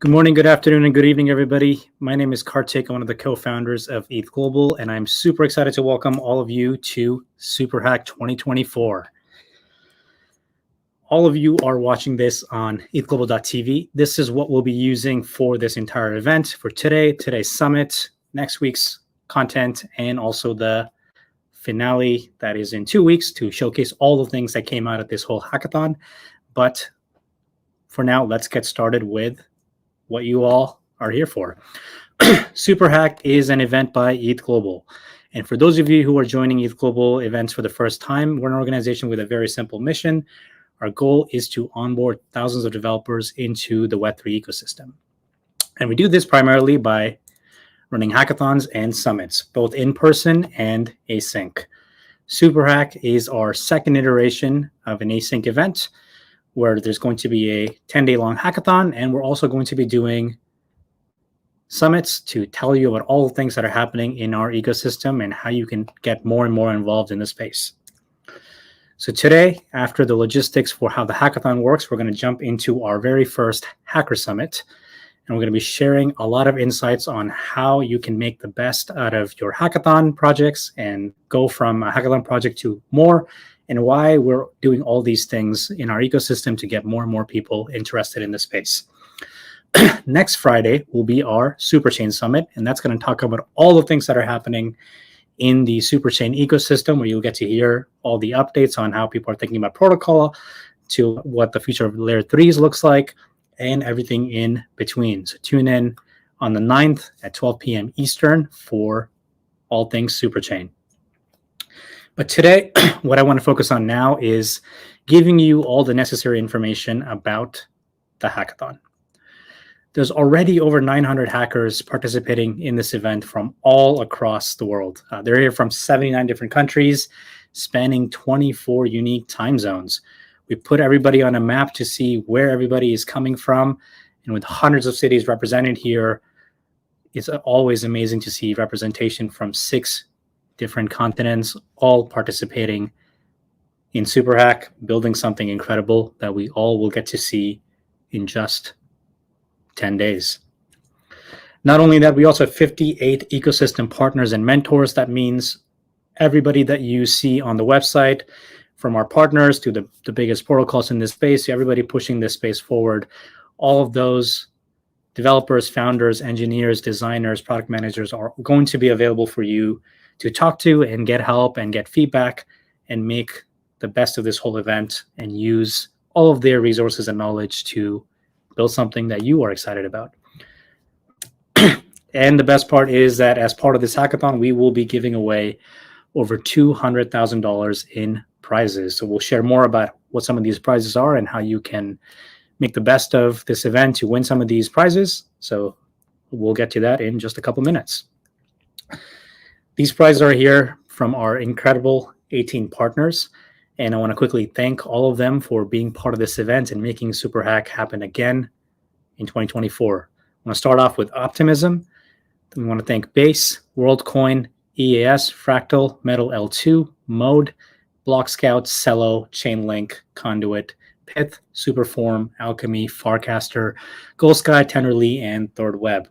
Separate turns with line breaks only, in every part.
Good morning, good afternoon, and good evening, everybody. My name is Kartik. I'm one of the co-founders of ETHGlobal, and I'm super excited to welcome all of you to Superhack 2024. All of you are watching this on ETHGlobal.tv. This is what we'll be using for this entire event, for today's summit, next week's content, and also the finale that is in 2 weeks to showcase all the things that came out of this whole hackathon. But for now, let's get started with what you all are here for. Superhack is an event by ETHGlobal. And for those of you who are joining ETHGlobal events for the first time, we're an organization with a very simple mission. Our goal is to onboard thousands of developers into the Web3 ecosystem. And we do this primarily by running hackathons and summits, both in person and async. Superhack is our second iteration of an async event, where there's going to be a 10-day long hackathon, and we're also going to be doing summits to tell you about all the things that are happening in our ecosystem and how you can get more and more involved in the space. So today, after the logistics for how the hackathon works, we're going to jump into our very first Hacker Summit, and we're going to be sharing a lot of insights on how you can make the best out of your hackathon projects and go from a hackathon project to more, and why we're doing all these things in our ecosystem to get more and more people interested in the space. Next Friday will be our Superchain Summit, and that's going to talk about all the things that are happening in the Superchain ecosystem, where you'll get to hear all the updates on how people are thinking about protocol, to what the future of layer 3s looks like, and everything in between. So tune in on the 9th at 12 p.m. Eastern for all things Superchain. But today, what I want to focus on now is giving you all the necessary information about the hackathon. There's already over 900 hackers participating in this event from all across the world. They're here from 79 different countries, spanning 24 unique time zones. We put everybody on a map to see where everybody is coming from. And with hundreds of cities represented here, it's always amazing to see representation from 6 different continents, all participating in Superhack, building something incredible that we all will get to see in just 10 days. Not only that, we also have 58 ecosystem partners and mentors. That means everybody that you see on the website, from our partners to the biggest protocols in this space, everybody pushing this space forward, all of those developers, founders, engineers, designers, product managers are going to be available for you to talk to and get help and get feedback and make the best of this whole event and use all of their resources and knowledge to build something that you are excited about. And the best part is that as part of this hackathon, we will be giving away over $200,000 in prizes. So we'll share more about what some of these prizes are and how you can make the best of this event to win some of these prizes. So we'll get to that in just a couple minutes. These prizes are here from our incredible 18 partners, and I want to quickly thank all of them for being part of this event and making Superhack happen again in 2024. I want to start off with Optimism. Then we want to thank Base, WorldCoin, EAS, Fractal, Metal L2, Mode, Block Scout, Cello, Chainlink, Conduit, Pith, Superform, Alchemy, Farcaster, GoldSky, Tenderly, and Third Web.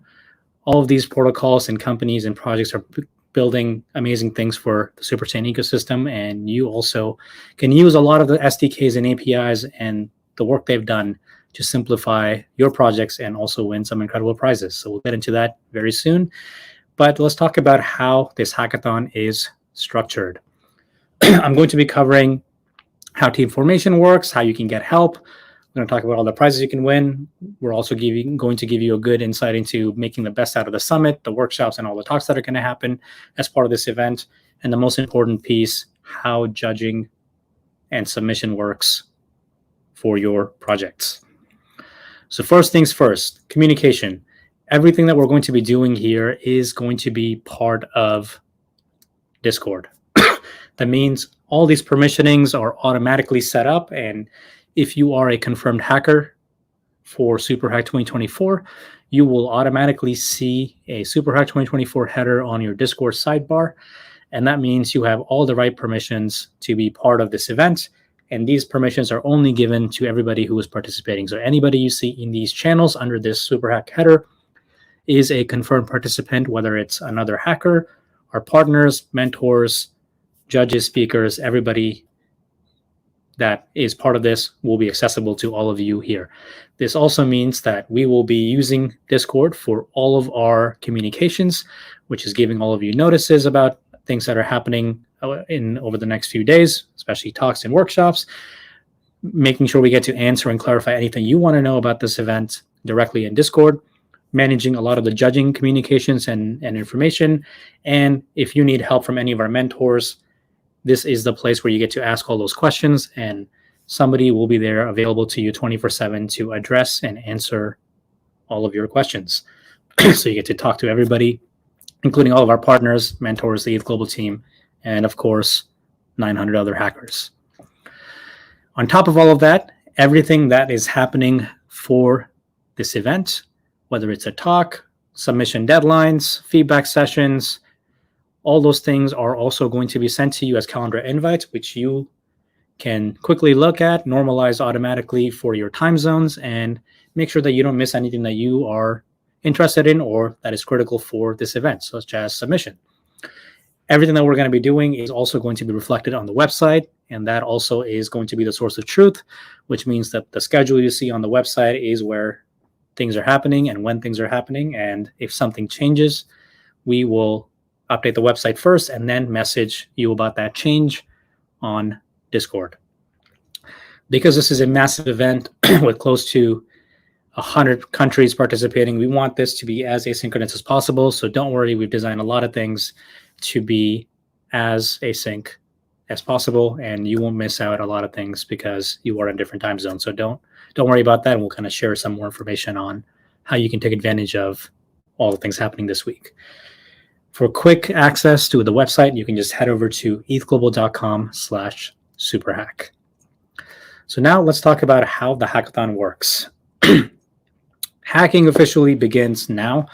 All of these protocols and companies and projects are building amazing things for the Superchain ecosystem, and you also can use a lot of the SDKs and APIs and the work they've done to simplify your projects and also win some incredible prizes. So we'll get into that very soon. But let's talk about how this hackathon is structured. I'm going to be covering how team formation works, how you can get help. We're going to talk about all the prizes you can win. We're also going to give you a good insight into making the best out of the summit, the workshops, and all the talks that are going to happen as part of this event. And the most important piece, how judging and submission works for your projects. So first things first, communication. Everything that we're going to be doing here is going to be part of Discord. That means all these permissionings are automatically set up, and if you are a confirmed hacker for Superhack 2024, you will automatically see a Superhack 2024 header on your Discord sidebar, and that means you have all the right permissions to be part of this event And these permissions are only given to everybody who is participating. So anybody you see in these channels under this Superhack header is a confirmed participant, whether it's another hacker, our partners, mentors, judges, speakers, everybody that is part of this will be accessible to all of you here. This also means that we will be using Discord for all of our communications, which is giving all of you notices about things that are happening over the next few days, especially talks and workshops, making sure we get to answer and clarify anything you want to know about this event directly in Discord, managing a lot of the judging communications and information. And if you need help from any of our mentors, this is the place where you get to ask all those questions, and somebody will be there available to you 24/7 to address and answer all of your questions. So you get to talk to everybody, including all of our partners, mentors, the ETHGlobal team, and of course, 900 other hackers. On top of all of that, everything that is happening for this event, whether it's a talk, submission deadlines, feedback sessions, all those things are also going to be sent to you as calendar invites, which you can quickly look at, normalize automatically for your time zones, and make sure that you don't miss anything that you are interested in or that is critical for this event, such as submission. Everything that we're going to be doing is also going to be reflected on the website, and that also is going to be the source of truth, which means that the schedule you see on the website is where things are happening and when things are happening. And if something changes, we will update the website first and then message you about that change on Discord. Because this is a massive event with close to 100 countries participating, we want this to be as asynchronous as possible. So don't worry, we've designed a lot of things to be as async as possible, and you won't miss out a lot of things because you are in different time zones. So don't worry about that. And we'll kind of share some more information on how you can take advantage of all the things happening this week. For quick access to the website, you can just head over to ethglobal.com/superhack. So now let's talk about how the hackathon works. Hacking officially begins now,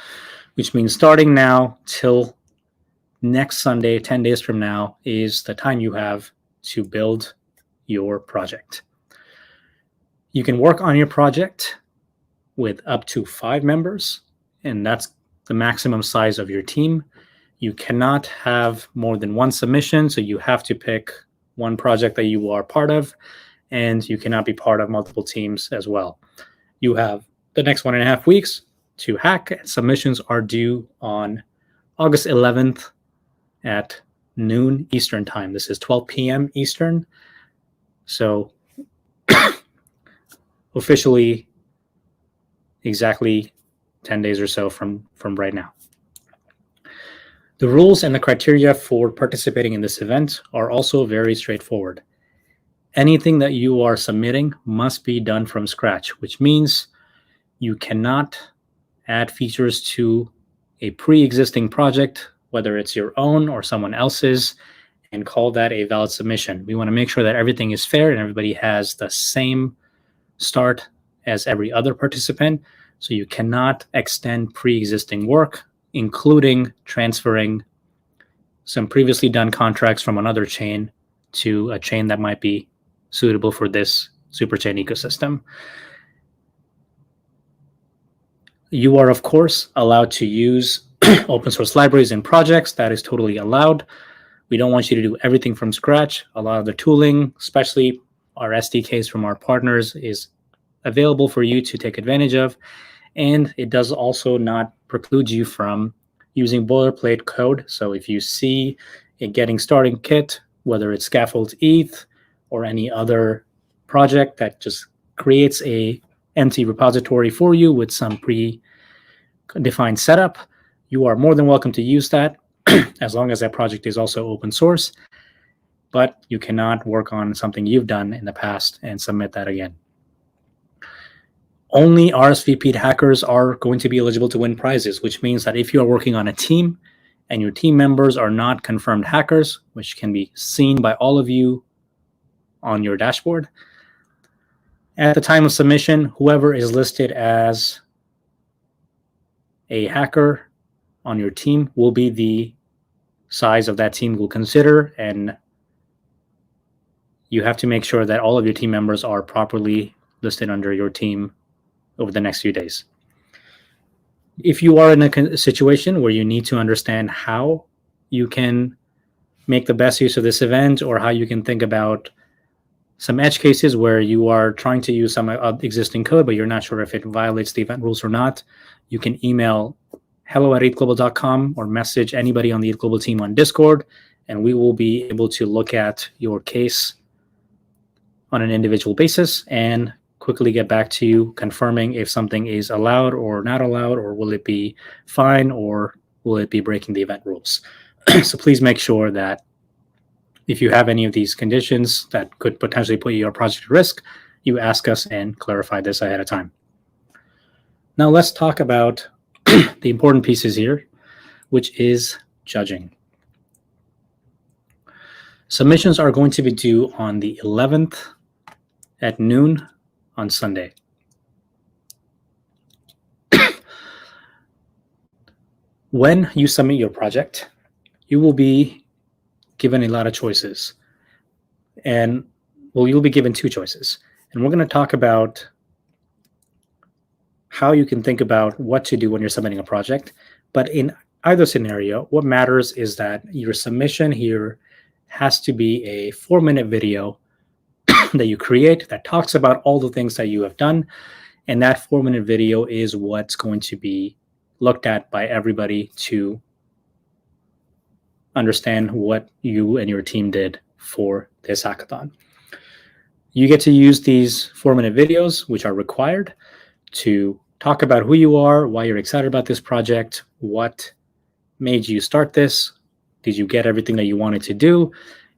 which means starting now till next Sunday, 10 days from now, is the time you have to build your project. You can work on your project with up to 5 members, and that's the maximum size of your team. You cannot have more than one submission, so you have to pick one project that you are part of, and you cannot be part of multiple teams as well. You have the next 1.5 weeks to hack. Submissions are due on August 11th at noon Eastern time. This is 12 p.m. Eastern. So officially exactly 10 days or so from right now. The rules and the criteria for participating in this event are also very straightforward. Anything that you are submitting must be done from scratch, which means you cannot add features to a pre-existing project, whether it's your own or someone else's, and call that a valid submission. We want to make sure that everything is fair and everybody has the same start as every other participant. So you cannot extend pre-existing work, including transferring some previously done contracts from another chain to a chain that might be suitable for this Superchain ecosystem. You are, of course, allowed to use open source libraries and projects. That is totally allowed. We don't want you to do everything from scratch. A lot of the tooling, especially our SDKs from our partners, is available for you to take advantage of. And it does also not preclude you from using boilerplate code. So if you see a getting started kit, whether it's Scaffold ETH or any other project that just creates a empty repository for you with some pre-defined setup, you are more than welcome to use that as long as that project is also open source. But you cannot work on something you've done in the past and submit that again. Only RSVP'd hackers are going to be eligible to win prizes, which means that if you are working on a team and your team members are not confirmed hackers, which can be seen by all of you on your dashboard, at the time of submission, whoever is listed as a hacker on your team will be the size of that team we'll consider, and you have to make sure that all of your team members are properly listed under your team over the next few days. If you are in a situation where you need to understand how you can make the best use of this event, or how you can think about some edge cases where you are trying to use some existing code, but you're not sure if it violates the event rules or not, you can email hello@ethglobal.com or message anybody on the ETHGlobal team on Discord, and we will be able to look at your case on an individual basis and quickly get back to you confirming if something is allowed or not allowed, or will it be fine, or will it be breaking the event rules. So please make sure that if you have any of these conditions that could potentially put your project at risk, you ask us and clarify this ahead of time. Now let's talk about the important pieces here, which is judging. Submissions are going to be due on the 11th at noon on Sunday. When you submit your project, you will be given a lot of choices. And well, you'll be given two choices. And we're going to talk about how you can think about what to do when you're submitting a project. But in either scenario, what matters is that your submission here has to be a 4-minute video that you create that talks about all the things that you have done. And that 4-minute video is what's going to be looked at by everybody to understand what you and your team did for this hackathon. You get to use these 4-minute videos, which are required, to talk about who you are, why you're excited about this project, what made you start this, did you get everything that you wanted to do?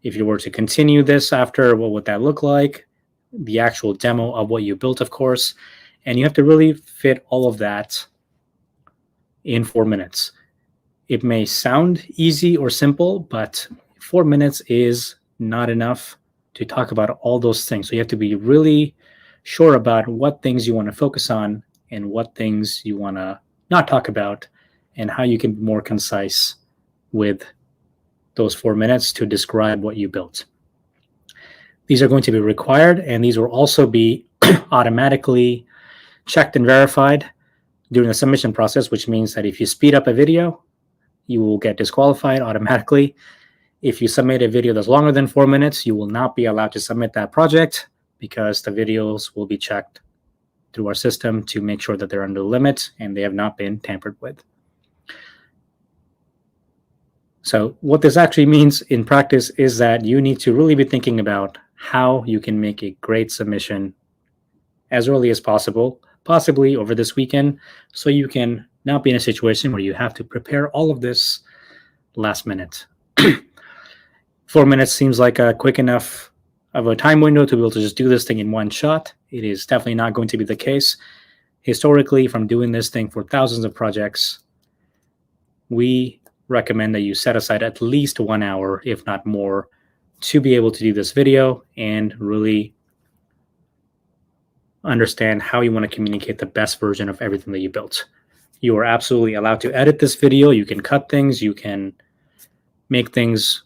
If you were to continue this after, what would that look like? The actual demo of what you built, of course. And you have to really fit all of that in 4 minutes. It may sound easy or simple, but 4 minutes is not enough to talk about all those things. So you have to be really sure about what things you want to focus on and what things you want to not talk about, and how you can be more concise with those 4 minutes to describe what you built. These are going to be required, and these will also be automatically checked and verified during the submission process, which means that if you speed up a video, you will get disqualified automatically. If you submit a video that's longer than 4 minutes, you will not be allowed to submit that project, because the videos will be checked through our system to make sure that they're under the limit and they have not been tampered with. So what this actually means in practice is that you need to really be thinking about how you can make a great submission as early as possible, possibly over this weekend, so you can not be in a situation where you have to prepare all of this last minute. 4 minutes seems like a quick enough of a time window to be able to just do this thing in one shot. It is definitely not going to be the case. Historically, from doing this thing for thousands of projects, we recommend that you set aside at least 1 hour, if not more, to be able to do this video and really understand how you want to communicate the best version of everything that you built. You are absolutely allowed to edit this video. You can cut things. You can make things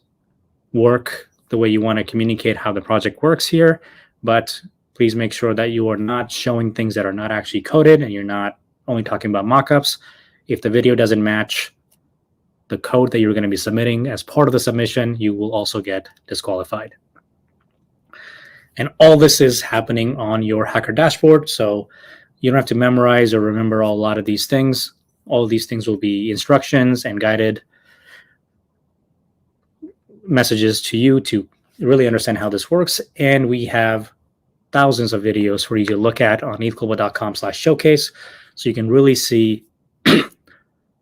work the way you want to communicate how the project works here. But please make sure that you are not showing things that are not actually coded, and you're not only talking about mockups. If the video doesn't match the code that you're going to be submitting as part of the submission, you will also get disqualified. And all this is happening on your Hacker dashboard, so you don't have to memorize or remember a lot of these things. All of these things will be instructions and guided messages to you to really understand how this works. And we have thousands of videos for you to look at on ethglobal.com/showcase, so you can really see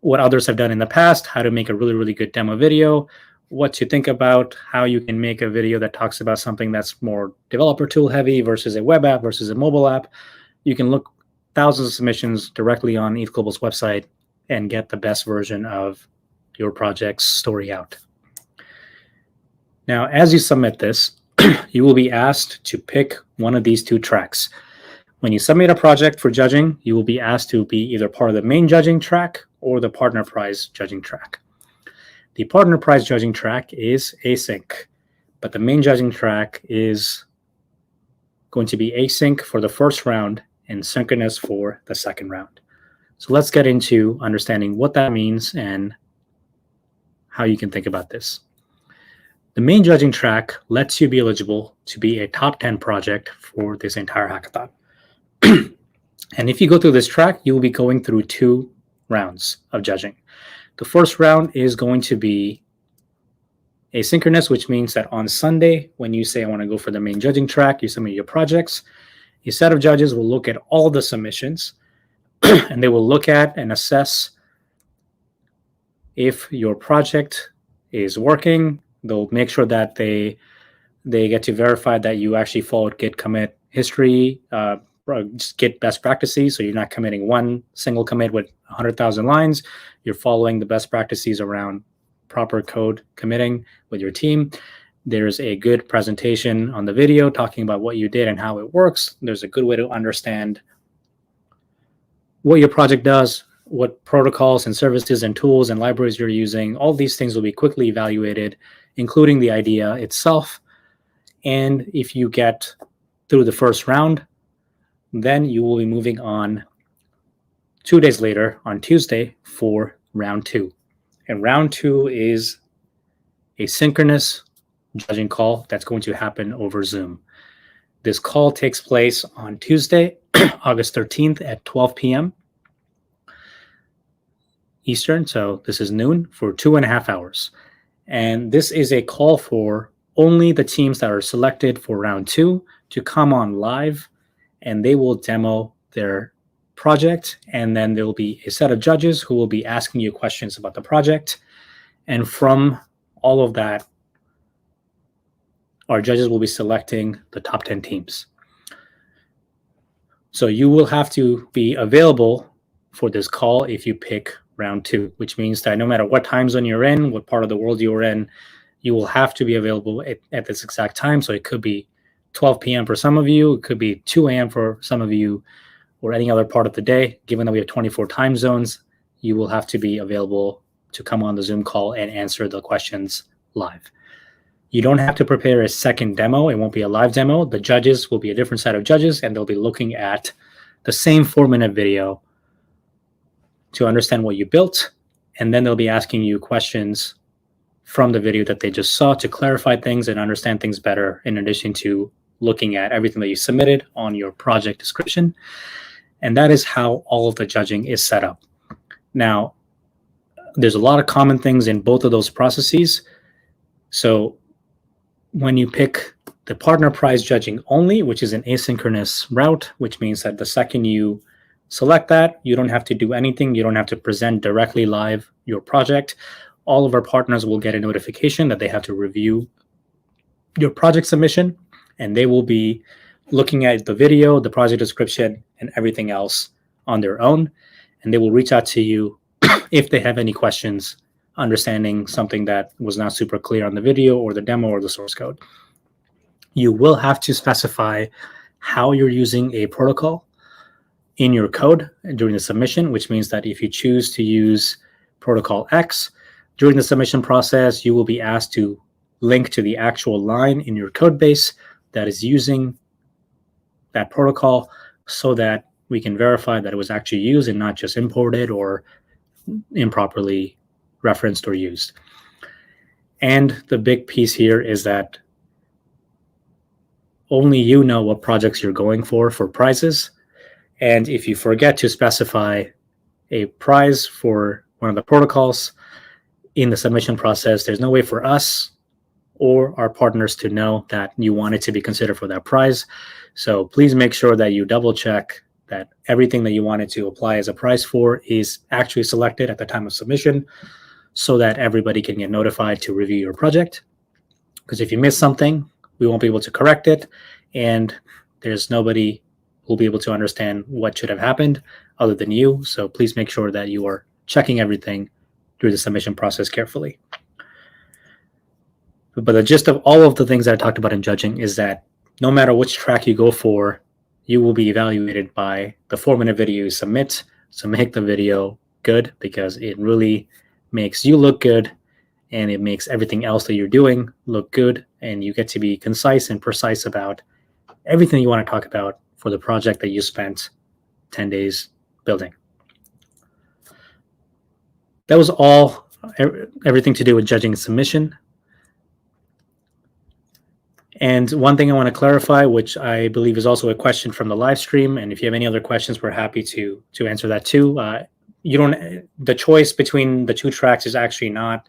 what others have done in the past, how to make a really, really good demo video, what to think about, how you can make a video that talks about something that's more developer tool heavy versus a web app versus a mobile app. You can look thousands of submissions directly on ETHGlobal's website and get the best version of your project's story out. Now, as you submit this, you will be asked to pick one of these two tracks. When you submit a project for judging, you will be asked to be either part of the main judging track or the partner prize judging track. The partner prize judging track is async, but the main judging track is going to be async for the first round and synchronous for the second round. So let's get into understanding what that means and how you can think about this. The main judging track lets you be eligible to be a top 10 project for this entire hackathon. And if you go through this track, you will be going through 2 rounds of judging. The first round is going to be asynchronous, which means that on Sunday, when you say, I want to go for the main judging track, you submit your projects, a set of judges will look at all the submissions and they will look at and assess if your project is working. They'll make sure that they get to verify that you actually followed Git commit history, just Git best practices. So you're not committing one single commit with 100,000 lines. You're following the best practices around proper code committing with your team. There's a good presentation on the video talking about what you did and how it works. There's a good way to understand what your project does, what protocols and services and tools and libraries you're using. All these things will be quickly evaluated, including the idea itself. And if you get through the first round, then you will be moving on 2 days later on Tuesday for round 2. And round 2 is a synchronous judging call that's going to happen over Zoom. This call takes place on Tuesday, August 13th at 12 p.m. Eastern. So this is noon for 2.5 hours. And this is a call for only the teams that are selected for round 2 to come on live, and they will demo their project. And then there will be a set of judges who will be asking you questions about the project. And from all of that, our judges will be selecting the top 10 teams. So you will have to be available for this call if you pick round 2, which means that no matter what time zone you're in, what part of the world you're in, you will have to be available at this exact time. So it could be 12 p.m. for some of you, it could be 2 a.m. for some of you, or any other part of the day. Given that we have 24 time zones, you will have to be available to come on the Zoom call and answer the questions live. You don't have to prepare a second demo. It won't be a live demo. The judges will be a different set of judges, and they'll be looking at the same 4-minute video to understand what you built. And then they'll be asking you questions from the video that they just saw to clarify things and understand things better, in addition to looking at everything that you submitted on your project description. And that is how all of the judging is set up. Now, there's a lot of common things in both of those processes. So when you pick the partner prize judging only, which is an asynchronous route, which means that the second you select that, you don't have to do anything. You don't have to present directly live your project. All of our partners will get a notification that they have to review your project submission, and they will be looking at the video, the project description, and everything else on their own. And they will reach out to you if they have any questions, understanding something that was not super clear on the video or the demo or the source code. You will have to specify how you're using a protocol in your code during the submission, which means that if you choose to use protocol X during the submission process, you will be asked to link to the actual line in your code base that is using that protocol, so that we can verify that it was actually used and not just imported or improperly referenced or used. And the big piece here is that only you know what projects you're going for prizes. And if you forget to specify a prize for one of the protocols in the submission process, there's no way for us or our partners to know that you wanted to be considered for that prize. So please make sure that you double check that everything that you wanted to apply as a prize for is actually selected at the time of submission, so that everybody can get notified to review your project. Because if you miss something, we won't be able to correct it, and there's nobody who will be able to understand what should have happened other than you. So please make sure that you are checking everything through the submission process carefully. But the gist of all of the things that I talked about in judging is that no matter which track you go for, you will be evaluated by the 4-minute video you submit. So make the video good, because it really makes you look good, and it makes everything else that you're doing look good and you get to be concise and precise about everything you want to talk about for the project that you spent 10 days building. That was all, everything to do with judging and submission. And one thing I want to clarify, which I believe is also a question from the live stream, and if you have any other questions, we're happy to answer that too. The choice between the two tracks is actually not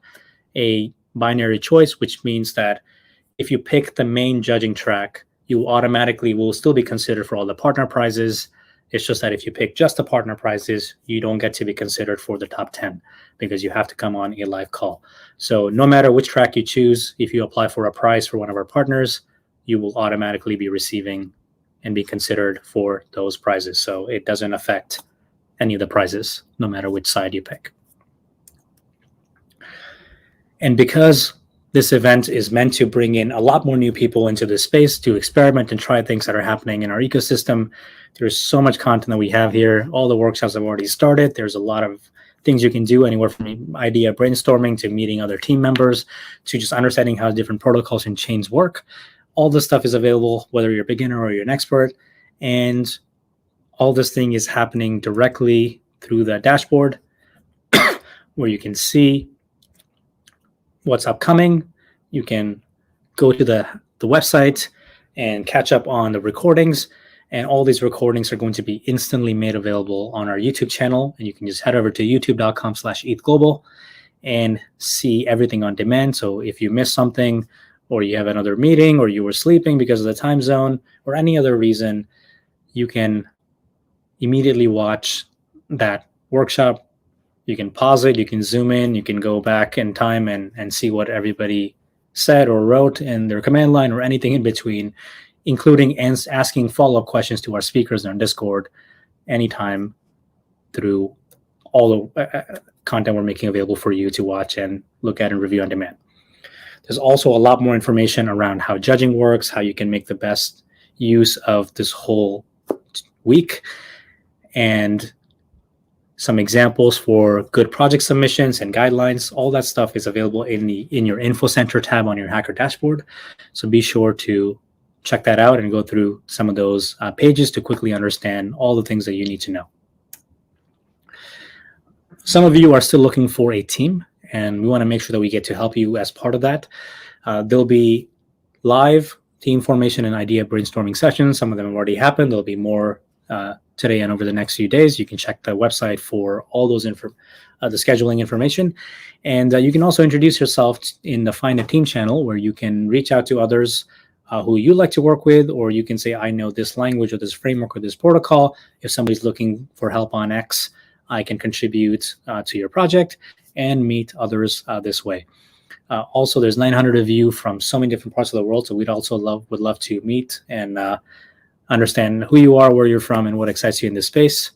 a binary choice, which means that if you pick the main judging track, you automatically will still be considered for all the partner prizes. It's just that if you pick just the partner prizes, you don't get to be considered for the top 10 because you have to come on a live call. So no matter which track you choose, if you apply for a prize for one of our partners, you will automatically be receiving and be considered for those prizes. So it doesn't affect any of the prizes, no matter which side you pick. And because this event is meant to bring in a lot more new people into this space to experiment and try things that are happening in our ecosystem, there's so much content that we have here. All the workshops have already started. There's a lot of things you can do, anywhere from idea brainstorming to meeting other team members to just understanding how different protocols and chains work. All this stuff is available, whether you're a beginner or you're an expert. And all this thing is happening directly through the dashboard where you can see what's upcoming. You can go to the website and catch up on the recordings. And all these recordings are going to be instantly made available on our YouTube channel. And you can just head over to youtube.com/ETHGlobal and see everything on demand. So if you miss something, or you have another meeting, or you were sleeping because of the time zone, or any other reason, you can immediately watch that workshop. You can pause it, you can zoom in, you can go back in time and see what everybody said or wrote in their command line or anything in between, including asking follow-up questions to our speakers on Discord anytime through all the content we're making available for you to watch and look at and review on demand. There's also a lot more information around how judging works, how you can make the best use of this whole week, and some examples for good project submissions and guidelines. All that stuff is available in your Info Center tab on your Hacker dashboard. So be sure to check that out and go through some of those pages to quickly understand all the things that you need to know. Some of you are still looking for a team, and we want to make sure that we get to help you as part of that. There'll be live team formation and idea brainstorming sessions. Some of them have already happened. There'll be more today and over the next few days. You can check the website for all those the scheduling information. And you can also introduce yourself in the Find a Team channel, where you can reach out to others who you like to work with, or you can say, I know this language or this framework or this protocol. If somebody's looking for help on X, I can contribute to your project and meet others this way. Also, there's 900 of you from so many different parts of the world, so we'd also would love to meet and understand who you are, where you're from, and what excites you in this space.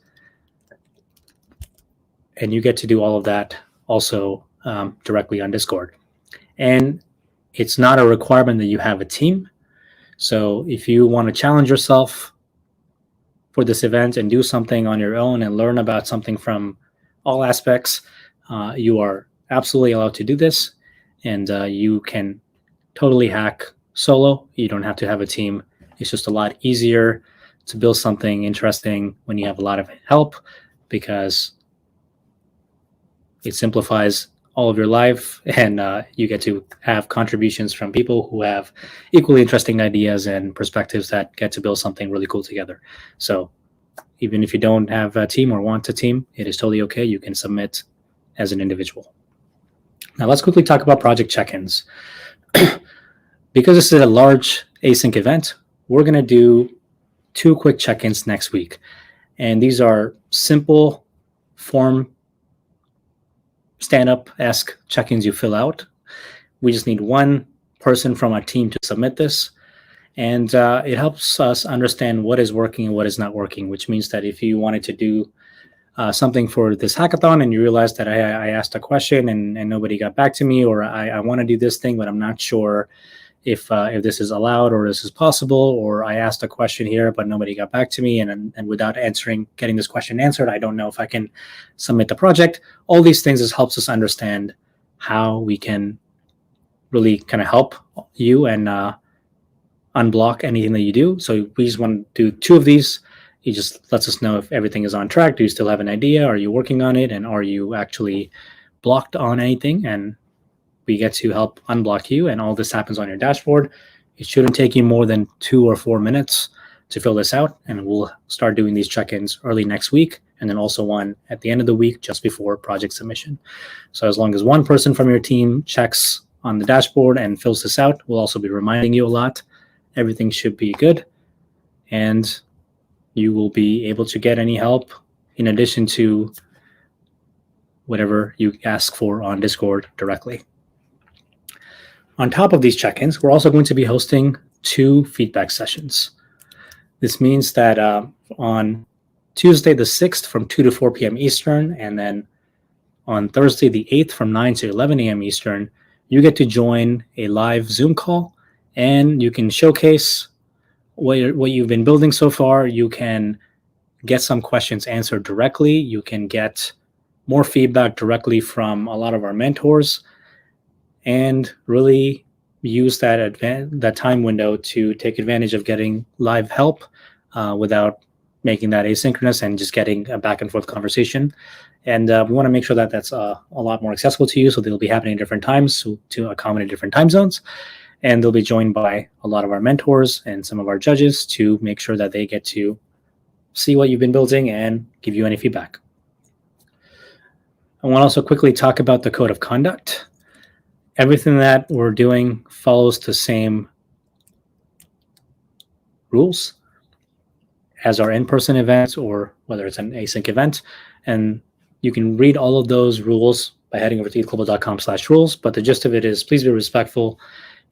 And you get to do all of that also directly on Discord. And it's not a requirement that you have a team. So if you want to challenge yourself for this event and do something on your own and learn about something from all aspects, you are absolutely allowed to do this. And you can totally hack solo. You don't have to have a team. It's just a lot easier to build something interesting when you have a lot of help, because it simplifies all of your life, and you get to have contributions from people who have equally interesting ideas and perspectives that get to build something really cool together. So even if you don't have a team or want a team, it is totally okay. You can submit as an individual. Now let's quickly talk about project check-ins. Because this is a large async event, we're going to do 2 quick check-ins next week. And these are simple form stand-up-esque check-ins you fill out. We just need one person from our team to submit this. And it helps us understand what is working and what is not working, which means that if you wanted to do something for this hackathon and you realize that I asked a question and nobody got back to me, or I want to do this thing, but I'm not sure if this is allowed or this is possible, or I asked a question here, but nobody got back to me, and without getting this question answered, I don't know if I can submit the project. All these things helps us understand how we can really kind of help you and unblock anything that you do. So we just want to do 2 of these. It just lets us know if everything is on track. Do you still have an idea? Are you working on it? And are you actually blocked on anything? And we get to help unblock you. And all this happens on your dashboard. It shouldn't take you more than 2 or 4 minutes to fill this out. And we'll start doing these check-ins early next week. And then also one at the end of the week, just before project submission. So as long as one person from your team checks on the dashboard and fills this out, we'll also be reminding you a lot. Everything should be good. And you will be able to get any help in addition to whatever you ask for on Discord directly. On top of these check-ins, we're also going to be hosting 2 feedback sessions. This means that on Tuesday the 6th from 2 to 4 p.m. Eastern, and then on Thursday the 8th from 9 to 11 a.m. Eastern, you get to join a live Zoom call, and you can showcase what you've been building so far. You can get some questions answered directly. You can get more feedback directly from a lot of our mentors, and really use that time window to take advantage of getting live help without making that asynchronous and just getting a back and forth conversation. And we want to make sure that that's a lot more accessible to you. So they'll be happening at different times to accommodate different time zones. And they'll be joined by a lot of our mentors and some of our judges to make sure that they get to see what you've been building and give you any feedback. I want to also quickly talk about the code of conduct. Everything that we're doing follows the same rules as our in-person events, or whether it's an async event. And you can read all of those rules by heading over to ethglobal.com/rules. But the gist of it is, please be respectful.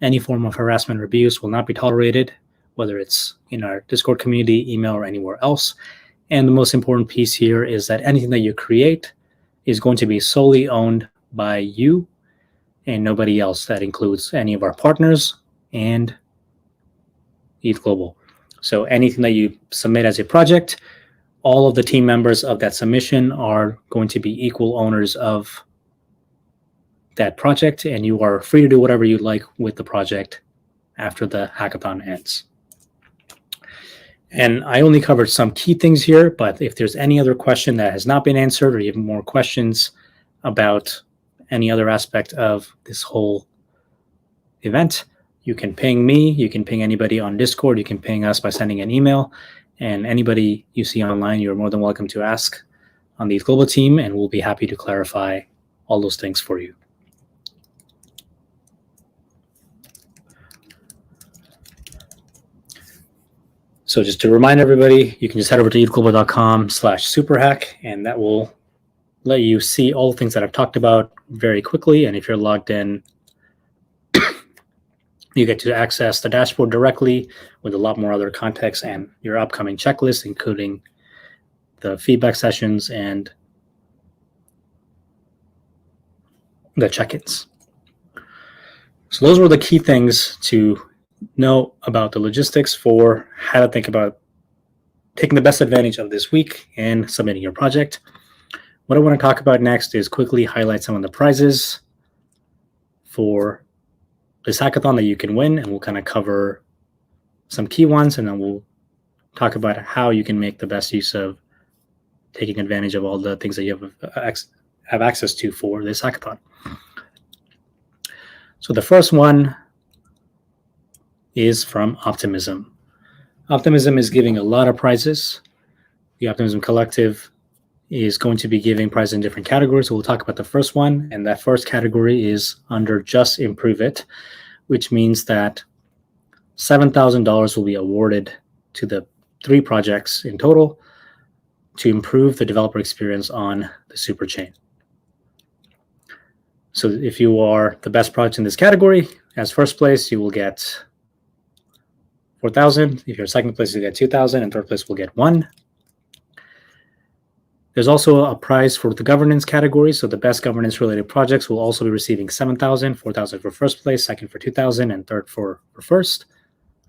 Any form of harassment or abuse will not be tolerated, whether it's in our Discord community, email, or anywhere else. And the most important piece here is that anything that you create is going to be solely owned by you and nobody else. That includes any of our partners and ETHGlobal. So anything that you submit as a project, all of the team members of that submission are going to be equal owners of that project, and you are free to do whatever you like with the project after the hackathon ends. And I only covered some key things here, but if there's any other question that has not been answered, or you have more questions about any other aspect of this whole event, you can ping me, you can ping anybody on Discord, you can ping us by sending an email, and anybody you see online, you're more than welcome to ask on the ETHGlobal team, and we'll be happy to clarify all those things for you. So just to remind everybody, you can just head over to ethglobal.com/superhack, and that will let you see all the things that I've talked about very quickly. And if you're logged in, you get to access the dashboard directly with a lot more other context and your upcoming checklist, including the feedback sessions and the check-ins. So those were the key things to know about the logistics for how to think about taking the best advantage of this week and submitting your project. What I want to talk about next is quickly highlight some of the prizes for this hackathon that you can win, and we'll kind of cover some key ones, and then we'll talk about how you can make the best use of taking advantage of all the things that you have access to for this hackathon. So the first one is from Optimism. Optimism is giving a lot of prizes. The Optimism Collective is going to be giving prizes in different categories. So we'll talk about the first one, and that first category is under Just Improve It, which means that $7,000 will be awarded to the 3 projects in total to improve the developer experience on the Superchain. So if you are the best project in this category, as first place, you will get $4,000. If you're second place, you get $2,000, and third place will get $1,000. There's also a prize for the governance category. So the best governance related projects will also be receiving $7,000, $4,000 for first place, second for $2,000, and third for first,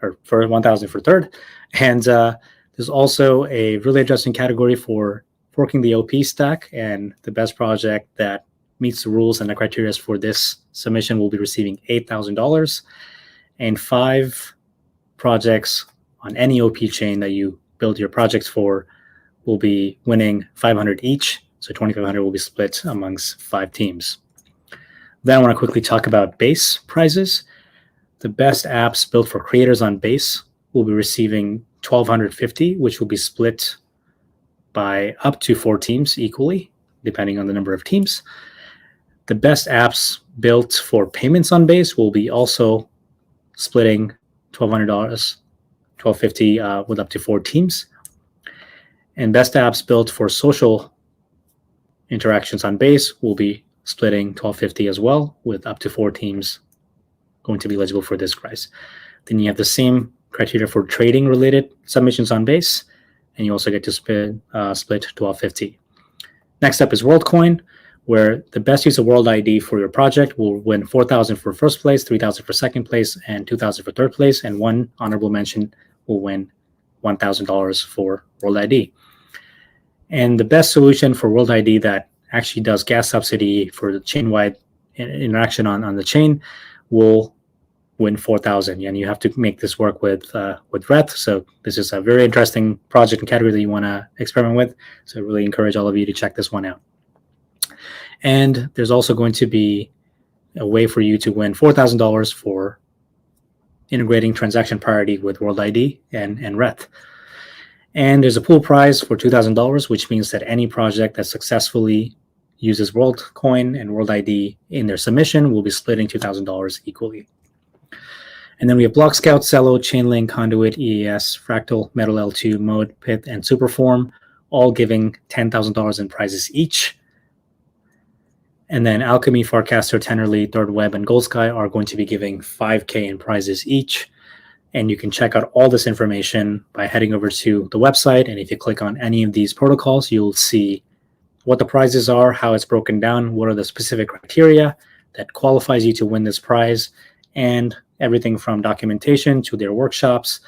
or for $1,000 for third. And there's also a really interesting category for forking the OP stack, and the best project that meets the rules and the criteria for this submission will be receiving $8,000, and 5 projects on any OP chain that you build your projects for will be winning 500 each. So 2,500 will be split amongst 5 teams. Then I want to quickly talk about base prizes. The best apps built for creators on base will be receiving 1,250, which will be split by up to 4 teams equally, depending on the number of teams. The best apps built for payments on base will be also splitting $1,200, $1,250 with up to 4 teams. And best apps built for social interactions on base will be splitting $1,250 as well, with up to 4 teams going to be eligible for this prize. Then you have the same criteria for trading related submissions on base, and you also get to split $1,250. Next up is WorldCoin, where the best use of World ID for your project will win 4,000 for first place, 3,000 for second place, and 2,000 for third place, and one honorable mention will win $1,000 for World ID. And the best solution for World ID that actually does gas subsidy for the chain-wide interaction on the chain will win 4,000. And you have to make this work with RETH. So this is a very interesting project and category that you want to experiment with. So I really encourage all of you to check this one out. And there's also going to be a way for you to win $4,000 for integrating transaction priority with World ID and RETH. And there's a pool prize for $2,000, which means that any project that successfully uses WorldCoin and World ID in their submission will be splitting $2,000 equally. And then we have BlockScout, Celo, Chainlink, Conduit, EAS, Fractal, Metal L2, Mode, Pith, and Superform, all giving $10,000 in prizes each. And then Alchemy, Farcaster, Tenderly, Third Web, and Goldsky are going to be giving $5,000 in prizes each. And you can check out all this information by heading over to the website. And if you click on any of these protocols, you'll see what the prizes are, how it's broken down, what are the specific criteria that qualifies you to win this prize, and everything from documentation to their workshops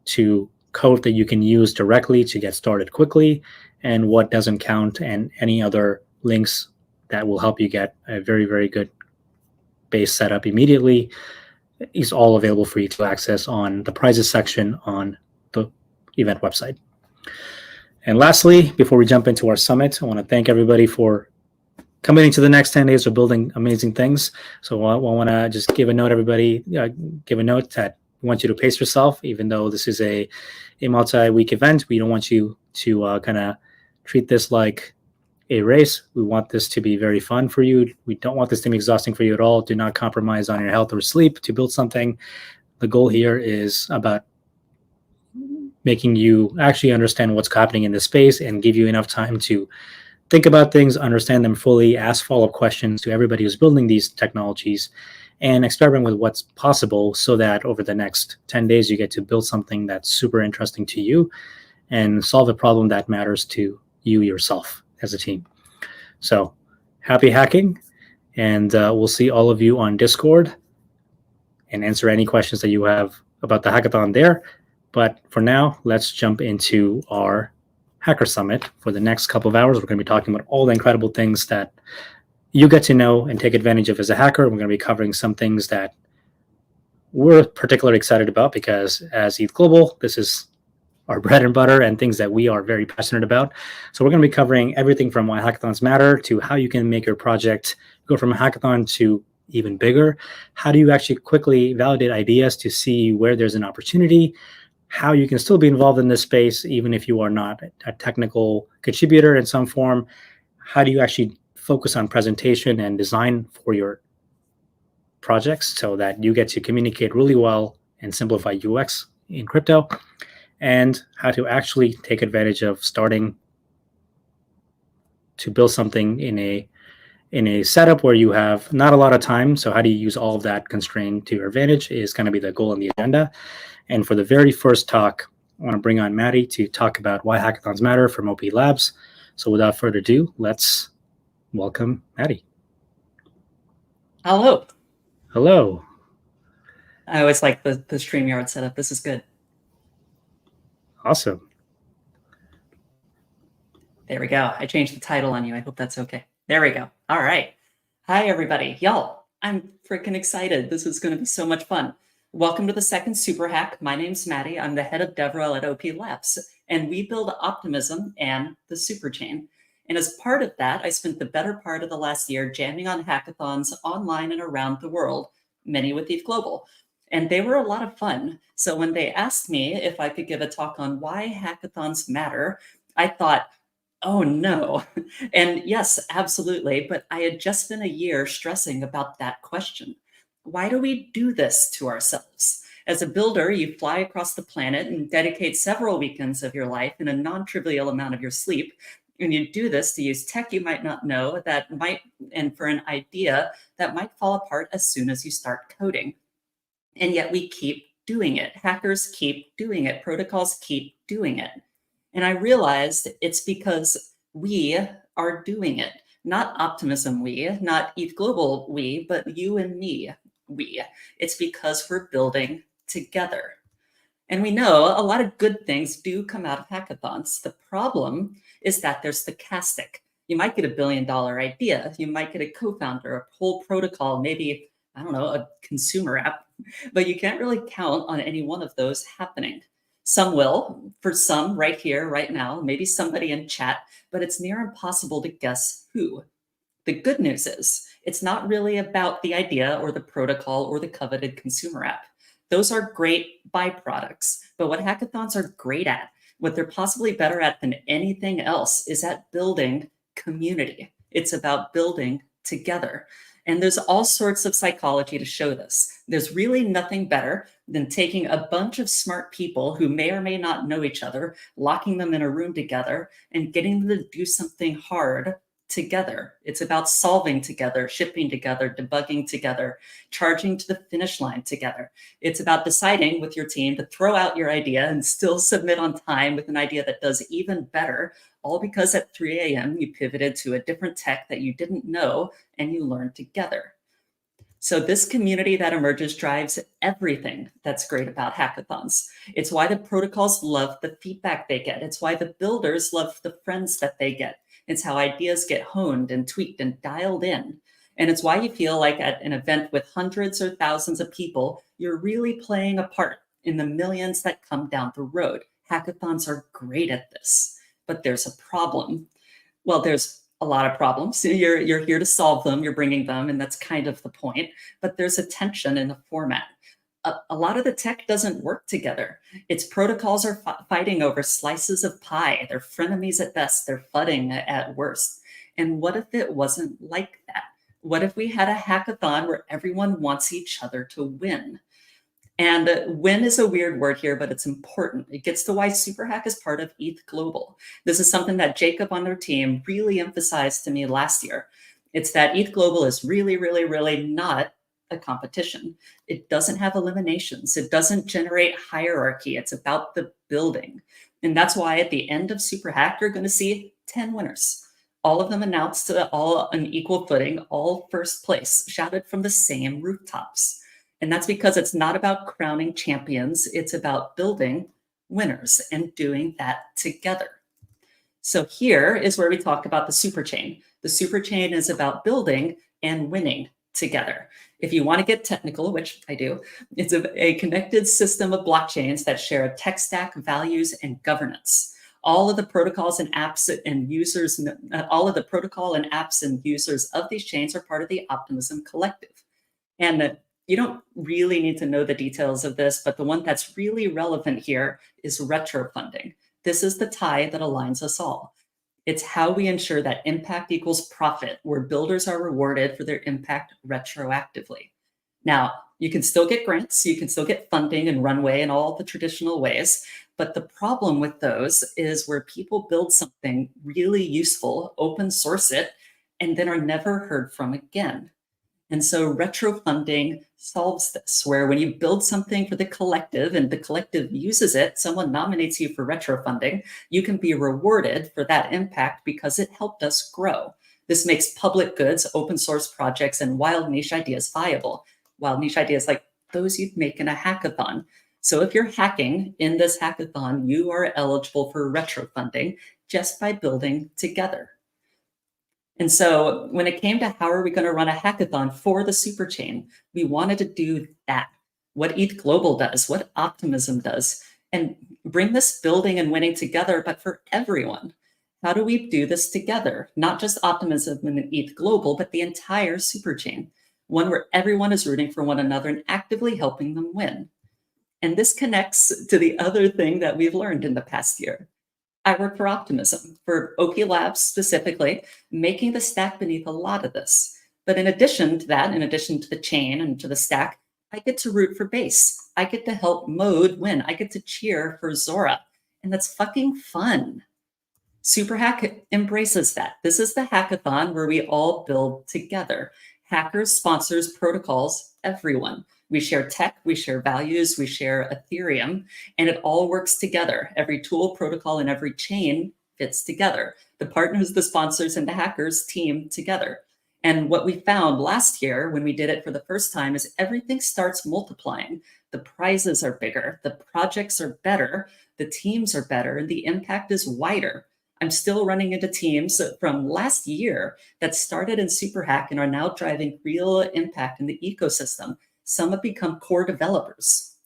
to code that you can use directly to get started quickly, and what doesn't count, and any other links that will help you get a very, very good base set up immediately is all available for you to access on the prizes section on the event website. And lastly, before we jump into our summit, I want to thank everybody for committing to the next 10 days of building amazing things. So I want to just give a note, everybody, give a note that we want you to pace yourself, even though this is a multi-week event. We don't want you to kind of treat this like a race. We want this to be very fun for you. We don't want this to be exhausting for you at all. Do not compromise on your health or sleep to build something. The goal here is about making you actually understand what's happening in this space and give you enough time to think about things, understand them fully, ask follow-up questions to everybody who's building these technologies, and experiment with what's possible so that over the next 10 days, you get to build something that's super interesting to you and solve a problem that matters to you yourself as a team. So happy hacking, and we'll see all of you on Discord and answer any questions that you have about the hackathon there. But for now, let's jump into our Hacker Summit. For the next couple of hours, we're going to be talking about all the incredible things that you get to know and take advantage of as a hacker. We're going to be covering some things that we're particularly excited about because as ETHGlobal, this is our bread and butter and things that we are very passionate about. So we're going to be covering everything from why hackathons matter to how you can make your project go from a hackathon to even bigger. How do you actually quickly validate ideas to see where there's an opportunity? How you can still be involved in this space even if you are not a technical contributor in some form. How do you actually focus on presentation and design for your projects so that you get to communicate really well and simplify UX in crypto? And how to actually take advantage of starting to build something in a setup where you have not a lot of time. So how do you use all of that constraint to your advantage is going to be the goal on the agenda. And for the very first talk, I want to bring on Maddie to talk about why hackathons matter from OP Labs. So without further ado, let's welcome Maddie.
Hello.
Hello.
I always like the StreamYard setup. This is good.
Awesome.
There we go. I changed the title on you. I hope that's okay. There we go. All right. Hi, everybody. Y'all, I'm freaking excited. This is going to be so much fun. Welcome to the second Superhack. My name's Maddie. I'm the head of DevRel at OP Labs, and we build optimism and the Superchain. And as part of that, I spent the better part of the last year jamming on hackathons online and around the world, many with ETHGlobal. And they were a lot of fun. So when they asked me if I could give a talk on why hackathons matter, I thought, oh no. And yes, absolutely. But I had just been a year stressing about that question. Why do we do this to ourselves? As a builder, you fly across the planet and dedicate several weekends of your life and a non-trivial amount of your sleep. And you do this to use tech you might not know and for an idea that might fall apart as soon as you start coding. And yet we keep doing it. Hackers keep doing it. Protocols keep doing it. And I realized it's because we are doing it. Not optimism we, not ETHGlobal we, but you and me we. It's because we're building together. And we know a lot of good things do come out of hackathons. The problem is that they're stochastic. You might get a $1 billion idea. You might get a co-founder, a whole protocol, maybe, I don't know, a consumer app, but you can't really count on any one of those happening. Some will, for some right here, right now, maybe somebody in chat, but it's near impossible to guess who. The good news is it's not really about the idea or the protocol or the coveted consumer app. Those are great byproducts, but what hackathons are great at, what they're possibly better at than anything else, is at building community. It's about building together. And there's all sorts of psychology to show this. There's really nothing better than taking a bunch of smart people who may or may not know each other, locking them in a room together, and getting them to do something hard together. It's about solving together, shipping together, debugging together, charging to the finish line together. It's about deciding with your team to throw out your idea and still submit on time with an idea that does even better, all because at 3 a.m. you pivoted to a different tech that you didn't know and you learned together. So this community that emerges drives everything that's great about hackathons. It's why the protocols love the feedback they get. It's why the builders love the friends that they get. It's how ideas get honed and tweaked and dialed in. And it's why you feel like at an event with hundreds or thousands of people, you're really playing a part in the millions that come down the road. Hackathons are great at this, but there's a problem. Well, there's a lot of problems. You're here to solve them, you're bringing them, and that's kind of the point. But there's a tension in the format. A lot of the tech doesn't work together. Its protocols are fighting over slices of pie. They're frenemies at best. They're fudding at worst. And what if it wasn't like that? What if we had a hackathon where everyone wants each other to win? And win is a weird word here, but it's important. It gets to why Superhack is part of ETHGlobal. This is something that Jacob on their team really emphasized to me last year. It's that ETHGlobal is really, really, really not a competition. It doesn't have eliminations. It doesn't generate hierarchy. It's about the building. And that's why at the end of Superhack, you're going to see 10 winners. All of them announced all on equal footing, all first place, shouted from the same rooftops. And that's because it's not about crowning champions. It's about building winners and doing that together. So here is where we talk about the Superchain. The Superchain is about building and winning together. If you want to get technical, which I do, it's a connected system of blockchains that share a tech stack, values, and governance. All of the protocols and apps and users, all of the protocol and apps and users of these chains are part of the Optimism Collective. And you don't really need to know the details of this, but the one that's really relevant here is retro funding. This is the tie that aligns us all. It's how we ensure that impact equals profit, where builders are rewarded for their impact retroactively. Now, you can still get grants, you can still get funding and runway and all the traditional ways, but the problem with those is where people build something really useful, open source it, and then are never heard from again. And so retro funding solves this, where when you build something for the collective and the collective uses it, someone nominates you for retro funding, you can be rewarded for that impact because it helped us grow. This makes public goods, open source projects, and wild niche ideas viable. Wild niche ideas like those you'd make in a hackathon. So if you're hacking in this hackathon, you are eligible for retro funding just by building together. And so when it came to how are we going to run a hackathon for the Superchain, we wanted to do that. What ETHGlobal does, what Optimism does, and bring this building and winning together, but for everyone. How do we do this together? Not just Optimism and ETHGlobal, but the entire Superchain. One where everyone is rooting for one another and actively helping them win. And this connects to the other thing that we've learned in the past year. I work for Optimism, for OP Labs specifically, making the stack beneath a lot of this. But in addition to that, in addition to the chain and to the stack, I get to root for base. I get to help Mode win. I get to cheer for Zora. And that's fucking fun. Superhack embraces that. This is the hackathon where we all build together. Hackers, sponsors, protocols, everyone. We share tech, we share values, we share Ethereum, and it all works together. Every tool, protocol, and every chain fits together. The partners, the sponsors, and the hackers team together. And what we found last year when we did it for the first time is everything starts multiplying. The prizes are bigger, the projects are better, the teams are better, and the impact is wider. I'm still running into teams from last year that started in Superhack and are now driving real impact in the ecosystem. Some have become core developers.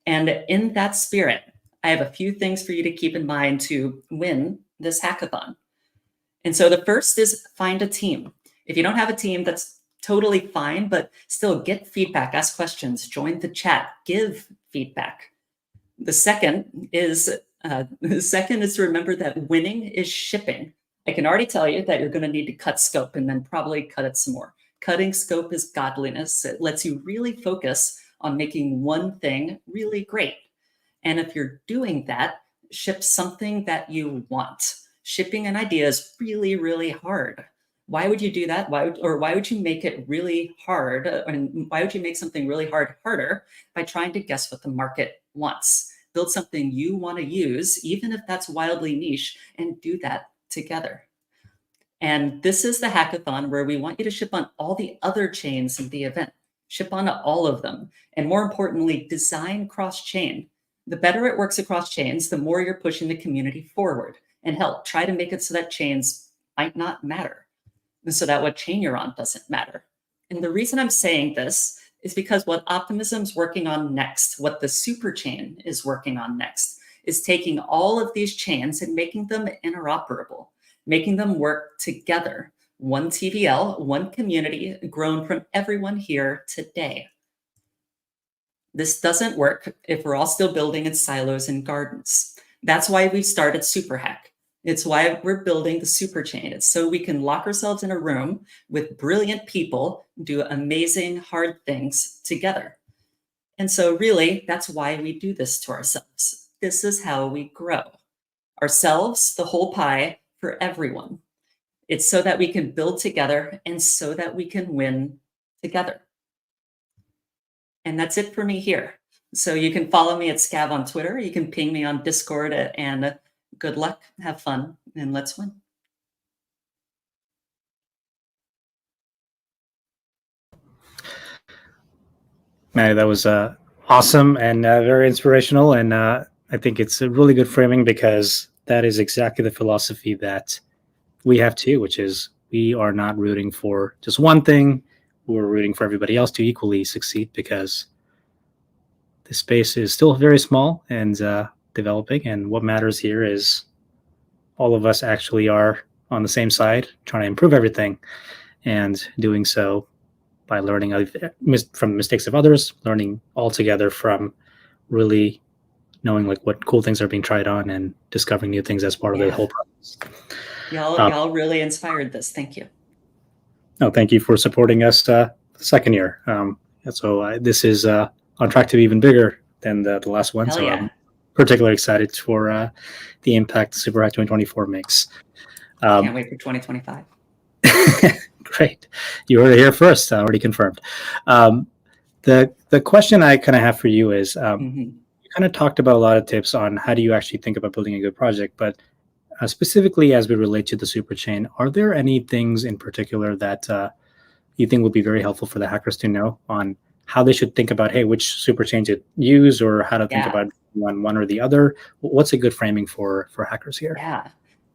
And in that spirit, I have a few things for you to keep in mind to win this hackathon. And so the first is find a team. If you don't have a team, that's totally fine, but still get feedback, ask questions, join the chat, give feedback. The second is to remember that winning is shipping. I can already tell you that you're going to need to cut scope and then probably cut it some more. Cutting scope is godliness. It lets you really focus on making one thing really great. And if you're doing that, ship something that you want. Shipping an idea is really, really hard. Why would you do that? Why would you make it really hard? And why would you make something really hard harder by trying to guess what the market wants? Build something you want to use, even if that's wildly niche, and do that together. And this is the hackathon where we want you to ship on all the other chains in the event. Ship on all of them. And more importantly, design cross-chain. The better it works across chains, the more you're pushing the community forward. And help try to make it so that chains might not matter. And so that what chain you're on doesn't matter. And the reason I'm saying this is because what Optimism's working on next, what the Superchain is working on next, is taking all of these chains and making them interoperable, making them work together. One TVL, one community, grown from everyone here today. This doesn't work if we're all still building in silos and gardens. That's why we started Superhack. It's why we're building the Superchain. It's so we can lock ourselves in a room with brilliant people, do amazing hard things together. And so really, that's why we do this to ourselves. This is how we grow. Ourselves, the whole pie, for everyone. It's so that we can build together and so that we can win together. And that's it for me here. So you can follow me at Scav on Twitter. You can ping me on Discord, and good luck, have fun, and let's win.
Man, that was awesome and very inspirational. And I think it's a really good framing because that is exactly the philosophy that we have too, which is we are not rooting for just one thing. We're rooting for everybody else to equally succeed because the space is still very small and developing. And what matters here is all of us actually are on the same side, trying to improve everything and doing so by learning from the mistakes of others, learning all together from really knowing like what cool things are being tried on and discovering new things as part of the whole process.
Y'all really inspired this. Thank you.
No, thank you for supporting us the second year. So this is on track to be even bigger than the last one.
Hell
so
yeah.
I'm particularly excited for the impact Superhack 2024 makes.
Can't wait for 2025.
Great. You heard it here first, already confirmed. The question I kind of have for you is, you kind of talked about a lot of tips on how do you actually think about building a good project, but specifically as we relate to the Superchain, are there any things in particular that you think would be very helpful for the hackers to know on how they should think about, hey, which Superchain to use or how to think about one or the other? What's a good framing for hackers here?
Yeah.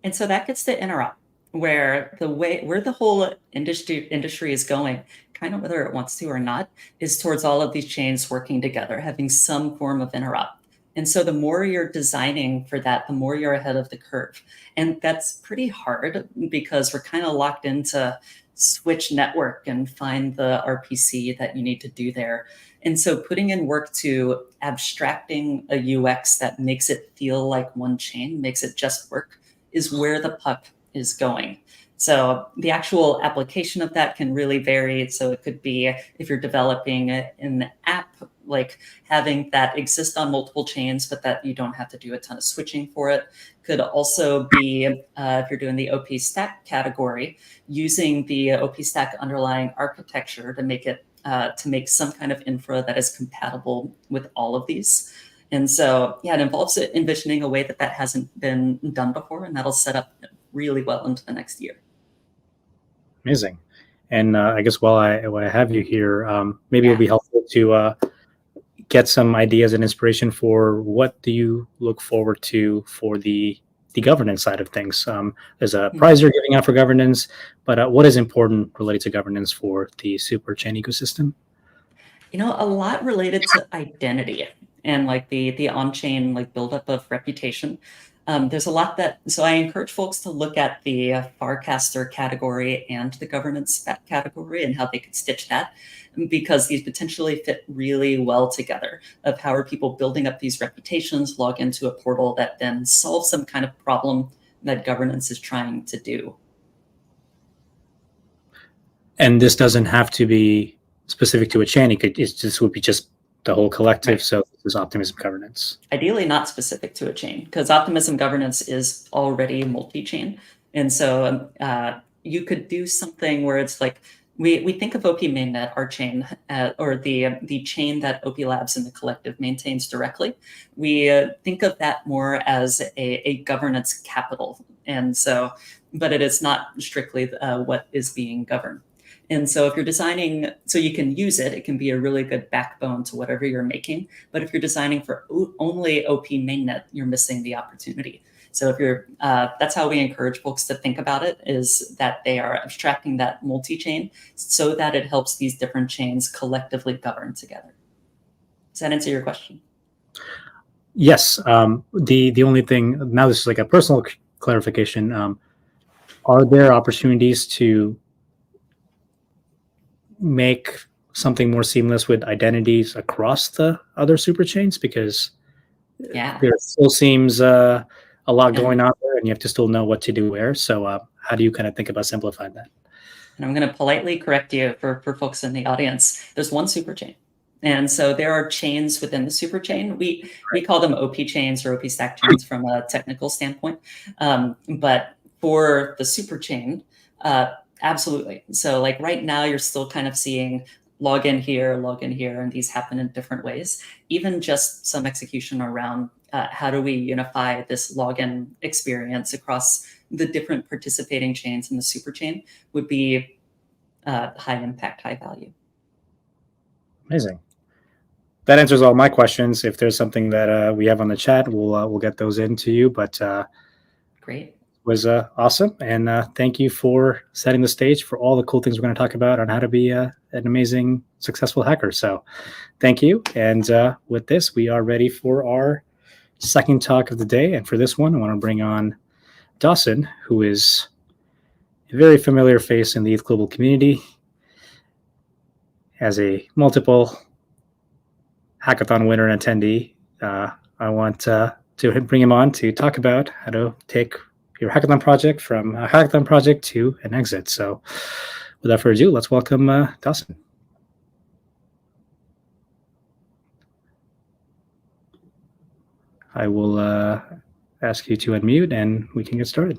And so that gets to interop. where the whole industry is going, kind of whether it wants to or not, is towards all of these chains working together, having some form of interop. And so the more you're designing for that, the more you're ahead of the curve. And that's pretty hard because we're kind of locked into switch network and find the RPC that you need to do there. And so putting in work to abstracting a UX that makes it feel like one chain, makes it just work, is where the puck is going. So the actual application of that can really vary. So it could be if you're developing an app, like having that exist on multiple chains, but that you don't have to do a ton of switching for it. Could also be if you're doing the OP stack category, using the OP stack underlying architecture to make it to make some kind of infra that is compatible with all of these. And so, yeah, it involves envisioning a way that that hasn't been done before, and that'll set up really well into the next year.
Amazing. And I guess while I have you here, maybe it'll be helpful to get some ideas and inspiration for what do you look forward to for the governance side of things. There's a prize you're giving out for governance, but what is important related to governance for the Superchain ecosystem?
You know, a lot related to identity and like the on-chain like buildup of reputation. There's a lot so I encourage folks to look at the Farcaster category and the governance category and how they could stitch that, because these potentially fit really well together of how are people building up these reputations, log into a portal that then solves some kind of problem that governance is trying to do.
And this doesn't have to be specific to a chain. This would be just the whole collective. Right. So this is optimism governance.
Ideally not specific to a chain, because optimism governance is already multi-chain. And so you could do something where it's like, we think of OP mainnet, our chain, or the chain that OP Labs and the collective maintains directly. We think of that more as a governance capital. And so, but it is not strictly what is being governed. And so if you're designing, so you can use it, it can be a really good backbone to whatever you're making. But if you're designing for only OP mainnet, you're missing the opportunity. So if you're, that's how we encourage folks to think about it, is that they are abstracting that multi-chain so that it helps these different chains collectively govern together. Does that answer your question?
Yes. The only thing, now this is like a personal clarification, are there opportunities to make something more seamless with identities across the other super chains? Because there still seems a lot going on there, and you have to still know what to do where. So how do you kind of think about simplifying that?
And I'm going to politely correct you for folks in the audience. There's one super chain. And so there are chains within the super chain. We call them OP chains or OP stack chains from a technical standpoint. But for the super chain, absolutely. So like right now, you're still kind of seeing log in here, and these happen in different ways. Even just some execution around how do we unify this login experience across the different participating chains in the super chain would be high impact, high value.
Amazing. That answers all my questions. If there's something that we have on the chat, we'll get those into you. But
great.
Was awesome, and thank you for setting the stage for all the cool things we're going to talk about on how to be an amazing, successful hacker. So thank you. And with this, we are ready for our second talk of the day. And for this one, I want to bring on Dawson, who is a very familiar face in the ETHGlobal community, as a multiple hackathon winner and attendee. I want to bring him on to talk about how to take your hackathon project from a hackathon project to an exit. So without further ado, let's welcome Dawson. I will ask you to unmute and we can get started.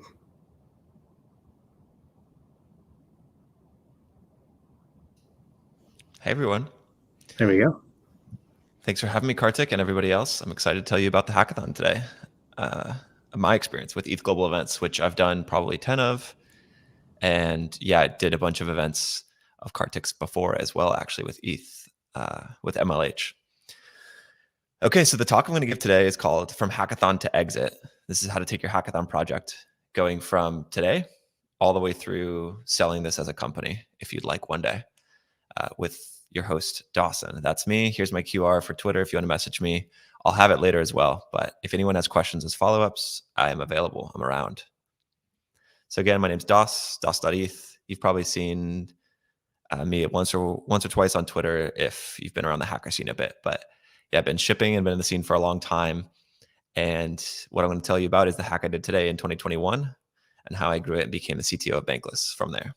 Hey, everyone.
There we go.
Thanks for having me, Kartik, and everybody else. I'm excited to tell you about the hackathon today. My experience with ETHGlobal events, which I've done probably 10 of. And yeah, I did a bunch of events of Kartik's before as well, actually, with ETH, with MLH. Okay, so the talk I'm going to give today is called From Hackathon to Exit. This is how to take your hackathon project going from today all the way through selling this as a company, if you'd like one day, with your host, Dawson. That's me. Here's my QR for Twitter if you want to message me. I'll have it later as well. But if anyone has questions as follow-ups, I am available. I'm around. So again, my name's dos.eth. You've probably seen me once or twice on Twitter if you've been around the hacker scene a bit. But yeah, I've been shipping and been in the scene for a long time. And what I'm going to tell you about is the hack I did today in 2021 and how I grew it and became the CTO of Bankless from there.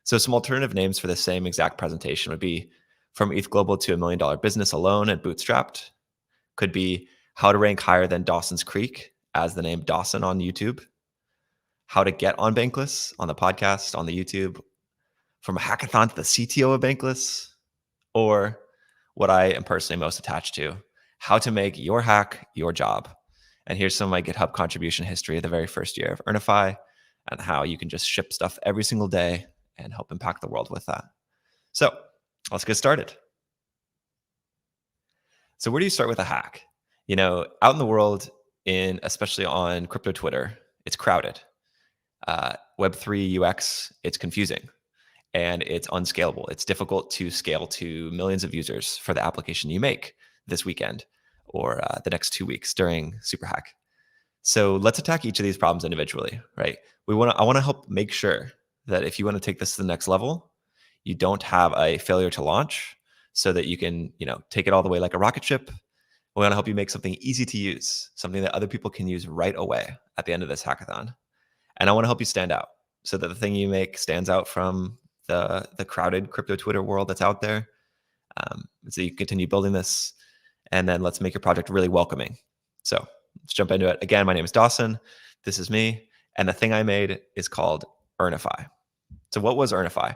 So some alternative names for the same exact presentation would be from ETHGlobal to $1 million business alone and bootstrapped. Could be how to rank higher than Dawson's Creek as the name Dawson on YouTube. How to get on Bankless on the podcast, on the YouTube. From a hackathon to the CTO of Bankless. Or what I am personally most attached to, how to make your hack your job. And here's some of my GitHub contribution history of the very first year of Earnify and how you can just ship stuff every single day and help impact the world with that. So let's get started. So where do you start with a hack? You know, out in the world, especially on crypto Twitter, it's crowded. Web3 UX, it's confusing and it's unscalable. It's difficult to scale to millions of users for the application you make this weekend or the next 2 weeks during Superhack. So let's attack each of these problems individually, right? I want to help make sure that if you want to take this to the next level, you don't have a failure to launch so that you can, take it all the way like a rocket ship. We want to help you make something easy to use, something that other people can use right away at the end of this hackathon. And I want to help you stand out so that the thing you make stands out from the crowded crypto Twitter world that's out there. So you continue building this, and then let's make your project really welcoming. So let's jump into it. Again, my name is Dawson. This is me. And the thing I made is called Earnify. So what was Earnify?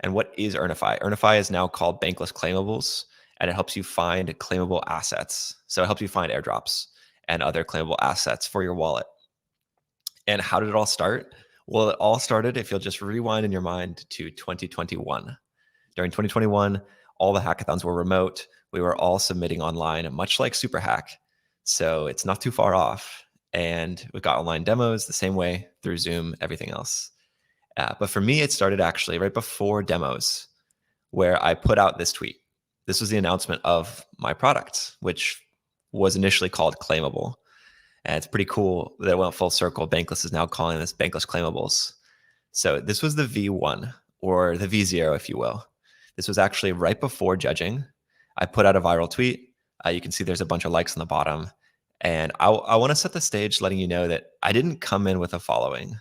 And what is Earnify? Earnify is now called Bankless Claimables, and it helps you find claimable assets. So it helps you find airdrops and other claimable assets for your wallet. And how did it all start? Well, it all started, if you'll just rewind in your mind, to 2021. During 2021, all the hackathons were remote. We were all submitting online, much like Superhack. So it's not too far off. And we got online demos the same way through Zoom, everything else. But for me, it started actually right before demos, where I put out this tweet. This was the announcement of my product, which was initially called Claimable. And it's pretty cool that it went full circle. Bankless is now calling this Bankless Claimables. So this was the V1, or the V0, if you will. This was actually right before judging. I put out a viral tweet. You can see there's a bunch of likes on the bottom. And I want to set the stage letting you know that I didn't come in with a following.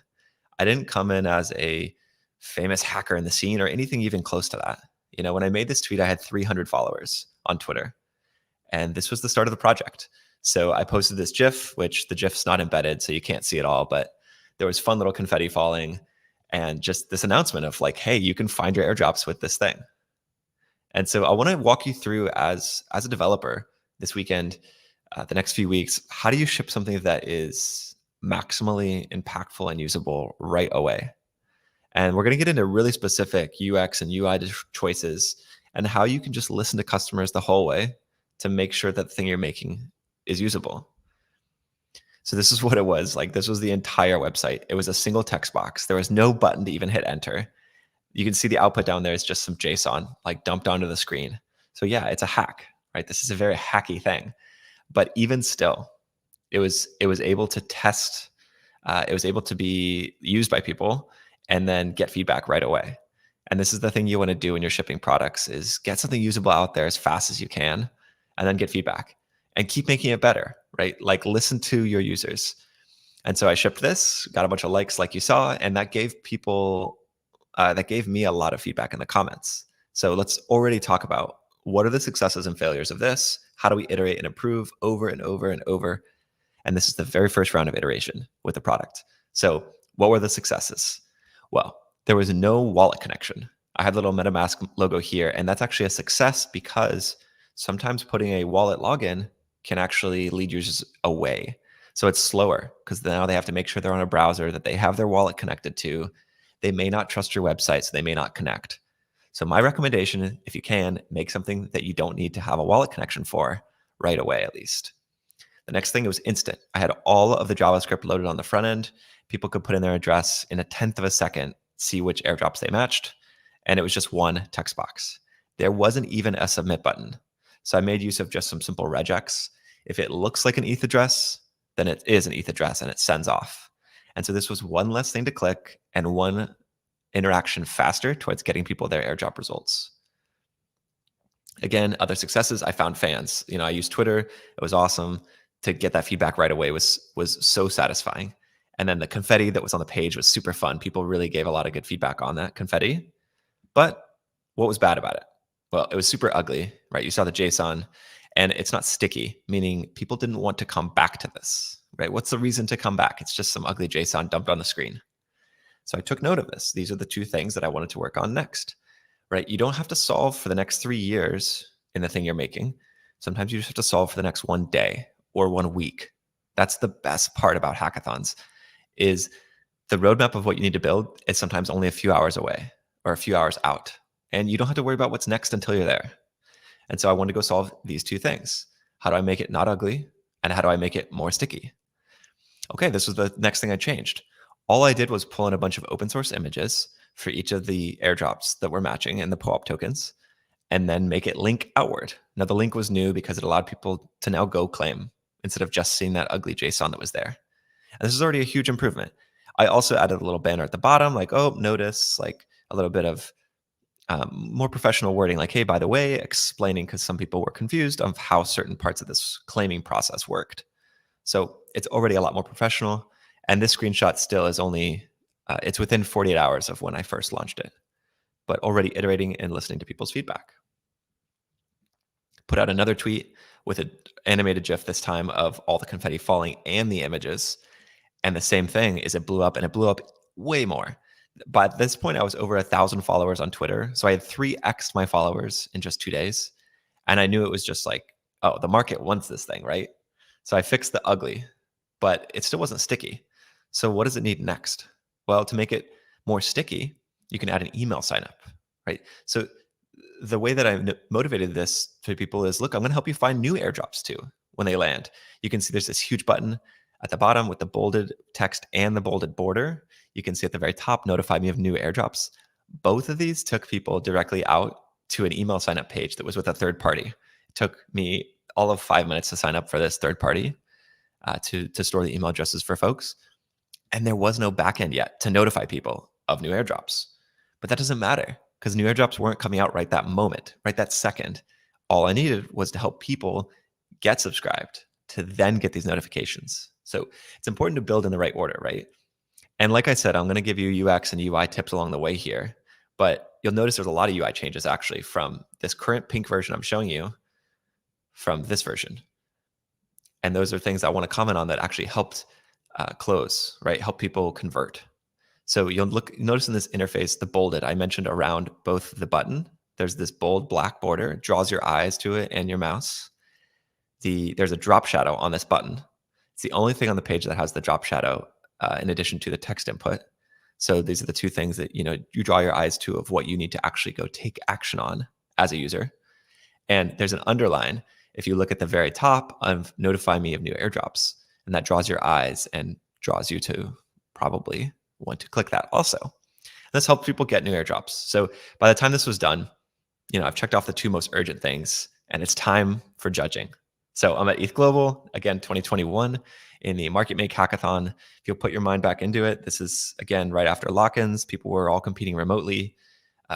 I didn't come in as a famous hacker in the scene or anything even close to that. When I made this tweet, I had 300 followers on Twitter. And this was the start of the project. So I posted this GIF, which the GIF's not embedded, so you can't see it all, but there was fun little confetti falling and just this announcement of like, hey, you can find your airdrops with this thing. And so I want to walk you through as a developer this weekend, the next few weeks, how do you ship something that is maximally impactful and usable right away? And we're going to get into really specific UX and UI choices and how you can just listen to customers the whole way to make sure that the thing you're making is usable. So this is what it was. Like, this was the entire website. It was a single text box. There was no button to even hit enter. You can see the output down there is just some JSON like dumped onto the screen. So yeah, it's a hack, right? This is a very hacky thing. But even still, it was able to test. It was able to be used by people and then get feedback right away. And this is the thing you want to do when you're shipping products is get something usable out there as fast as you can and then get feedback and keep making it better, right? Like, listen to your users. And so I shipped this, got a bunch of likes like you saw, and that gave people, that gave me a lot of feedback in the comments. So let's already talk about what are the successes and failures of this? How do we iterate and improve over and over and over? And this is the very first round of iteration with the product. So what were the successes? Well, there was no wallet connection. I had a little MetaMask logo here, and that's actually a success because sometimes putting a wallet login can actually lead users away. So it's slower because now they have to make sure they're on a browser that they have their wallet connected to. They may not trust your website, so they may not connect. So my recommendation, if you can, make something that you don't need to have a wallet connection for right away, at least. The next thing, it was instant. I had all of the JavaScript loaded on the front end. People could put in their address in a 1/10 of a second, see which airdrops they matched. And it was just one text box. There wasn't even a submit button. So I made use of just some simple regex. If it looks like an ETH address, then it is an ETH address and it sends off. And so this was one less thing to click and one interaction faster towards getting people their airdrop results. Again, other successes, I found fans. I used Twitter. It was awesome to get that feedback right away. Was so satisfying. And then the confetti that was on the page was super fun. People really gave a lot of good feedback on that confetti. But what was bad about it? Well, it was super ugly, right? You saw the JSON, and it's not sticky, meaning people didn't want to come back to this, right? What's the reason to come back? It's just some ugly JSON dumped on the screen. So I took note of this. These are the 2 things that I wanted to work on next, right? You don't have to solve for the next 3 years in the thing you're making. Sometimes you just have to solve for the next 1 day or 1 week. That's the best part about hackathons, is the roadmap of what you need to build is sometimes only a few hours away or a few hours out. And you don't have to worry about what's next until you're there. And so I wanted to go solve these 2 things. How do I make it not ugly? And how do I make it more sticky? Okay, this was the next thing I changed. All I did was pull in a bunch of open source images for each of the airdrops that we're matching and the POAP tokens, and then make it link outward. Now, the link was new because it allowed people to now go claim instead of just seeing that ugly JSON that was there. And this is already a huge improvement. I also added a little banner at the bottom, like, oh, notice, like a little bit of more professional wording, like, hey, by the way, explaining, because some people were confused of how certain parts of this claiming process worked. So it's already a lot more professional. And this screenshot still is only, it's within 48 hours of when I first launched it, but already iterating and listening to people's feedback. Put out another tweet with an animated GIF this time of all the confetti falling and the images. And the same thing is it blew up, and it blew up way more. By this point, I was over 1,000 followers on Twitter. So I had 3x'd my followers in just 2 days. And I knew it was just like, oh, the market wants this thing, right? So I fixed the ugly, but it still wasn't sticky. So what does it need next? Well, to make it more sticky, you can add an email signup, right? So the way that I motivated this to people is, look, I'm going to help you find new airdrops too when they land. You can see there's this huge button at the bottom with the bolded text and the bolded border. You can see at the very top, notify me of new airdrops. Both of these took people directly out to an email signup page that was with a third party. It took me all of 5 minutes to sign up for this third party to store the email addresses for folks. And there was no backend yet to notify people of new airdrops. But that doesn't matter, because new airdrops weren't coming out right that moment, right that second. All I needed was to help people get subscribed to then get these notifications. So it's important to build in the right order, right? And like I said, I'm going to give you UX and UI tips along the way here, but you'll notice there's a lot of UI changes actually from this current pink version I'm showing you from this version. And those are things I want to comment on that actually helped close, right? Help people convert. So you'll notice in this interface, the bolded, I mentioned around both the button, there's this bold black border, it draws your eyes to it and your mouse. There's a drop shadow on this button. It's the only thing on the page that has the drop shadow in addition to the text input. So these are the 2 things that you draw your eyes to of what you need to actually go take action on as a user. And there's an underline if you look at the very top of notify me of new airdrops, and that draws your eyes and draws you to probably want to click that also. And this helps people get new airdrops. So by the time this was done, I've checked off the 2 most urgent things, and it's time for judging. So I'm at ETHGlobal, again, 2021 in the Market Make Hackathon. If you'll put your mind back into it, this is, again, right after lock-ins. People were all competing remotely.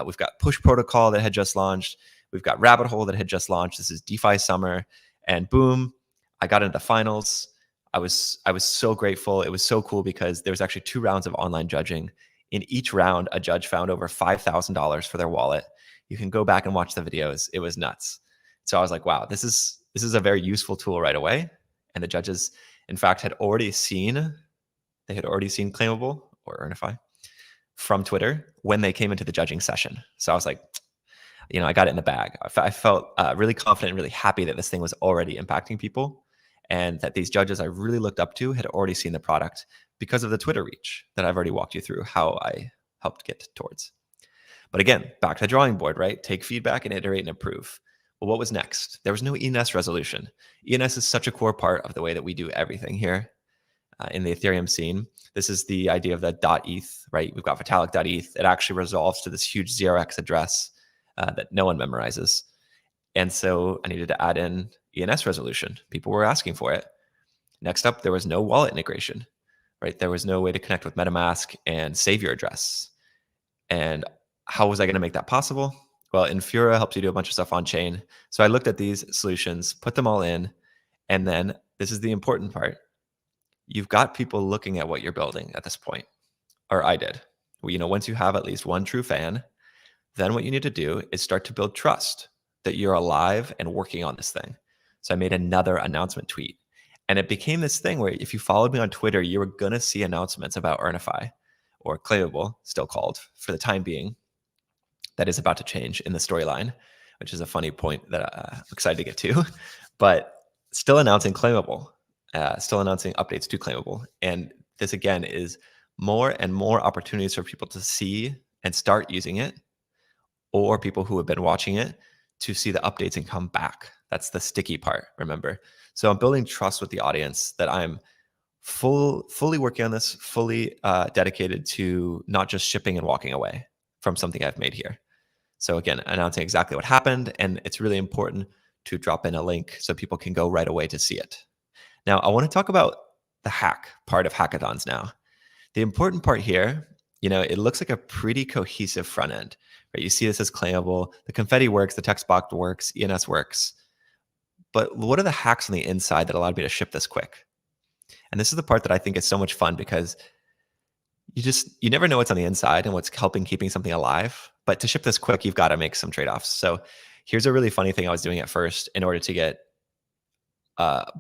We've got Push Protocol that had just launched. We've got Rabbit Hole that had just launched. This is DeFi summer. And boom, I got into the finals. I was so grateful. It was so cool because there was actually 2 rounds of online judging. In each round, a judge found over $5,000 for their wallet. You can go back and watch the videos. It was nuts. So I was like, wow, this is a very useful tool right away. And the judges, in fact, had already seen Claimable or Earnify from Twitter when they came into the judging session. So I was like, I got it in the bag. I felt really confident and really happy that this thing was already impacting people, and that these judges I really looked up to had already seen the product because of the Twitter reach that I've already walked you through how I helped get towards. But again, back to the drawing board, right? Take feedback and iterate and improve. Well, what was next? There was no ENS resolution. ENS is such a core part of the way that we do everything here in the Ethereum scene. This is the idea of the .eth, right? We've got Vitalik.eth. It actually resolves to this huge 0x address that no one memorizes. And so I needed to add in ENS resolution. People were asking for it. Next up, there was no wallet integration, right? There was no way to connect with MetaMask and save your address. And how was I going to make that possible? Well, Infura helps you do a bunch of stuff on chain. So I looked at these solutions, put them all in, and then this is the important part. You've got people looking at what you're building at this point, or I did. Well, once you have at least one true fan, then what you need to do is start to build trust that you're alive and working on this thing. So I made another announcement tweet, and it became this thing where if you followed me on Twitter, you were going to see announcements about Earnify, or Claimable, still called for the time being. That is about to change in the storyline, which is a funny point that I'm excited to get to, but still announcing Claimable, still announcing updates to Claimable. And this again is more and more opportunities for people to see and start using it, or people who have been watching it to see the updates and come back. That's the sticky part, remember? So I'm building trust with the audience that I'm fully working on this, fully dedicated to not just shipping and walking away from something I've made here. So again, announcing exactly what happened, and it's really important to drop in a link so people can go right away to see it. Now, I want to talk about the hack part of hackathons now. The important part here, it looks like a pretty cohesive front end, right? You see this as claimable, the confetti works, the text box works, ENS works. But what are the hacks on the inside that allowed me to ship this quick? And this is the part that I think is so much fun because you never know what's on the inside and what's helping keeping something alive. But to ship this quick, you've got to make some trade-offs. So here's a really funny thing I was doing at first in order to get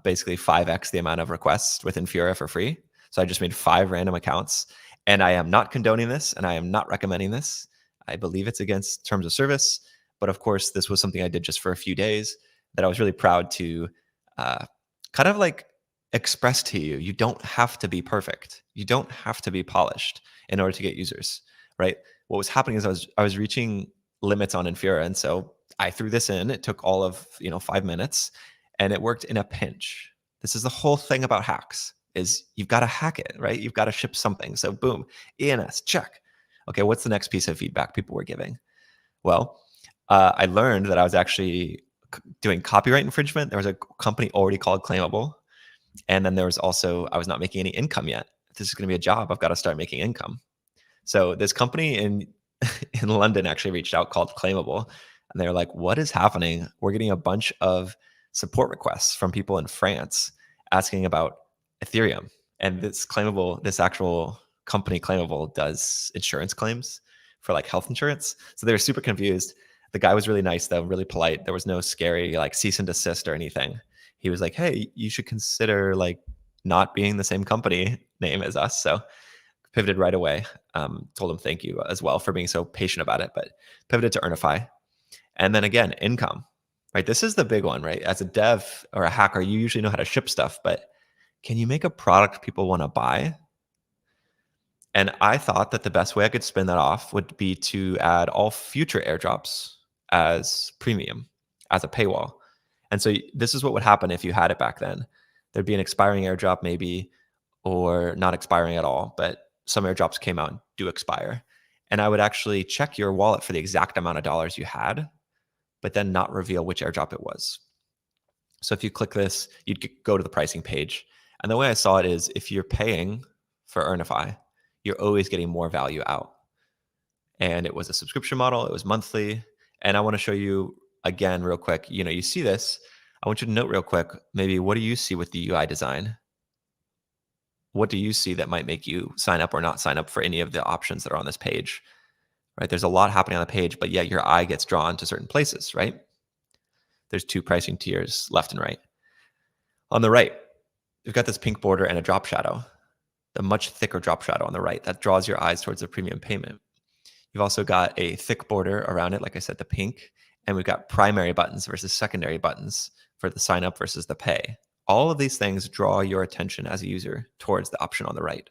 basically 5x the amount of requests with Infura for free. So I just made 5 random accounts, and I am not condoning this, and I am not recommending this. I believe it's against terms of service. But of course, this was something I did just for a few days that I was really proud to kind of like express to you. You don't have to be perfect. You don't have to be polished in order to get users, right? What was happening is I was reaching limits on Infura, and so I threw this in. It took all of 5 minutes, and it worked in a pinch. This is the whole thing about hacks: is you've got to hack it, right? You've got to ship something. So boom, ENS, check. Okay, what's the next piece of feedback people were giving? Well, I learned that I was actually doing copyright infringement. There was a company already called Claimable. And then there was also, I was not making any income yet. If this is going to be a job, I've got to start making income. So this company in London actually reached out called Claimable. And they were like, what is happening? We're getting a bunch of support requests from people in France asking about Ethereum. And this Claimable, this actual company Claimable does insurance claims for like health insurance. So they were super confused. The guy was really nice though, really polite. There was no scary like cease and desist or anything. He was like, hey, you should consider like not being the same company name as us. So pivoted right away. Told him thank you as well for being so patient about it, but pivoted to Earnify. And then again, income, right? This is the big one, right? As a dev or a hacker, you usually know how to ship stuff, but can you make a product people want to buy? And I thought that the best way I could spin that off would be to add all future airdrops as premium, as a paywall. And so this is what would happen if you had it back then. There'd be an expiring airdrop maybe, or not expiring at all, but some airdrops came out and do expire. And I would actually check your wallet for the exact amount of dollars you had, but then not reveal which airdrop it was. So if you click this, you'd go to the pricing page. And the way I saw it is if you're paying for Earnify, you're always getting more value out. And it was a subscription model. It was monthly. And I want to show you again real quick. You see this. I want you to note real quick, maybe what do you see with the UI design? What do you see that might make you sign up or not sign up for any of the options that are on this page, right? There's a lot happening on the page, but yet your eye gets drawn to certain places, right? There's 2 pricing tiers, left and right. On the right, we've got this pink border and a drop shadow, the much thicker drop shadow on the right that draws your eyes towards the premium payment. You've also got a thick border around it, like I said, the pink, and we've got primary buttons versus secondary buttons for the sign up versus the pay. All of these things draw your attention as a user towards the option on the right.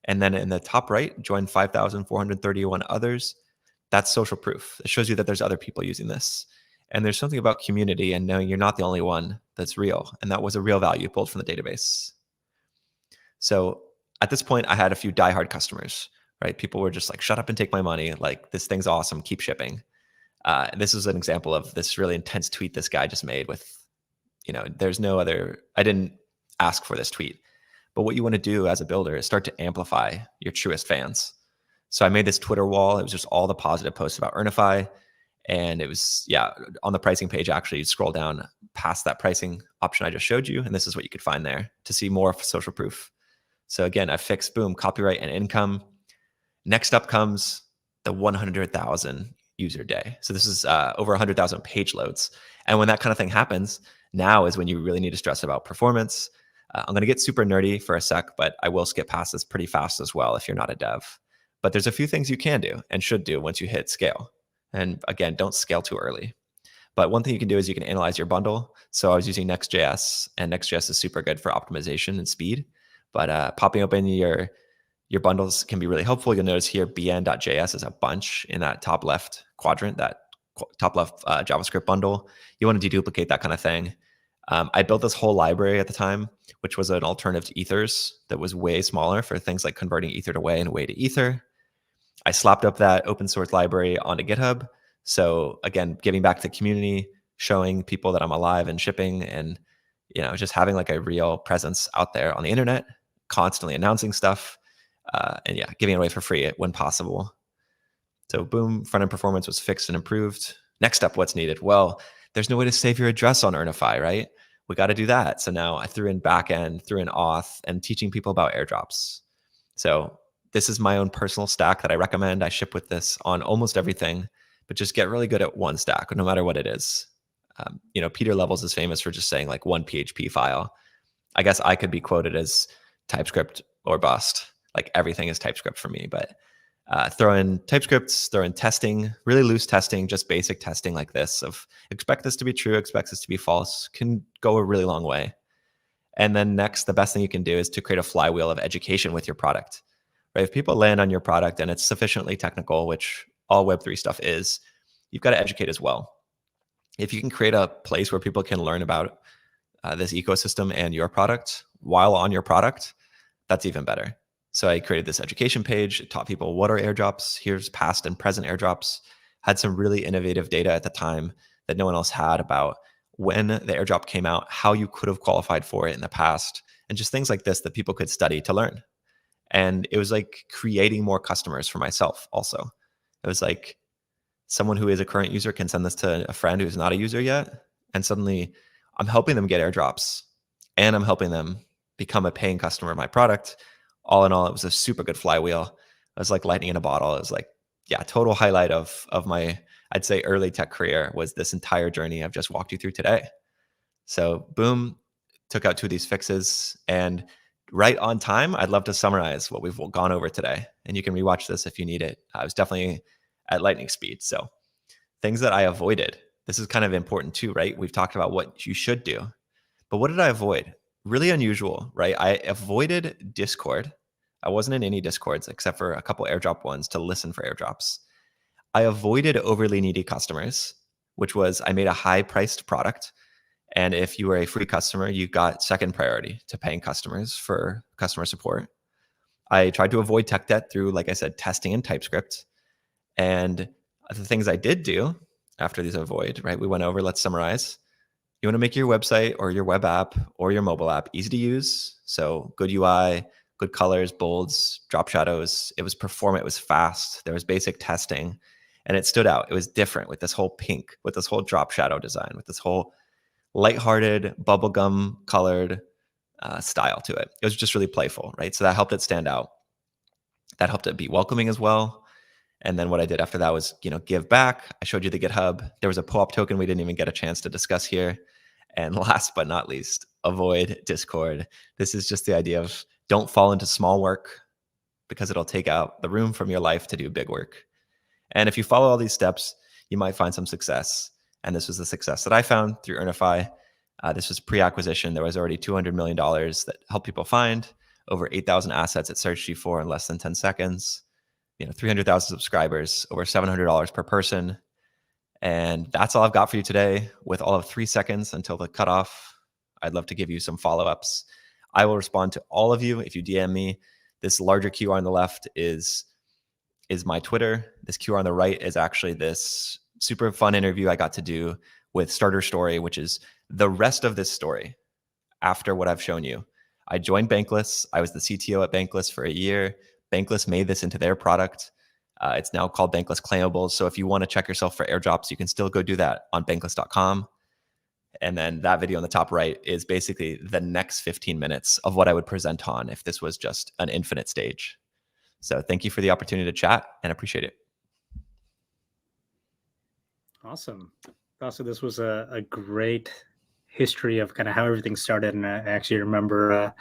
And then in the top right, join 5,431 others. That's social proof. It shows you that there's other people using this. And there's something about community and knowing you're not the only one that's real. And that was a real value pulled from the database. So at this point, I had a few diehard customers, right? People were just like, shut up and take my money. Like, this thing's awesome. Keep shipping. This is an example of this really intense tweet this guy just made with, there's no other, I didn't ask for this tweet. But what you want to do as a builder is start to amplify your truest fans. So I made this Twitter wall. It was just all the positive posts about Earnify. And it was, on the pricing page, actually, you'd scroll down past that pricing option I just showed you. And this is what you could find there to see more social proof. So again, I fixed, boom, copyright and income. Next up comes the 100,000 user day. So this is over 100,000 page loads. And when that kind of thing happens, now is when you really need to stress about performance. I'm going to get super nerdy for a sec, but I will skip past this pretty fast as well if you're not a dev. But there's a few things you can do and should do once you hit scale. And again, don't scale too early. But one thing you can do is you can analyze your bundle. So I was using Next.js, and Next.js is super good for optimization and speed. But popping open your bundles can be really helpful. You'll notice here bn.js is a bunch in that top left quadrant, that top left JavaScript bundle. You want to deduplicate that kind of thing. I built this whole library at the time, which was an alternative to Ethers that was way smaller for things like converting Ether to Whey and Whey to Ether. I slapped up that open source library onto GitHub. So again, giving back to the community, showing people that I'm alive and shipping, and just having like a real presence out there on the internet, constantly announcing stuff, and giving it away for free when possible. So boom, front-end performance was fixed and improved. Next up, what's needed? Well, there's no way to save your address on Earnify, right? We got to do that. So now I threw in backend, threw in auth, and teaching people about airdrops. So this is my own personal stack that I recommend. I ship with this on almost everything, but just get really good at one stack, no matter what it is. Peter Levels is famous for just saying like one PHP file. I guess I could be quoted as TypeScript or bust. Like everything is TypeScript for me, but throw in TypeScripts, throw in testing, really loose testing, just basic testing like this of expect this to be true, expect this to be false, can go a really long way. And then next, the best thing you can do is to create a flywheel of education with your product, right? If people land on your product and it's sufficiently technical, which all Web3 stuff is, you've got to educate as well. If you can create a place where people can learn about this ecosystem and your product while on your product, that's even better. So I created this education page. It taught people what are airdrops. Here's past and present airdrops. Had some really innovative data at the time that no one else had about when the airdrop came out, how you could have qualified for it in the past, and just things like this that people could study to learn. And it was like creating more customers for myself also. It was like someone who is a current user can send this to a friend who's not a user yet. And suddenly I'm helping them get airdrops and I'm helping them become a paying customer of my product. All in all, it was a super good flywheel. It was like lightning in a bottle. It was like, total highlight of my, I'd say, early tech career was this entire journey I've just walked you through today. So boom, took out 2 of these fixes, and right on time, I'd love to summarize what we've gone over today. And you can rewatch this if you need it. I was definitely at lightning speed. So things that I avoided, this is kind of important too, right? We've talked about what you should do, but what did I avoid? Really unusual, right? I avoided Discord. I wasn't in any Discords except for a couple airdrop ones to listen for airdrops. I avoided overly needy customers, which was I made a high priced product. And if you were a free customer, you got second priority to paying customers for customer support. I tried to avoid tech debt through, like I said, testing and TypeScript. And the things I did do after these avoid, right? We went over, let's summarize. You want to make your website or your web app or your mobile app easy to use. So good UI, good colors, bolds, drop shadows. It was performant, it was fast. There was basic testing and it stood out. It was different with this whole pink, with this whole drop shadow design, with this whole lighthearted, bubblegum colored style to it. It was just really playful, right? So that helped it stand out. That helped it be welcoming as well. And then what I did after that was, give back. I showed you the GitHub. There was a POAP token we didn't even get a chance to discuss here. And last but not least, avoid Discord. This is just the idea of don't fall into small work because it'll take out the room from your life to do big work. And if you follow all these steps, you might find some success. And this was the success that I found through Earnify. This was pre-acquisition. There was already $200 million that helped people find over 8,000 assets at Search G4 in less than 10 seconds. 300,000 subscribers, over $700 per person. And that's all I've got for you today. With all of 3 seconds until the cutoff, I'd love to give you some follow-ups. I will respond to all of you if you DM me. This larger QR on the left is my Twitter. This QR on the right is actually this super fun interview I got to do with Starter Story, which is the rest of this story after what I've shown you. I joined Bankless. I was the CTO at Bankless for a year. Bankless made this into their product. It's now called Bankless Claimables. So if you want to check yourself for airdrops, you can still go do that on bankless.com. And then that video on the top right is basically the next 15 minutes of what I would present on if this was just an infinite stage. So thank you for the opportunity to chat and appreciate it.
Awesome. Also, this was a great history of kind of how everything started. And I actually remember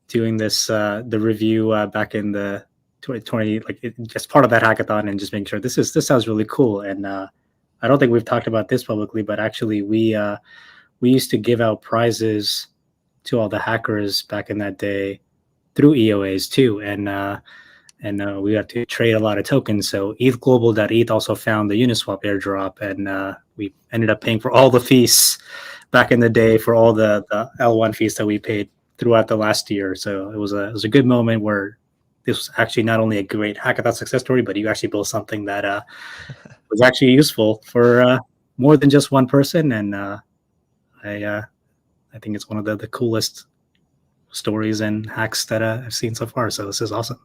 doing this, the review back in the 2020, like just part of that hackathon, and just making sure this sounds really cool. And I don't think we've talked about this publicly, but actually we used to give out prizes to all the hackers back in that day through EOAs too. And we got to trade a lot of tokens. So ETHGlobal.eth also found the Uniswap airdrop, and we ended up paying for all the fees back in the day for all the L1 fees that we paid throughout the last year. So it was a good moment where this was actually not only a great hackathon success story, but you actually built something that was actually useful for more than just one person. And I think it's one of the coolest stories and hacks that I've seen so far. So this is awesome.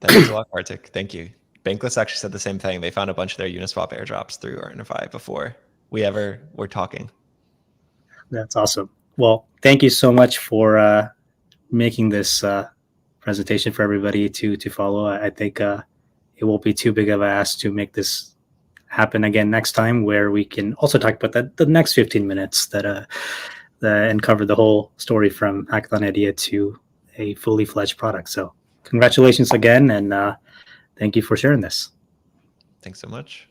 Thanks a lot, Kartik. Thank you. Bankless actually said the same thing. They found a bunch of their Uniswap airdrops through RNFI before we ever were talking.
That's awesome. Well, thank you so much for making this presentation for everybody to follow. I think it won't be too big of an ask to make this happen again next time, where we can also talk about the next 15 minutes and cover the whole story from hackathon idea to a fully fledged product. So congratulations again, and thank you for sharing this.
Thanks so much.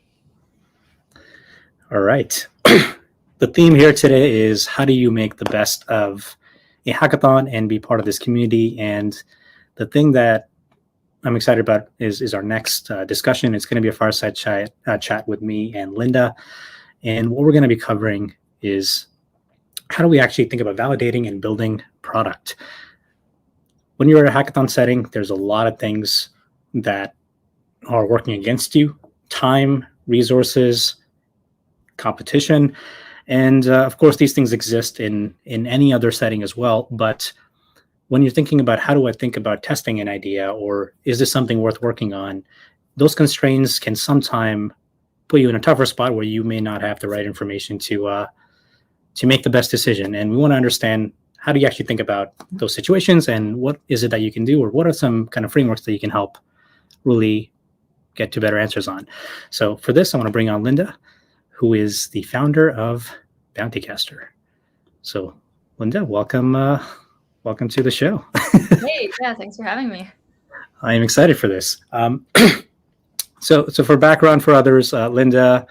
All right. The theme here today is, how do you make the best of a hackathon and be part of this community? And the thing that I'm excited about is our next discussion. It's going to be a fireside chat with me and Linda. And what we're going to be covering is, how do we actually think about validating and building product? When you're at a hackathon setting, there's a lot of things that are working against you: time, resources, competition. And of course, these things exist in any other setting as well. But when you're thinking about, how do I think about testing an idea, or is this something worth working on, those constraints can sometimes put you in a tougher spot where you may not have the right information to make the best decision. And we want to understand, how do you actually think about those situations, and what is it that you can do, or what are some kind of frameworks that you can help really get to better answers on? So for this, I want to bring on Linda, who is the founder of Bountycaster. So Linda, welcome to the show.
Hey, yeah, thanks for having me.
I am excited for this. So for background for others, Linda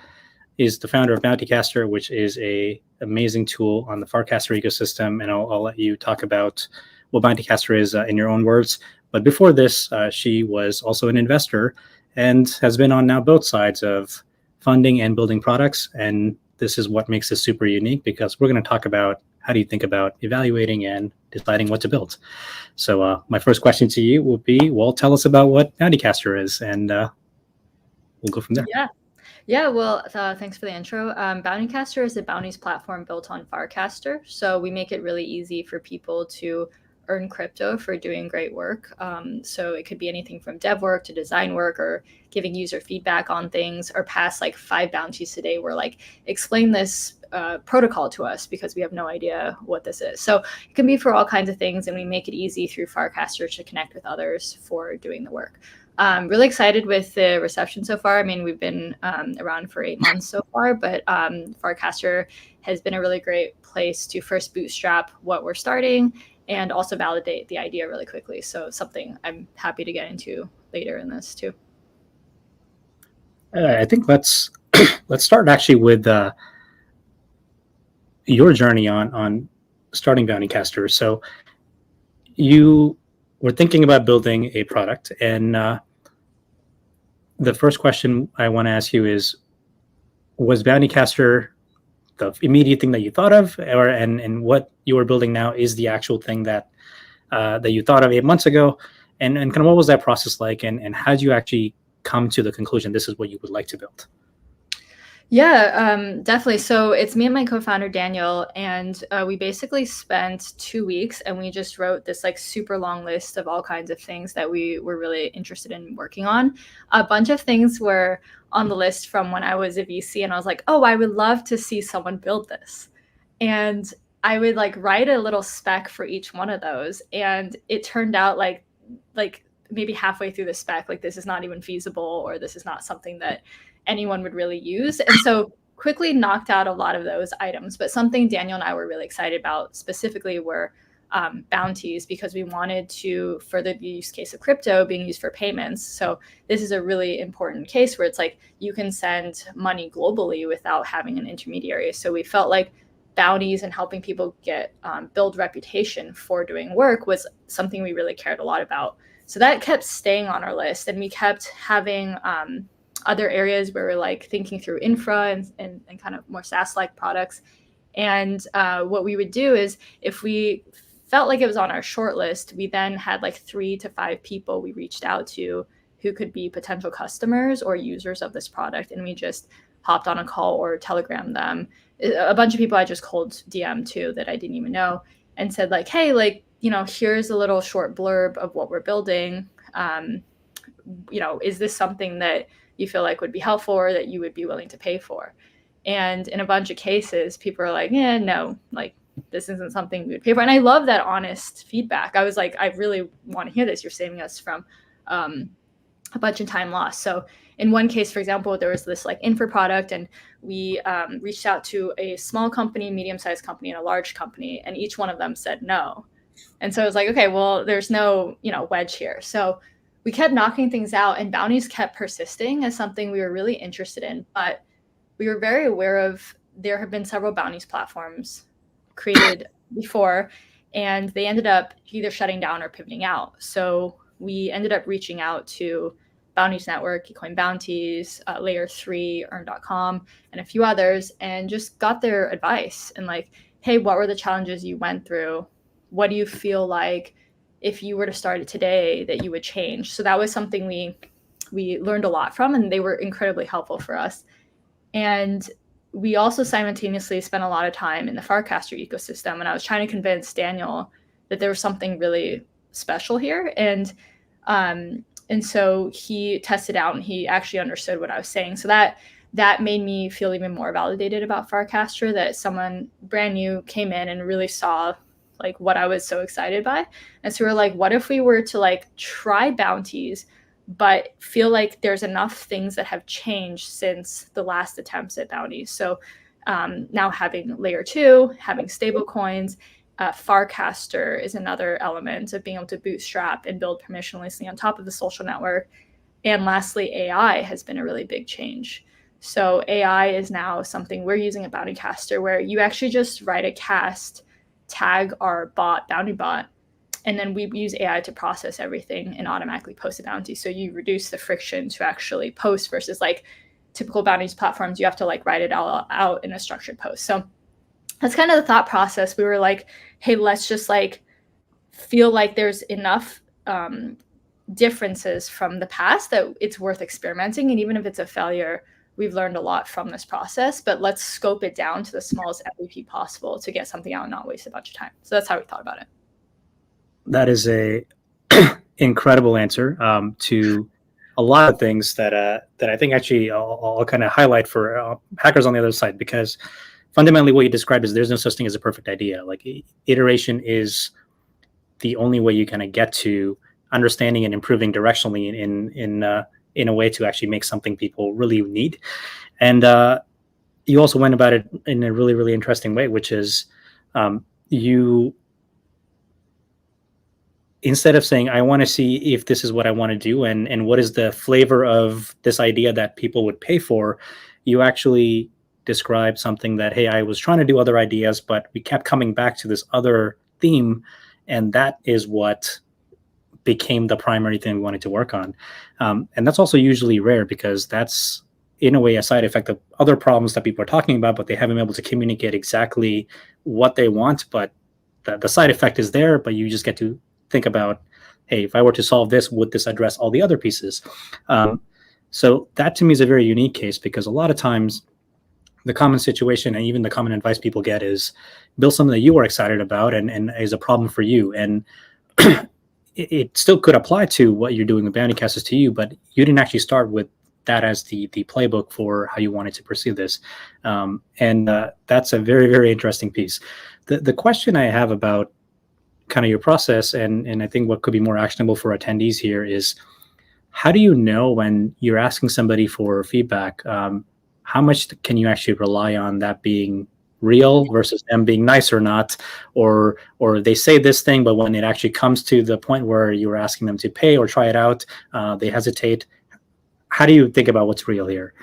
is the founder of Bountycaster, which is a amazing tool on the Farcaster ecosystem. And I'll let you talk about what Bountycaster is in your own words. But before this, she was also an investor and has been on now both sides of funding and building products. And this is what makes this super unique, because we're going to talk about, how do you think about evaluating and deciding what to build? So my first question to you will be, well, tell us about what Bountycaster is, and we'll go from there.
Yeah. Well, thanks for the intro. Bountycaster is a bounties platform built on Farcaster. So we make it really easy for people to earn crypto for doing great work. So it could be anything from dev work to design work, or giving user feedback on things, or pass like 5 bounties today where like, explain this protocol to us, because we have no idea what this is. So it can be for all kinds of things, and we make it easy through Farcaster to connect with others for doing the work. Really excited with the reception so far. I mean, we've been around for 8 months so far, but Farcaster has been a really great place to first bootstrap what we're starting, and also validate the idea really quickly. So something I'm happy to get into later in this too.
I think let's start actually with your journey on starting Bountycaster. So you were thinking about building a product, and the first question I want to ask you is, was Bounty Caster the immediate thing that you thought of, and what you are building now is the actual thing that that you thought of 8 months ago, and kind of what was that process like, and how did you actually come to the conclusion this is what you would like to build?
Yeah, definitely. So it's me and my co-founder Daniel, and we basically spent 2 weeks and we just wrote this like super long list of all kinds of things that we were really interested in working on. A bunch of things were on the list from when I was a VC, and I was like, oh, I would love to see someone build this. And I would like write a little spec for each one of those, and it turned out like maybe halfway through the spec, like this is not even feasible, or this is not something that anyone would really use. And so quickly knocked out a lot of those items. But something Daniel and I were really excited about specifically were bounties, because we wanted to further the use case of crypto being used for payments. So this is a really important case where it's like you can send money globally without having an intermediary. So we felt like bounties and helping people get build reputation for doing work was something we really cared a lot about. So that kept staying on our list, and we kept having other areas where we're like thinking through infra and kind of more SaaS-like products. And what we would do is if we felt like it was on our short list, we then had like 3 to 5 people we reached out to who could be potential customers or users of this product. And we just hopped on a call or Telegram them. A bunch of people I just cold DM too that I didn't even know, and said like, hey, like, you know, here's a little short blurb of what we're building. You know, is this something that you feel like would be helpful or that you would be willing to pay for? And in a bunch of cases, people are like, yeah, no, like this isn't something we would pay for. And I love that honest feedback. I was like, I really want to hear this. You're saving us from a bunch of time lost. So in one case, for example, there was this like infra product, and we reached out to a small company, medium-sized company, and a large company, and each one of them said no. And so I was like, okay, well, there's no, you know, wedge here. So we kept knocking things out, and bounties kept persisting as something we were really interested in. But we were very aware of there have been several bounties platforms created before, and they ended up either shutting down or pivoting out. So we ended up reaching out to Bounties Network, eCoin Bounties, Layer 3, Earn.com, and a few others, and just got their advice and like, hey, what were the challenges you went through? What do you feel like if you were to start it today that you would change? So that was something we learned a lot from, and they were incredibly helpful for us. And we also simultaneously spent a lot of time in the Farcaster ecosystem, and I was trying to convince Daniel that there was something really special here. And so he tested out, and he actually understood what I was saying. So that made me feel even more validated about Farcaster, that someone brand new came in and really saw like what I was so excited by. And so we were like, what if we were to like try bounties, but feel like there's enough things that have changed since the last attempts at bounties? So now having Layer 2, having stable coins, Farcaster is another element of being able to bootstrap and build permissionlessly on top of the social network. And lastly, AI has been a really big change. So AI is now something we're using at Bounty Caster, where you actually just write a cast, tag our bot, Bounty Bot, and then we use AI to process everything and automatically post a bounty. So you reduce the friction to actually post versus like typical bounties platforms, you have to like write it all out in a structured post. So that's kind of the thought process. We were like, hey, let's just like feel like there's enough differences from the past that it's worth experimenting. And even if it's a failure, we've learned a lot from this process, but let's scope it down to the smallest MVP possible to get something out and not waste a bunch of time. So that's how we thought about it.
That is a incredible answer to a lot of things that I think actually I'll kind of highlight for hackers on the other side, because fundamentally what you described is there's no such thing as a perfect idea. Like iteration is the only way you kind of get to understanding and improving directionally in a way to actually make something people really need. And you also went about it in a really, really interesting way, which is you, instead of saying, I want to see if this is what I want to do and what is the flavor of this idea that people would pay for, you actually describe something that, hey, I was trying to do other ideas, but we kept coming back to this other theme. And that is what became the primary thing we wanted to work on. And that's also usually rare, because that's in a way, a side effect of other problems that people are talking about, but they haven't been able to communicate exactly what they want. But the side effect is there, but you just get to think about, hey, if I were to solve this, would this address all the other pieces? So that to me is a very unique case, because a lot of times the common situation and even the common advice people get is build something that you are excited about and is a problem for you. And it still could apply to what you're doing with bounty casters to you, but you didn't actually start with that as the playbook for how you wanted to pursue this. And that's a very, very interesting piece. The question I have about kind of your process, and I think what could be more actionable for attendees here, is how do you know when you're asking somebody for feedback, how much can you actually rely on that being real versus them being nice or not, or they say this thing, but when it actually comes to the point where you're asking them to pay or try it out, they hesitate. How do you think about what's real here?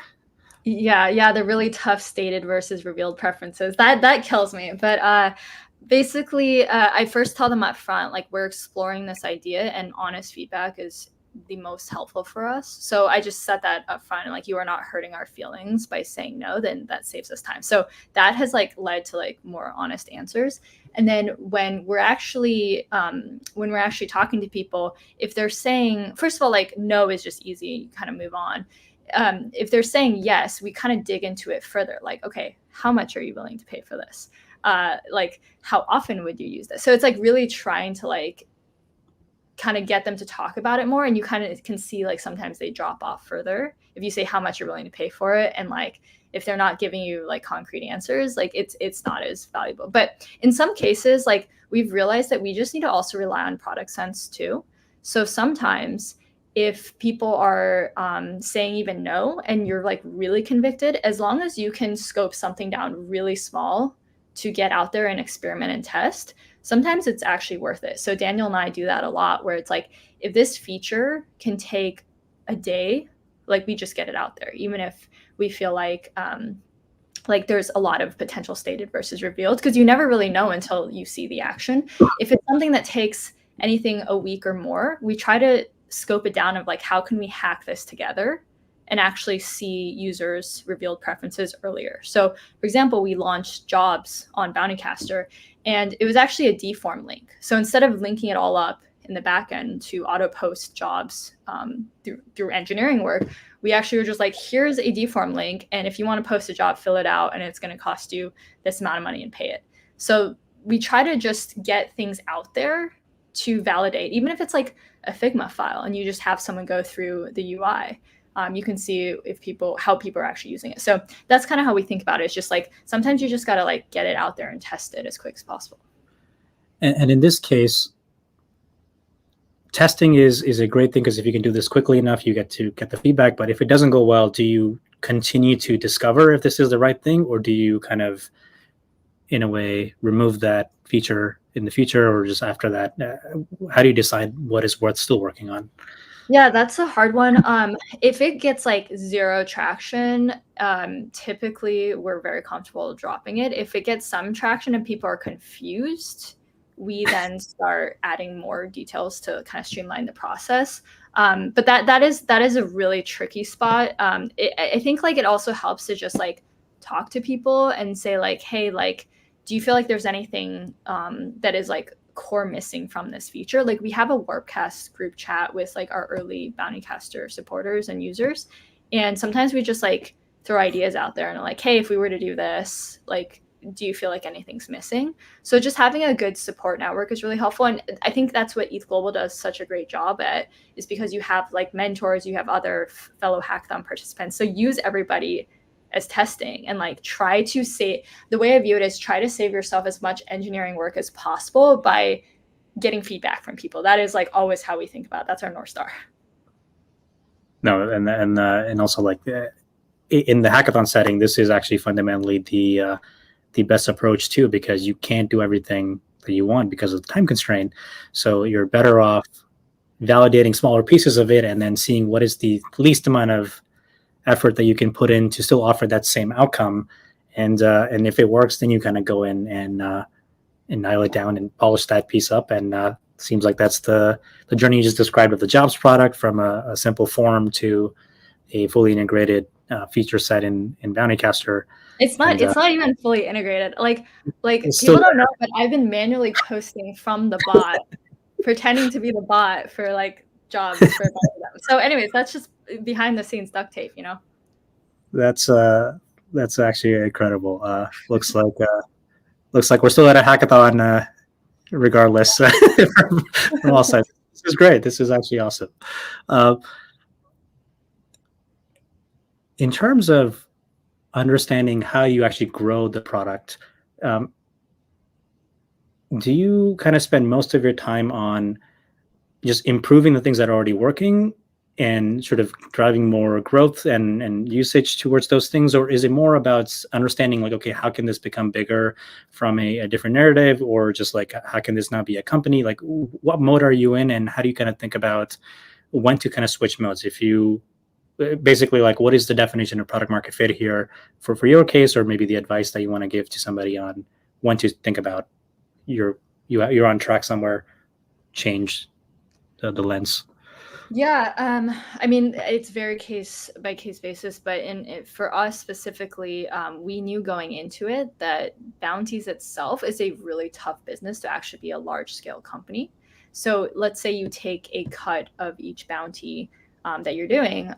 Yeah, the really tough stated versus revealed preferences. That kills me. But basically, I first tell them up front, like, we're exploring this idea, and honest feedback is the most helpful for us. So I just set that up front, and like, you are not hurting our feelings by saying no, then that saves us time. So that has like led to like more honest answers. And then when we're actually talking to people, if they're saying, first of all, like, no is just easy, you kind of move on. If they're saying yes, we kind of dig into it further. Like, okay, how much are you willing to pay for this? Like, how often would you use this? So it's like really trying to like kind of get them to talk about it more. And you kind of can see like sometimes they drop off further if you say how much you're willing to pay for it. And like, if they're not giving you like concrete answers, like it's not as valuable. But in some cases, like, we've realized that we just need to also rely on product sense too. So sometimes if people are saying even no, and you're like really convicted, as long as you can scope something down really small to get out there and experiment and test, sometimes it's actually worth it. So Daniel and I do that a lot, where it's like, if this feature can take a day, like, we just get it out there, even if we feel like there's a lot of potential stated versus revealed, because you never really know until you see the action. If it's something that takes anything a week or more, we try to scope it down of like, how can we hack this together and actually see users' revealed preferences earlier. So for example, we launched jobs on Bountycaster, and it was actually a deform link. So instead of linking it all up in the backend to auto post jobs through engineering work, we actually were just like, here's a deform link, and if you want to post a job, fill it out, and it's going to cost you this amount of money, and pay it. So we try to just get things out there to validate, even if it's like a Figma file and you just have someone go through the UI. You can see how people are actually using it. So that's kind of how we think about it. It's just like, sometimes you just got to like get it out there and test it as quick as possible.
And in this case, testing is a great thing, because if you can do this quickly enough, you get to get the feedback. But if it doesn't go well, do you continue to discover if this is the right thing, or do you kind of, in a way, remove that feature in the future, or just after that? How do you decide what is worth still working on?
Yeah, that's a hard one. If it gets like zero traction, typically we're very comfortable dropping it. If it gets some traction and people are confused, we then start adding more details to kind of streamline the process. But that is a really tricky spot. I think like it also helps to just like talk to people and say like, hey, like, do you feel like there's anything that is like core missing from this feature? Like, we have a Warpcast group chat with like our early Bountycaster supporters and users, and sometimes we just like throw ideas out there and like, hey, if we were to do this, like, do you feel like anything's missing? So just having a good support network is really helpful. And I think that's what ETHGlobal does such a great job at, is because you have like mentors, you have other fellow hackathon participants. So use everybody as testing, and like try to save, the way I view it is try to save yourself as much engineering work as possible by getting feedback from people. That is like always how we think about it. That's our North Star.
No, and also like in the hackathon setting, this is actually fundamentally the best approach too, because you can't do everything that you want because of the time constraint. So you're better off validating smaller pieces of it and then seeing what is the least amount of effort that you can put in to still offer that same outcome. And if it works, then you kind of go in and nail it down and polish that piece up. And seems like that's the journey you just described of the jobs product, from a simple form to a fully integrated feature set in Bountycaster.
It's not.
And,
it's not even fully integrated. Like
it's
people
still
don't know, but I've been manually posting from the bot, pretending to be the bot for like jobs for them. So, anyways, that's just behind the scenes duct tape, you know.
That's actually incredible. Looks like we're still at a hackathon, regardless from all sides. This is great. This is actually awesome. In terms of understanding how you actually grow the product, do you kind of spend most of your time on just improving the things that are already working and sort of driving more growth and usage towards those things? Or is it more about understanding like, okay, how can this become bigger from a different narrative, or just like, how can this now be a company? Like, what mode are you in, and how do you kind of think about when to kind of switch modes? If you basically, like, what is the definition of product market fit here for your case, or maybe the advice that you want to give to somebody on when to think about you're on track somewhere, change the lens?
Yeah, I mean, it's very case by case basis, but for us specifically, we knew going into it that bounties itself is a really tough business to actually be a large scale company. So let's say you take a cut of each bounty that you're doing,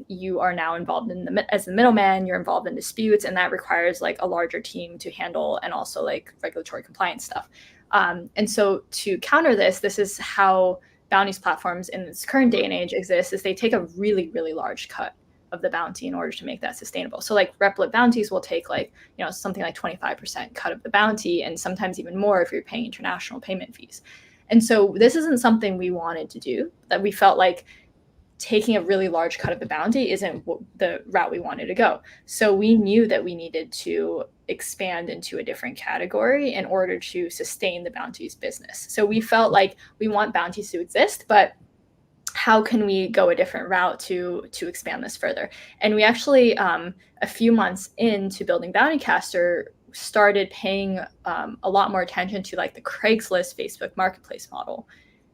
you are now involved as the middleman, you're involved in disputes, and that requires like a larger team to handle, and also like regulatory compliance stuff. And so to counter this is how bounties platforms in this current day and age exist, is they take a really, really large cut of the bounty in order to make that sustainable. So like Replit bounties will take like, something like 25% cut of the bounty, and sometimes even more if you're paying international payment fees. And so this isn't something we wanted to do, that we felt like taking a really large cut of the bounty isn't the route we wanted to go. So we knew that we needed to expand into a different category in order to sustain the bounties business. So we felt like we want bounties to exist, but how can we go a different route to expand this further? And we actually, a few months into building Bountycaster, started paying a lot more attention to like the Craigslist Facebook marketplace model.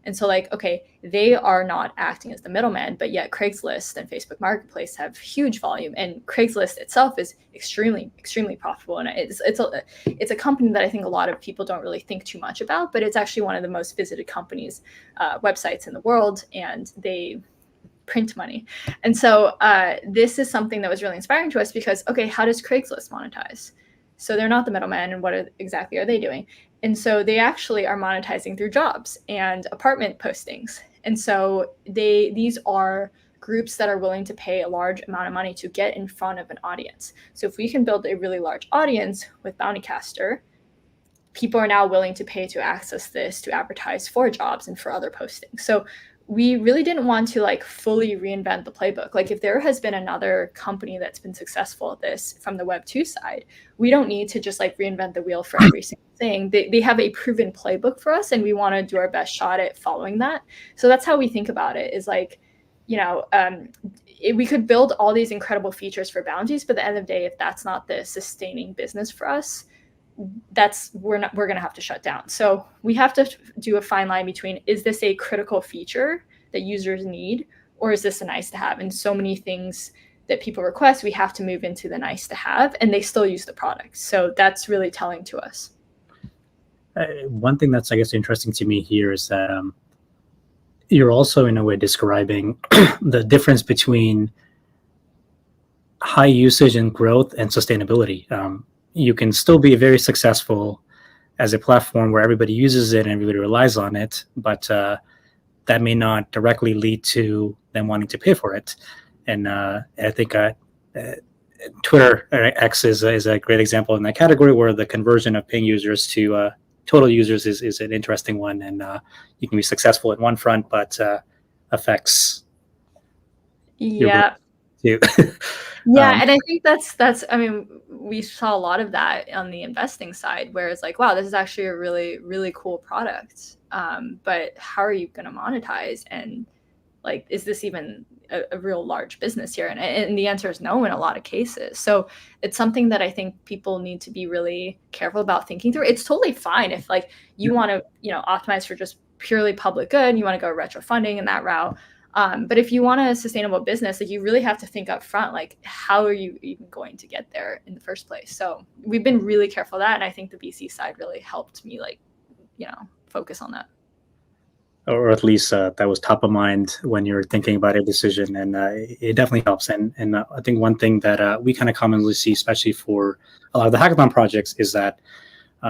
And so like, okay, they are not acting as the middleman, but yet Craigslist and Facebook Marketplace have huge volume, and Craigslist itself is extremely, extremely profitable. And it's a company that I think a lot of people don't really think too much about, but it's actually one of the most visited companies, websites in the world, and they print money. And so this is something that was really inspiring to us, because, okay, how does Craigslist monetize? So they're not the middleman, and what exactly are they doing? And so they actually are monetizing through jobs and apartment postings. And so these are groups that are willing to pay a large amount of money to get in front of an audience. So if we can build a really large audience with Bountycaster, people are now willing to pay to access this, to advertise for jobs and for other postings. So we really didn't want to like fully reinvent the playbook. Like if there has been another company that's been successful at this from the Web 2 side, we don't need to just like reinvent the wheel for every single thing. They have a proven playbook for us, and we want to do our best shot at following that. So that's how we think about it, is like, we could build all these incredible features for bounties, but at the end of the day, if that's not the sustaining business for us, we're going to have to shut down. So we have to do a fine line between, is this a critical feature that users need, or is this a nice to have? And so many things that people request, we have to move into the nice to have, and they still use the product. So that's really telling to us.
One thing that's, I guess, interesting to me here is that you're also in a way describing the difference between high usage and growth and sustainability. You can still be very successful as a platform where everybody uses it and everybody relies on it, but that may not directly lead to them wanting to pay for it. And I think Twitter X is a great example in that category, where the conversion of paying users to total users is an interesting one. And you can be successful at one front, but affects
yeah.
too.
Yeah, and I think that's I mean, we saw a lot of that on the investing side, where it's like, wow, this is actually a really, really cool product. But how are you going to monetize? And like, is this even a real large business here? And the answer is no in a lot of cases. So it's something that I think people need to be really careful about thinking through. It's totally fine if like you want to, optimize for just purely public good, and you want to go retro funding in that route. But if you want a sustainable business, like you really have to think up front, like how are you even going to get there in the first place? So we've been really careful of that. And I think the VC side really helped me focus on that.
Or at least that was top of mind when you're thinking about a decision, and it definitely helps. And I think one thing that we kind of commonly see, especially for a lot of the hackathon projects, is that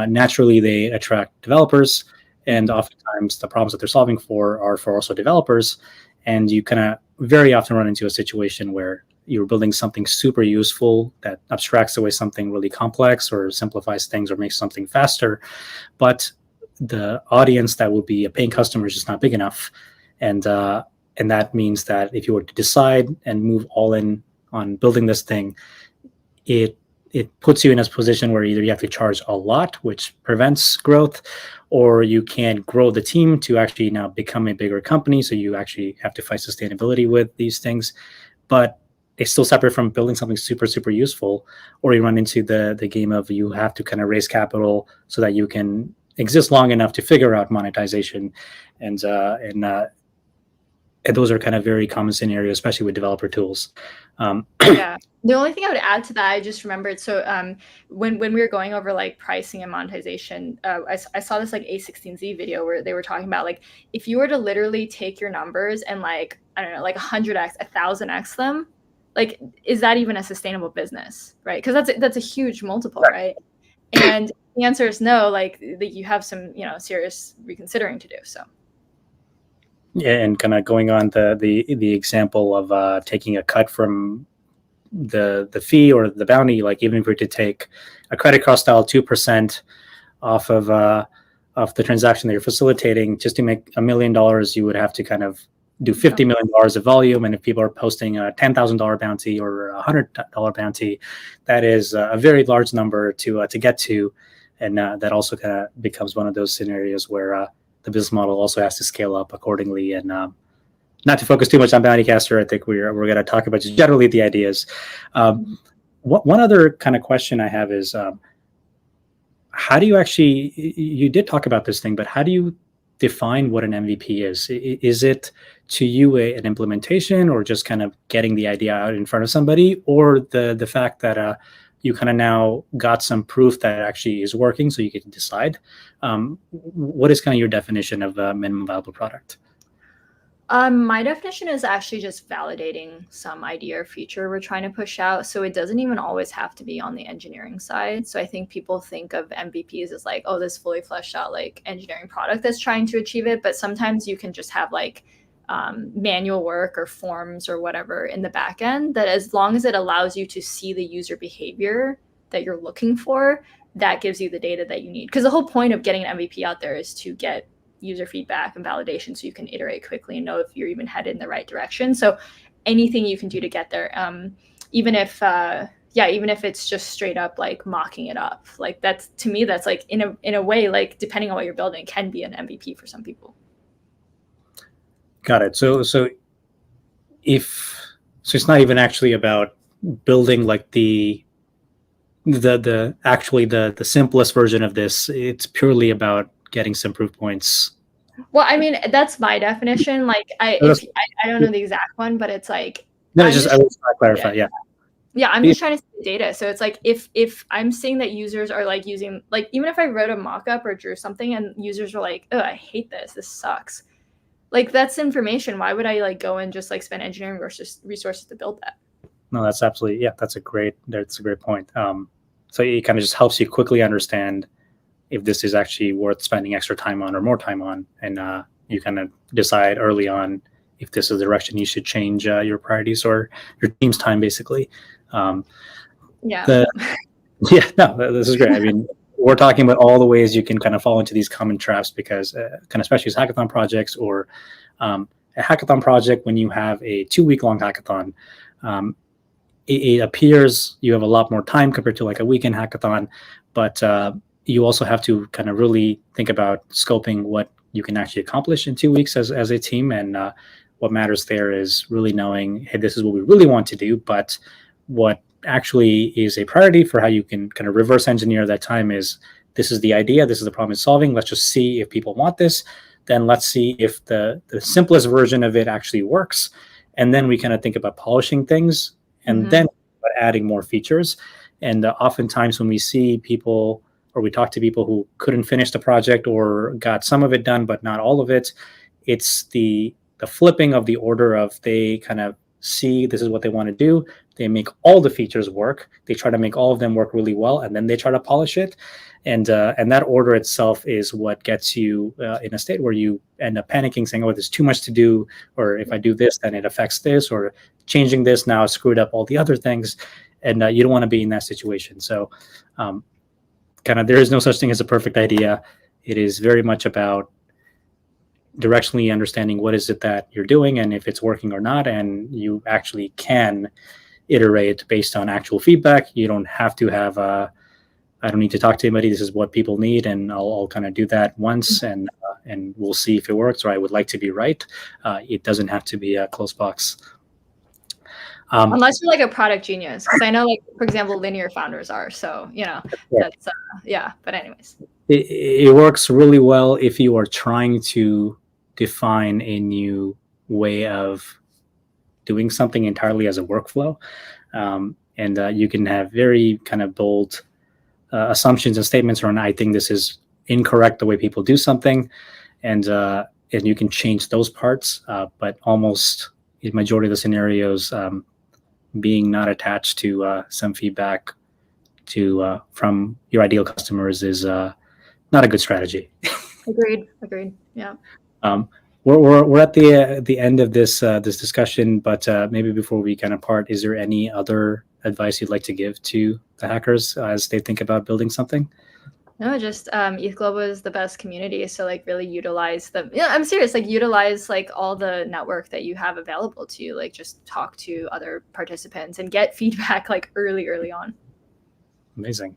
naturally they attract developers, and oftentimes the problems that they're solving for are for also developers. And you kind of very often run into a situation where you're building something super useful that abstracts away something really complex or simplifies things or makes something faster, but the audience that will be a paying customer is just not big enough. And that means that if you were to decide and move all in on building this thing, it puts you in a position where either you have to charge a lot, which prevents growth, or you can't grow the team to actually now become a bigger company. So you actually have to fight sustainability with these things. But it's still separate from building something super, super useful, or you run into the game of you have to kind of raise capital so that you can exist long enough to figure out monetization. And those are kind of very common scenarios, especially with developer tools.
Yeah. The only thing I would add to that, I just remembered. So when we were going over like pricing and monetization, I saw this like A16Z video where they were talking about like, if you were to literally take your numbers and like, I don't know, like 100x, 1000x them, like, is that even a sustainable business? Right. Because that's a huge multiple, right? And the answer is no, like you have some, serious reconsidering to do. So.
Yeah, and kind of going on the example of taking a cut from the fee or the bounty, like even if we were to take a credit card style 2% off of the transaction that you're facilitating, just to make $1 million, you would have to kind of do $50 million of volume. And if people are posting a $10,000 bounty or a $100 bounty, that is a very large number to get to, and that also kind of becomes one of those scenarios where the business model also has to scale up accordingly. And not to focus too much on Bountycaster, I think we're going to talk about just generally the ideas. One other kind of question I have is, how do you actually, you did talk about this thing, but how do you define what an MVP is? Is it to you an implementation, or just kind of getting the idea out in front of somebody, or the fact that you kind of now got some proof that it actually is working so you can decide? What is kind of your definition of a minimum viable product?
My definition is actually just validating some idea or feature we're trying to push out. So it doesn't even always have to be on the engineering side. So I think people think of MVPs as like, oh, this fully fleshed out like engineering product that's trying to achieve it. But sometimes you can just have like manual work or forms or whatever in the back end that, as long as it allows you to see the user behavior that you're looking for, that gives you the data that you need. Because the whole point of getting an MVP out there is to get user feedback and validation so you can iterate quickly and know if you're even headed in the right direction. So anything you can do to get there, even if it's just straight up like mocking it up, like that's, to me, that's like in a way, like depending on what you're building, can be an MVP for some people.
Got it. So it's not even actually about building like the simplest version of this. It's purely about getting some proof points.
Well, I mean, that's my definition. Like I don't know the exact one, but it's like,
no, I was trying to clarify. Yeah,
I'm just trying to see the data. So it's like if I'm seeing that users are like using, like, even if I wrote a mock-up or drew something and users are like, oh, I hate this sucks, like that's information. Why would I like go and just like spend engineering resources to build that?
No, that's absolutely, yeah, that's a great point. So it kind of just helps you quickly understand if this is actually worth spending extra time on or more time on, and you kind of decide early on if this is the direction you should change your priorities or your team's time, basically.
Yeah.
This is great. I mean, we're talking about all the ways you can kind of fall into these common traps, because kind of especially as hackathon projects, or a hackathon project, when you have a 2-week-long hackathon, it appears you have a lot more time compared to like a weekend hackathon, but you also have to kind of really think about scoping what you can actually accomplish in 2 weeks as a team. And what matters there is really knowing, hey, this is what we really want to do, but what actually is a priority for how you can kind of reverse engineer that time is, this is the idea, this is the problem it's solving, let's just see if people want this. then let's see if the simplest version of it actually works. And then we kind of think about polishing things and then adding more features. And oftentimes when we see people or we talk to people who couldn't finish the project or got some of it done, but not all of it, it's the flipping of the order of they kind of see this is what they want to do. They make all the features work. They try to make all of them work really well, and then they try to polish it. And that order itself is what gets you in a state where you end up panicking, saying, "Oh, there's too much to do," or "If I do this, then it affects this," or "Changing this now screwed up all the other things." And you don't want to be in that situation. So, kind of, there is no such thing as a perfect idea. It is very much about directionally understanding what is it that you're doing and if it's working or not, and you actually can iterate based on actual feedback. You don't have to have I don't need to talk to anybody. This is what people need, and I'll kind of do that once, and we'll see if it works. Or I would like to be right. It doesn't have to be a closed box.
Unless you're like a product genius, because I know, like, for example, linear founders are. So that's But anyways,
it works really well if you are trying to define a new way of doing something entirely as a workflow, and you can have very kind of bold assumptions and statements around, I think this is incorrect the way people do something, and you can change those parts, but almost in majority of the scenarios, being not attached to some feedback from your ideal customers is not a good strategy.
Agreed. Yeah.
We're at the end of this discussion, but maybe before we kind of part, is there any other advice you'd like to give to the hackers as they think about building something?
No, just ETHGlobal is the best community. So like really utilize them. Yeah, I'm serious. Like utilize like all the network that you have available to you. Like just talk to other participants and get feedback like early on.
Amazing.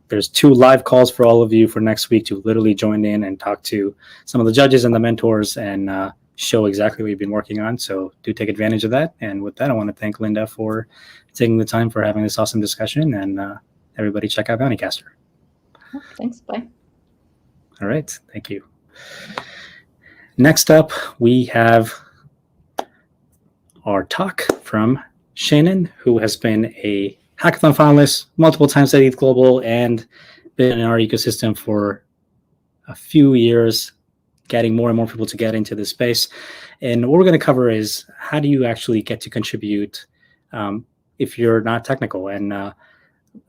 There's 2 live calls for all of you for next week to literally join in and talk to some of the judges and the mentors and show exactly what you've been working on. So do take advantage of that. And with that, I want to thank Linda for taking the time for having this awesome discussion, and everybody check out Bountycaster.
Thanks. Bye.
All right. Thank you. Next up, we have our talk from Shannon, who has been a hackathon finalist multiple times at ETHGlobal and been in our ecosystem for a few years, getting more and more people to get into this space. And what we're going to cover is how do you actually get to contribute if you're not technical. And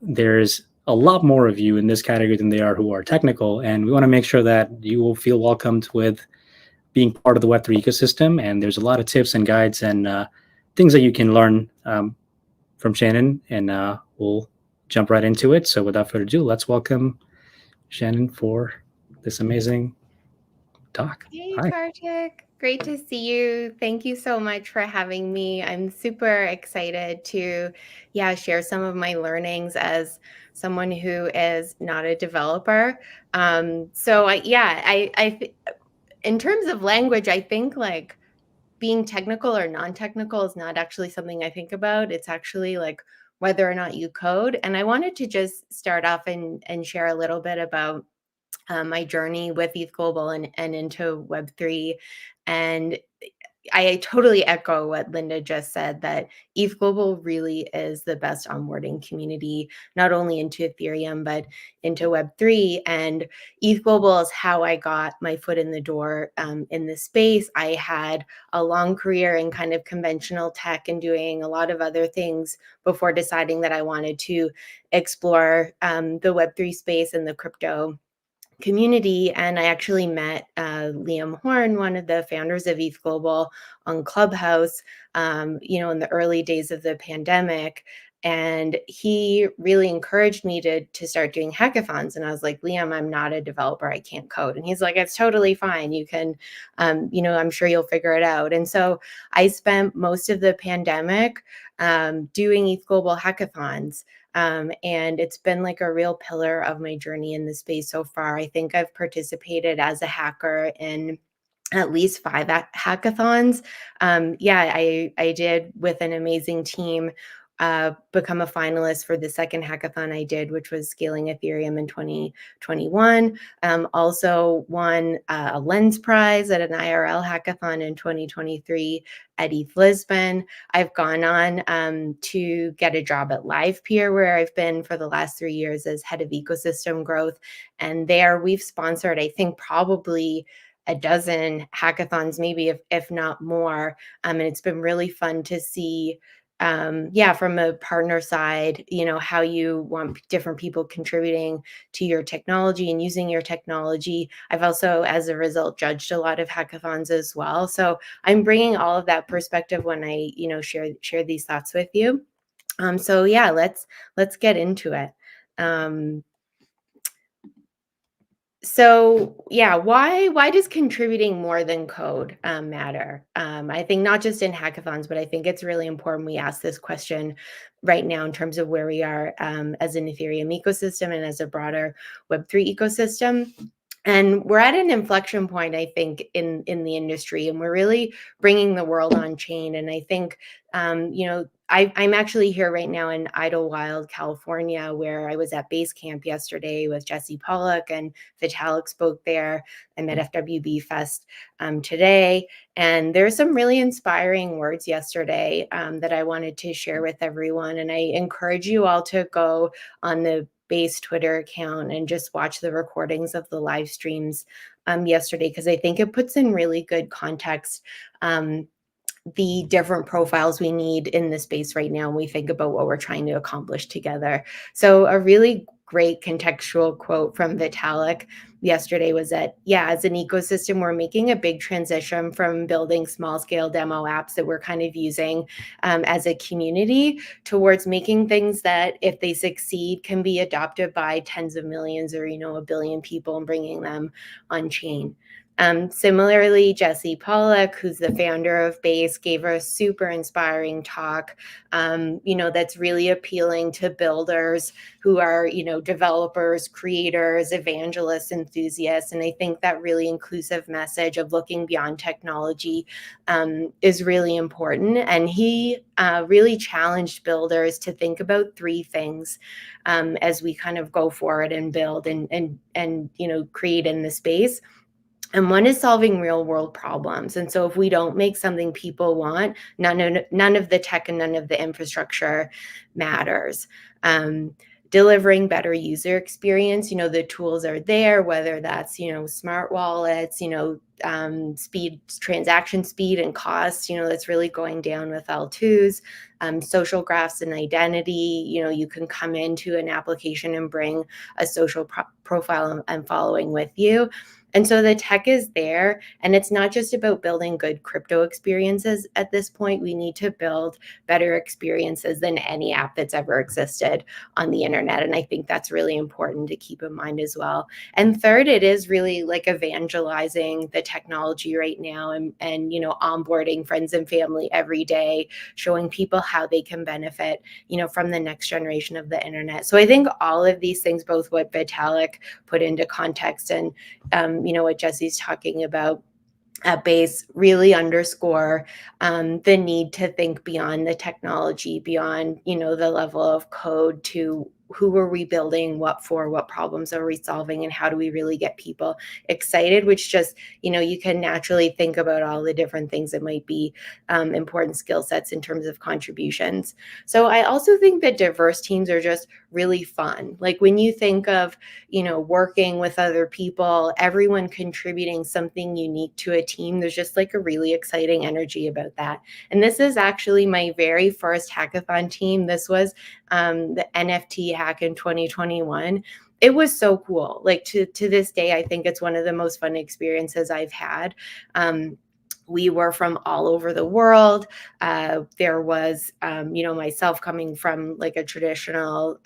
there's a lot more of you in this category than there are who are technical. And we want to make sure that you will feel welcomed with being part of the Web3 ecosystem. And there's a lot of tips and guides and things that you can learn from Shannon, and we'll jump right into it. So without further ado, let's welcome Shannon for this amazing talk.
Hey,
Hi.
Kartik. Great to see you. Thank you so much for having me. I'm super excited to, share some of my learnings as someone who is not a developer. In terms of language, I think like being technical or non-technical is not actually something I think about. It's actually like whether or not you code. And I wanted to just start off and share a little bit about my journey with ETHGlobal and into Web3. And I totally echo what Linda just said, that ETHGlobal really is the best onboarding community, not only into Ethereum, but into Web3. And ETHGlobal is how I got my foot in the door in this space. I had a long career in kind of conventional tech and doing a lot of other things before deciding that I wanted to explore the Web3 space and the crypto community. And I actually met Liam Horn, one of the founders of ETHGlobal, on Clubhouse, in the early days of the pandemic. And he really encouraged me to start doing hackathons. And I was like, Liam, I'm not a developer. I can't code. And he's like, it's totally fine. You can, I'm sure you'll figure it out. And so I spent most of the pandemic doing ETHGlobal hackathons. And it's been like a real pillar of my journey in the space so far. I think I've participated as a hacker in at least 5 hackathons. I did with an amazing team become a finalist for the second hackathon I did, which was scaling Ethereum in 2021. Also won a Lens Prize at an IRL hackathon in 2023 at ETH Lisbon. I've gone on to get a job at LivePeer, where I've been for the last 3 years as head of ecosystem growth. And there we've sponsored, I think, probably a dozen hackathons, maybe if not more. And it's been really fun to see, from a partner side, how you want different people contributing to your technology and using your technology. I've also, as a result, judged a lot of hackathons as well. So I'm bringing all of that perspective when I, share these thoughts with you. So yeah, let's get into it. So yeah, why does contributing more than code matter? I think not just in hackathons, but I think it's really important we ask this question right now in terms of where we are as an Ethereum ecosystem and as a broader Web3 ecosystem. And we're at an inflection point, I think, in the industry, and we're really bringing the world on chain. And I think, I'm actually here right now in Idlewild, California, where I was at Basecamp yesterday with Jesse Pollock, and Vitalik spoke there. I'm at FWB Fest today. And there's some really inspiring words yesterday that I wanted to share with everyone. And I encourage you all to go on the Base Twitter account and just watch the recordings of the live streams yesterday, because I think it puts in really good context the different profiles we need in this space right now when we think about what we're trying to accomplish together. So a really great contextual quote from Vitalik yesterday was that, as an ecosystem, we're making a big transition from building small scale demo apps that we're kind of using as a community towards making things that, if they succeed, can be adopted by tens of millions or, a billion people, and bringing them on chain. Similarly, Jesse Pollock, who's the founder of Base, gave a super inspiring talk, that's really appealing to builders who are, developers, creators, evangelists, enthusiasts. And I think that really inclusive message of looking beyond technology is really important. And he really challenged builders to think about 3 things as we kind of go forward and build and create in the space. And one is solving real world problems. And so if we don't make something people want, none of the tech and none of the infrastructure matters. Delivering better user experience, the tools are there, whether that's, smart wallets, speed, transaction speed and cost, that's really going down with L2s, social graphs and identity. You can come into an application and bring a social profile and following with you. And so the tech is there, and it's not just about building good crypto experiences at this point. We need to build better experiences than any app that's ever existed on the internet. And I think that's really important to keep in mind as well. And third, it is really like evangelizing the technology right now and onboarding friends and family every day, showing people how they can benefit, from the next generation of the internet. So I think all of these things, both what Vitalik put into context and what Jesse's talking about at Base, really underscore the need to think beyond the technology, beyond, the level of code, to who are we building, what for, what problems are we solving, and how do we really get people excited, which just, you can naturally think about all the different things that might be important skill sets in terms of contributions. So I also think that diverse teams are just really fun. Like when you think of, working with other people, everyone contributing something unique to a team, there's just like a really exciting energy about that. And this is actually my very first hackathon team. This was the NFT hack in 2021. It was so cool. Like to this day, I think it's one of the most fun experiences I've had. We were from all over the world. There was, myself coming from like a traditional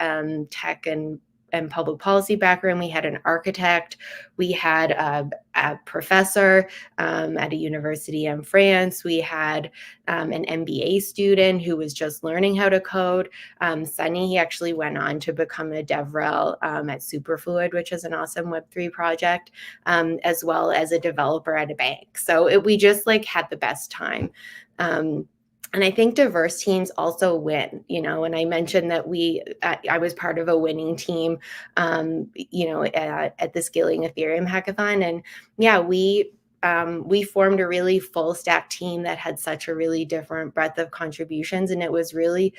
tech and public policy background. We had an architect. We had a professor at a university in France. We had an MBA student who was just learning how to code. Sunny, he actually went on to become a DevRel at Superfluid, which is an awesome Web3 project, as well as a developer at a bank. So we just like had the best time. And I think diverse teams also win, and I mentioned that I was part of a winning team, at the Scaling Ethereum Hackathon. And yeah, we formed a really full stack team that had such a really different breadth of contributions. And it was really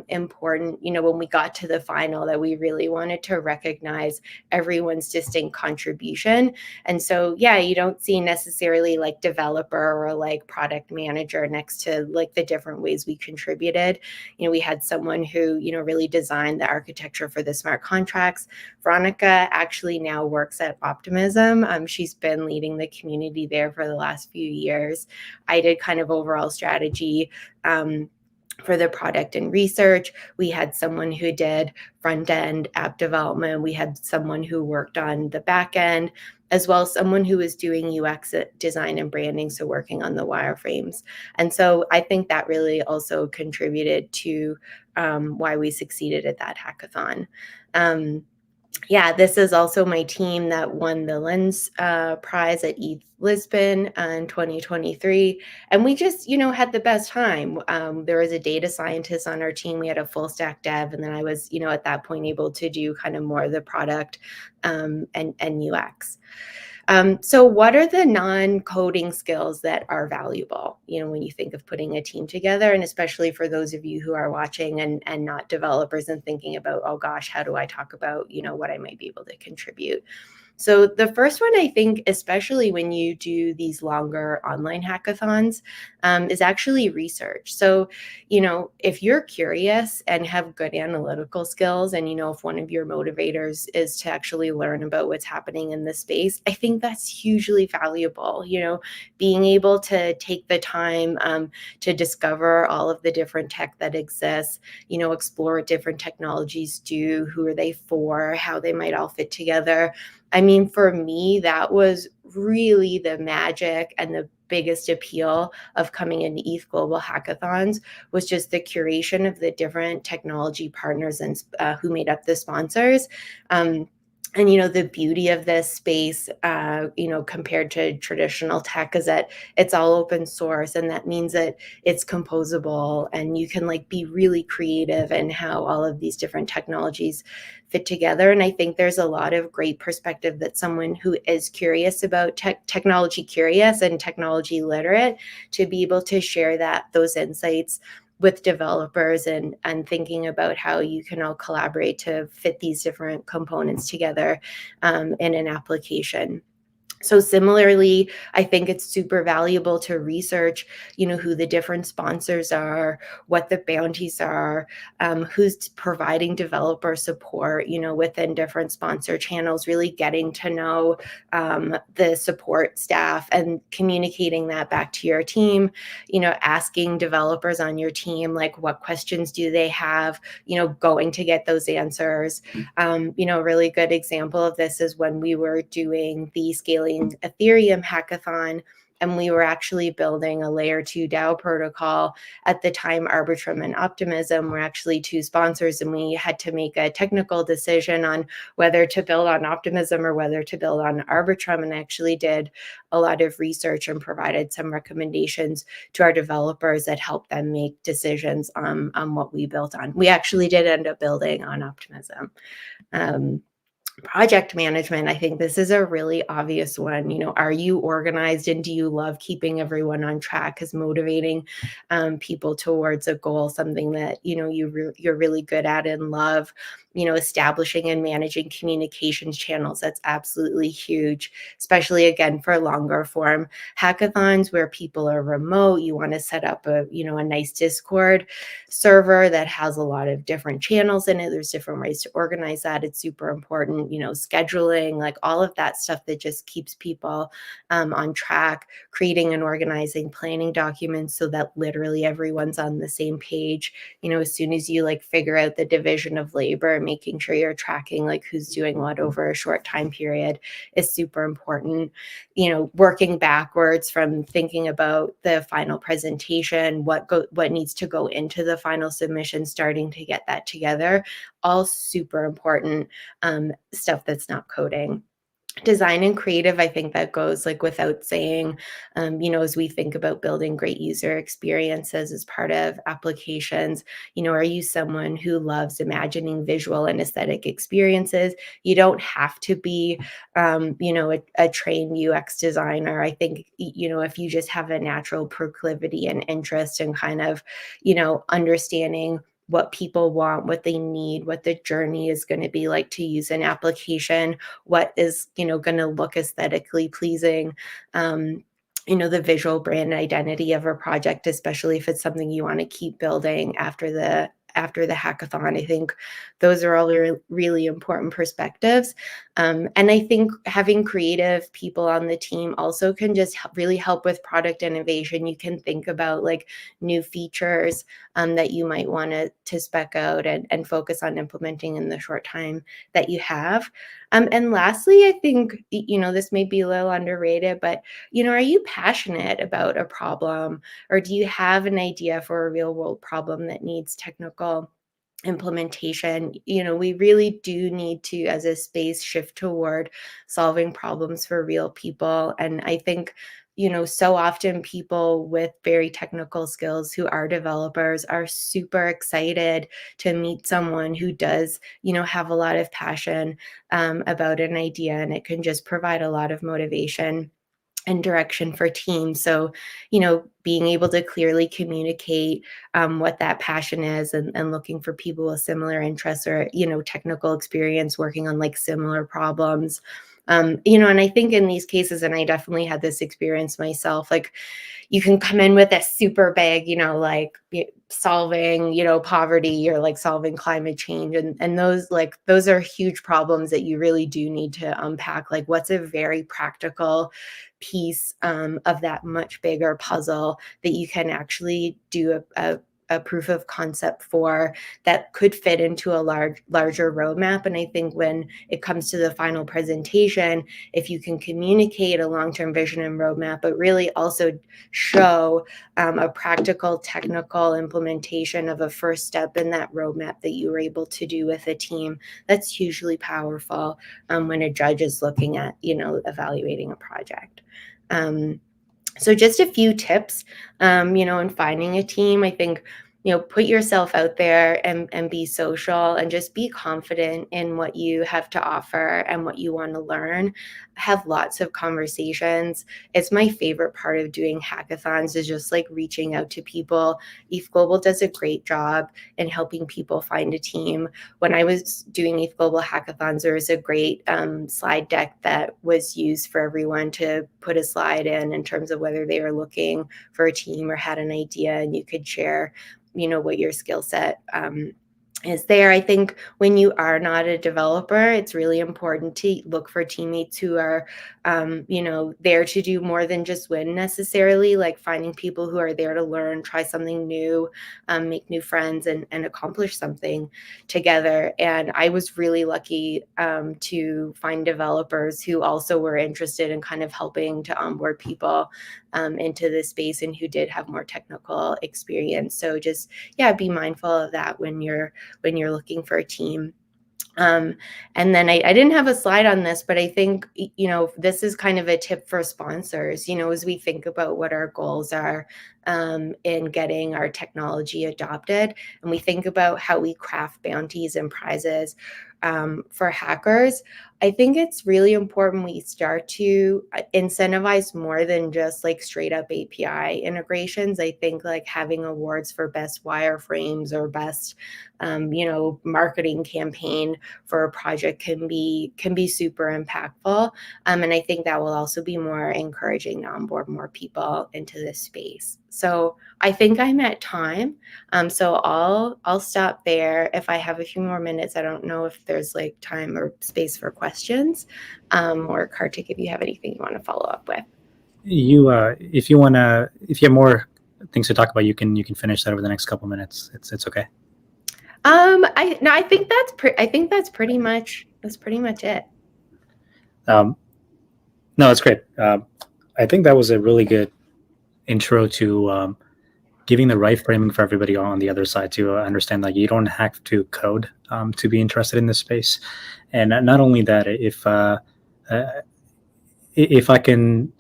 important, when we got to the final, that we really wanted to recognize everyone's distinct contribution. And so, yeah, you don't see necessarily like developer or like product manager next to like the different ways we contributed. We had someone who, really designed the architecture for the smart contracts. Veronica actually now works at Optimism. She's been leading the community there for the last few years. I did kind of overall strategy for the product and research. We had someone who did front-end app development. We had someone who worked on the back end, as well as someone who was doing UX design and branding, so working on the wireframes. And so I think that really also contributed to why we succeeded at that hackathon. Yeah, this is also my team that won the Lens Prize at ETH Lisbon in 2023. And we just, had the best time. There was a data scientist on our team. We had a full stack dev. And then I was, at that point able to do kind of more of the product and UX. So what are the non-coding skills that are valuable, when you think of putting a team together, and especially for those of you who are watching and not developers and thinking about, oh gosh, how do I talk about, what I might be able to contribute? So the first one, I think, especially when you do these longer online hackathons, is actually research. So, if you're curious and have good analytical skills, and, if one of your motivators is to actually learn about what's happening in the space, I think that's hugely valuable. Being able to take the time to discover all of the different tech that exists, explore what different technologies do, who are they for, how they might all fit together. I mean, for me, that was really the magic and the biggest appeal of coming into ETHGlobal hackathons, was just the curation of the different technology partners and who made up the sponsors. And, the beauty of this space, compared to traditional tech, is that it's all open source. And that means that it's composable, and you can like be really creative in how all of these different technologies fit together. And I think there's a lot of great perspective that someone who is curious about technology curious and technology literate, to be able to share those insights with developers and thinking about how you can all collaborate to fit these different components together in an application. So similarly, I think it's super valuable to research, who the different sponsors are, what the bounties are, who's providing developer support, within different sponsor channels, really getting to know the support staff and communicating that back to your team, asking developers on your team, like, what questions do they have, going to get those answers. A really good example of this is when we were doing the Scaling Ethereum Hackathon, and we were actually building a layer 2 DAO protocol. At the time, Arbitrum and Optimism were actually two sponsors, and we had to make a technical decision on whether to build on Optimism or whether to build on Arbitrum, and actually did a lot of research and provided some recommendations to our developers that helped them make decisions on what we built on. We actually did end up building on Optimism. Project management, I think this is a really obvious one. Are you organized, and do you love keeping everyone on track? Is motivating people towards a goal something that you're really good at and love? Establishing and managing communications channels, that's absolutely huge, especially again for longer form hackathons where people are remote. You want to set up a nice Discord server that has a lot of different channels in it. There's different ways to organize that. It's super important. Scheduling, like all of that stuff that just keeps people on track, creating and organizing planning documents so that literally everyone's on the same page. As soon as you figure out the division of labor, making sure you're tracking who's doing what over a short time period is super important. Working backwards from thinking about the final presentation, what needs to go into the final submission, starting to get that together, all super important stuff that's not coding. design and creative, I think that goes like without saying, as we think about building great user experiences as part of applications, are you someone who loves imagining visual and aesthetic experiences? You don't have to be, a trained UX designer. I think, if you just have a natural proclivity and interest in kind of, understanding what people want, what they need, what the journey is going to be like to use an application, what is, going to look aesthetically pleasing, the visual brand identity of a project, especially if it's something you want to keep building after the hackathon. I think those are all really important perspectives. And I think having creative people on the team also can just really help with product innovation. You can think about like new features that you might want to spec out and focus on implementing in the short time that you have. And lastly, I think, this may be a little underrated, but, are you passionate about a problem, or do you have an idea for a real world problem that needs technical implementation? We really do need to, as a space, shift toward solving problems for real people. And I think, so often people with very technical skills who are developers are super excited to meet someone who does, have a lot of passion about an idea, and it can just provide a lot of motivation and direction for teams. So, being able to clearly communicate what that passion is, and looking for people with similar interests or, technical experience working on like similar problems. And I think in these cases, and I definitely had this experience myself, like you can come in with a super big, solving, poverty, or like solving climate change. And those are huge problems that you really do need to unpack. Like what's a very practical piece of that much bigger puzzle that you can actually do a proof of concept for that could fit into a larger roadmap. And I think when it comes to the final presentation, if you can communicate a long-term vision and roadmap, but really also show a practical technical implementation of a first step in that roadmap that you were able to do with a team, that's hugely powerful when a judge is looking at, evaluating a project. So just a few tips, in finding a team. I think, put yourself out there and be social, and just be confident in what you have to offer and what you want to learn. Have lots of conversations. It's my favorite part of doing hackathons, is just like reaching out to people. ETHGlobal does a great job in helping people find a team. When I was doing ETHGlobal hackathons, there was a great slide deck that was used for everyone to put a slide in terms of whether they were looking for a team or had an idea, and you could share what your skill set is there. I think when you are not a developer, it's really important to look for teammates who are, there to do more than just win necessarily, like finding people who are there to learn, try something new, make new friends, and accomplish something together. And I was really lucky to find developers who also were interested in kind of helping to onboard people into this space, and who did have more technical experience. So just, be mindful of that when you're looking for a team. And then I didn't have a slide on this, but I think, this is kind of a tip for sponsors, as we think about what our goals are in getting our technology adopted, and we think about how we craft bounties and prizes for hackers. I think it's really important we start to incentivize more than just like straight up API integrations. I think like having awards for best wireframes or best, marketing campaign for a project can be super impactful. And I think that will also be more encouraging to onboard more people into this space. So I think I'm at time. So I'll stop there. If I have a few more minutes, I don't know if there's like time or space for questions, or Kartik, if you have anything you want to follow up with.
If you have more things to talk about, you can finish that over the next couple minutes. It's okay.
I think that's pretty much it.
No, it's great. I think that was a really good intro to giving the right framing for everybody on the other side to understand that you don't have to code to be interested in this space. And not only that, if if I can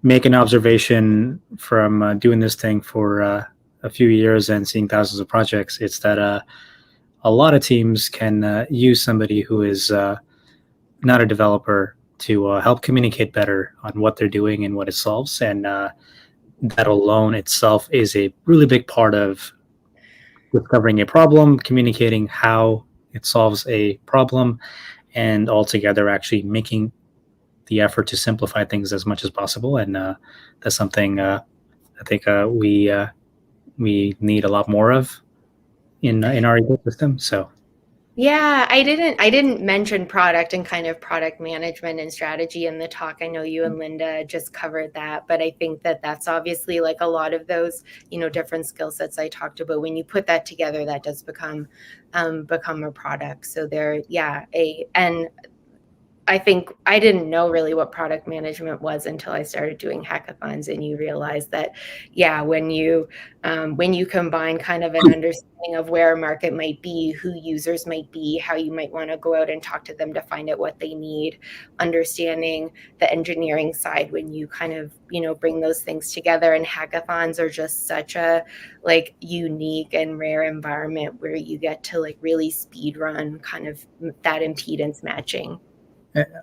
make an observation from doing this thing for a few years and seeing thousands of projects, it's that a lot of teams can use somebody who is not a developer to help communicate better on what they're doing and what it solves. And that alone itself is a really big part of discovering a problem, communicating how it solves a problem, and altogether actually making the effort to simplify things as much as possible. And that's something I think we need a lot more of in our ecosystem. So
Yeah, I didn't mention product and kind of product management and strategy in the talk. I know you and Linda just covered that, but I think that that's obviously like a lot of those, different skill sets I talked about. When you put that together, that does become a product. So and I think I didn't know really what product management was until I started doing hackathons, and you realize that, when you combine kind of an understanding of where a market might be, who users might be, how you might want to go out and talk to them to find out what they need, understanding the engineering side, when you kind of, bring those things together. And hackathons are just such a like unique and rare environment where you get to like really speed run kind of that impedance matching.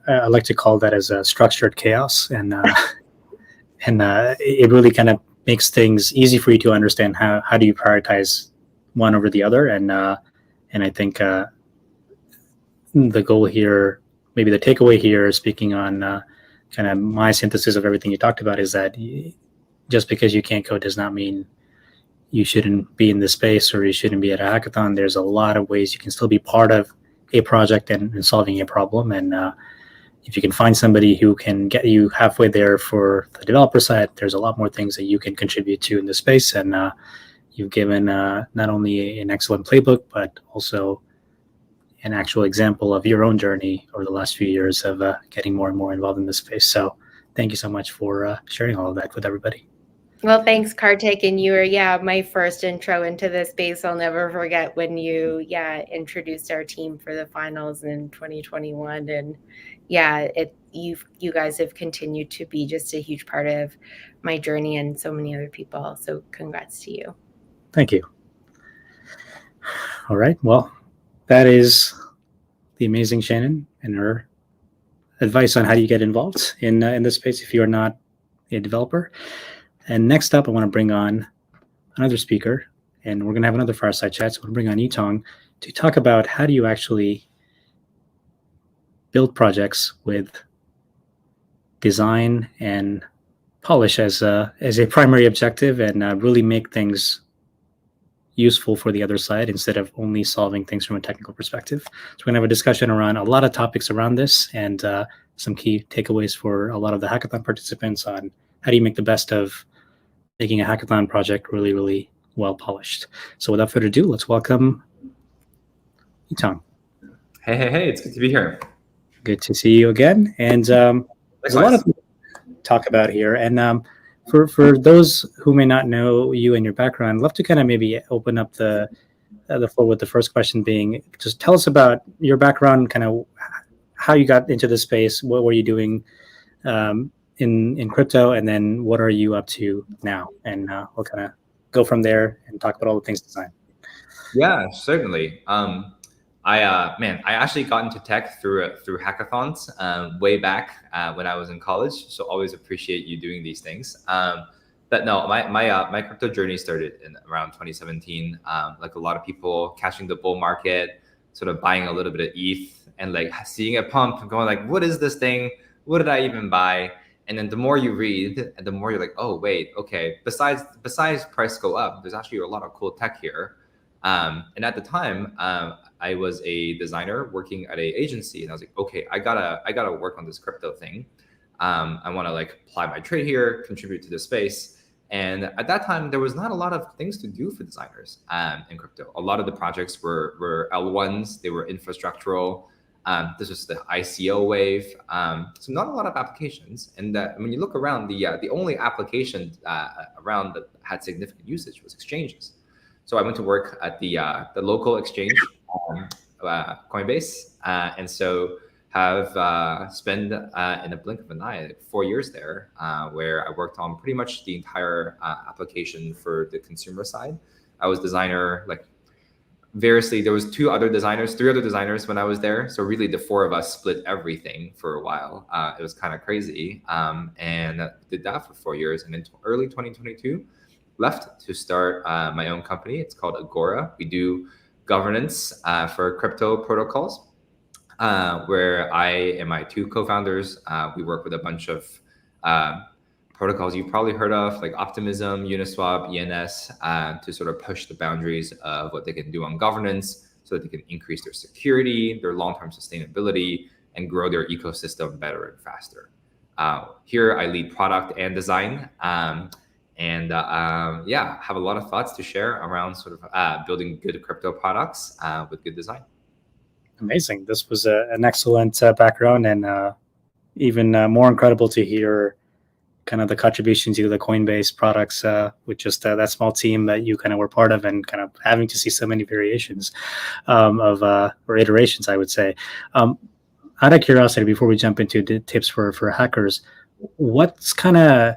I like to call that as a structured chaos, and it really kind of makes things easy for you to understand how do you prioritize one over the other. And I think the goal here, maybe the takeaway here, speaking on kind of my synthesis of everything you talked about, is that just because you can't code does not mean you shouldn't be in this space or you shouldn't be at a hackathon. There's a lot of ways you can still be part of a project and solving a problem. And if you can find somebody who can get you halfway there for the developer side, there's a lot more things that you can contribute to in this space. And you've given not only an excellent playbook, but also an actual example of your own journey over the last few years of getting more and more involved in this space. So thank you so much for sharing all of that with everybody.
Well, thanks, Kartik. And you were, my first intro into this space. I'll never forget when you, introduced our team for the finals in 2021. And you guys have continued to be just a huge part of my journey and so many other people. So congrats to you.
Thank you. All right. Well, that is the amazing Shannon and her advice on how do you get involved in this space if you're not a developer. And next up, I want to bring on another speaker, and we're going to have another fireside chat. So we'll bring on Yitong to talk about how do you actually build projects with design and polish as a primary objective, and really make things useful for the other side instead of only solving things from a technical perspective. So we're going to have a discussion around a lot of topics around this, and some key takeaways for a lot of the hackathon participants on how do you make the best of making a hackathon project really, really well polished. So without further ado, let's welcome Yitong.
Hey, it's good to be here.
Good to see you again. And there's a lot of things to talk about here. And for those who may not know you and your background, I'd love to kind of maybe open up the floor with the first question being, just tell us about your background, kind of how you got into this space, what were you doing in crypto, and then what are you up to now? And we'll kind of go from there and talk about all the things design.
Yeah, certainly. I actually got into tech through hackathons way back when I was in college. So always appreciate you doing these things. But no, my crypto journey started in around 2017. Like a lot of people, catching the bull market, sort of buying a little bit of ETH, and like seeing a pump and going like, what is this thing? What did I even buy? And then the more you read, and the more you're like, oh wait, okay. Besides price go up, there's actually a lot of cool tech here. And at the time, I was a designer working at an agency, and I was like, okay, I gotta work on this crypto thing. I want to like apply my trade here, contribute to the space. And at that time, there was not a lot of things to do for designers in crypto. A lot of the projects were L1s, they were infrastructural. This was the ICO wave, so not a lot of applications. And when you look around, the only application around that had significant usage was exchanges. So I went to work at the local exchange, Coinbase, and so have spent in a blink of an eye 4 years there, where I worked on pretty much the entire application for the consumer side. I was designer, like variously. There was 3 other designers when I was there. So really, the 4 of us split everything for a while. It was kind of crazy, and did that for 4 years. And in early 2022, left to start my own company. It's called Agora. We do governance for crypto protocols. Where I and my 2 co-founders, we work with a bunch of protocols you've probably heard of, like Optimism, Uniswap, ENS, to sort of push the boundaries of what they can do on governance so that they can increase their security, their long-term sustainability, and grow their ecosystem better and faster. Here, I lead product and design, and have a lot of thoughts to share around sort of building good crypto products with good design.
Amazing. This was an excellent background, and even more incredible to hear kind of the contributions to the Coinbase products with just that small team that you kind of were part of, and kind of having to see so many variations or iterations, I would say. Out of curiosity, before we jump into the tips for hackers, what's kind of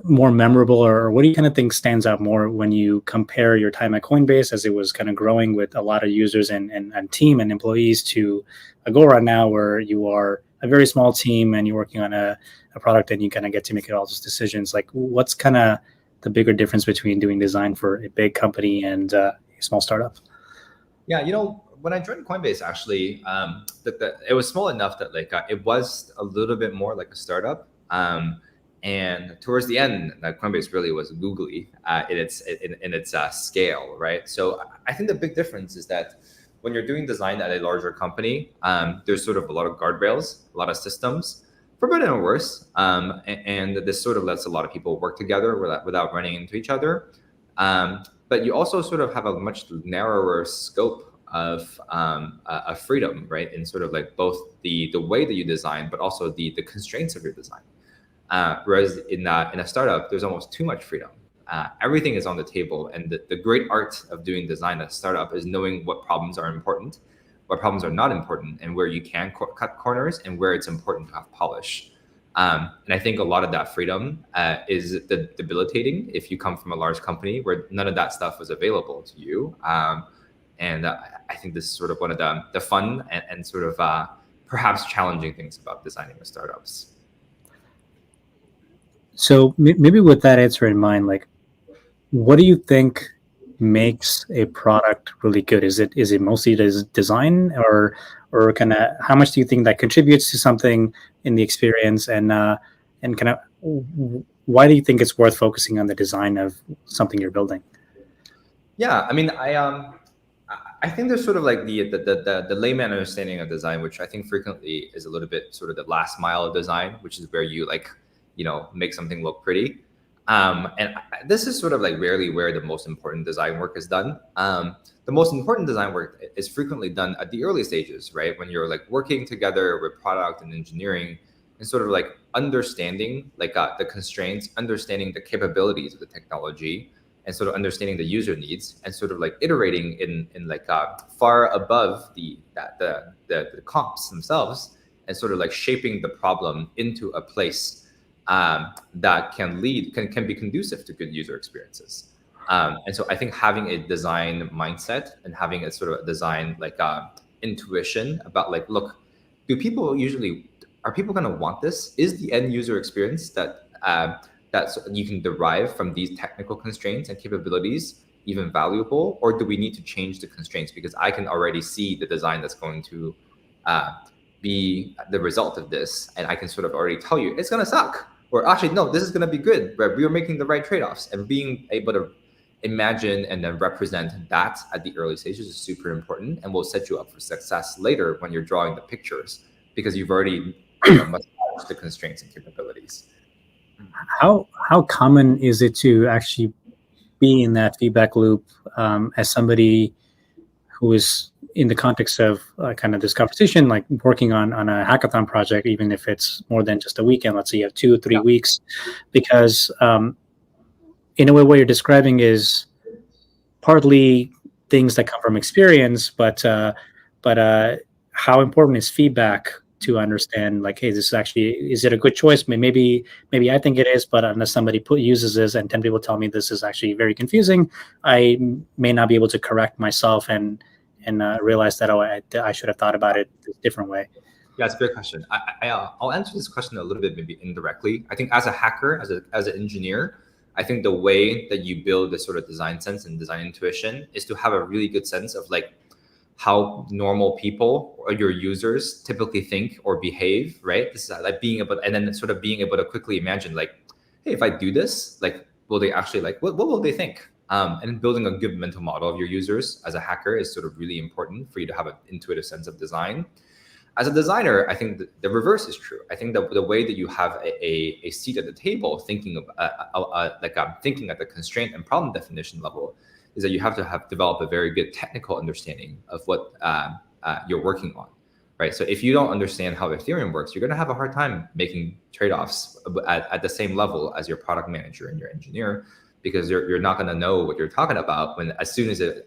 more memorable, or what do you kind of think stands out more when you compare your time at Coinbase as it was kind of growing with a lot of users and team and employees to Agora now, where you are a very small team and you're working on a product and you kind of get to make all those decisions? Like, what's kind of the bigger difference between doing design for a big company and a small startup?
Yeah, when I joined Coinbase, actually, it was small enough that it was a little bit more like a startup. And towards the end, Coinbase really was googly in its scale, right? So I think the big difference is that when you're doing design at a larger company, there's sort of a lot of guardrails, a lot of systems, for better and worse. And this sort of lets a lot of people work together without running into each other. But you also sort of have a much narrower scope of freedom, right? In sort of like both the way that you design, but also the constraints of your design. Whereas in a startup, there's almost too much freedom. Everything is on the table, and the great art of doing design at a startup is knowing what problems are important, what problems are not important, and where you can cut corners, and where it's important to have polish. And I think a lot of that freedom is debilitating if you come from a large company where none of that stuff was available to you. And I think this is sort of one of the fun and sort of perhaps challenging things about designing with startups.
So maybe with that answer in mind, like, what do you think makes a product really good? Is it mostly design, or kind of how much do you think that contributes to something in the experience, and kind of why do you think it's worth focusing on the design of something you're building?
Yeah, I mean, I think there's sort of like the layman understanding of design, which I think frequently is a little bit sort of the last mile of design, which is where you make something look pretty. And this is sort of like rarely where the most important design work is done. The most important design work is frequently done at the early stages, right? When you're like working together with product and engineering, and sort of like understanding the constraints, understanding the capabilities of the technology, and sort of understanding the user needs, and sort of like iterating in far above the comps themselves, and sort of like shaping the problem into a place that can be conducive to good user experiences. And so I think having a design mindset and having a sort of design intuition about look, are people going to want this? Is the end user experience that you can derive from these technical constraints and capabilities even valuable, or do we need to change the constraints? Because I can already see the design that's going to be the result of this, and I can sort of already tell you it's going to suck. Or actually, no, this is going to be good, right? We are making the right trade-offs, and being able to imagine and then represent that at the early stages is super important, and will set you up for success later when you're drawing the pictures, because you've already massaged the constraints and capabilities.
How common is it to actually be in that feedback loop as somebody who is in the context of kind of this conversation, like working on a hackathon project, even if it's more than just a weekend, let's say you have 2 or 3 weeks, because in a way what you're describing is partly things that come from experience, but how important is feedback to understand like, hey, this is actually, is it a good choice? Maybe I think it is, but unless somebody uses this and 10 people tell me this is actually very confusing, I may not be able to correct myself and realize that, oh, I should have thought about it a different way.
Yeah, it's a great question. I'll answer this question a little bit maybe indirectly. I think as a hacker, as an engineer, I think the way that you build this sort of design sense and design intuition is to have a really good sense of like how normal people or your users typically think or behave, right? This is like being able, and then sort of being able to quickly imagine like, hey, if I do this, like, will they actually like, what will they think? And building a good mental model of your users as a hacker is sort of really important for you to have an intuitive sense of design. As a designer, I think the reverse is true. I think that the way that you have a seat at the table, thinking of thinking at the constraint and problem definition level, is that you have to develop a very good technical understanding of what you're working on, right? So if you don't understand how Ethereum works, you're going to have a hard time making trade-offs at the same level as your product manager and your engineer, because you're not going to know what you're talking about as soon as it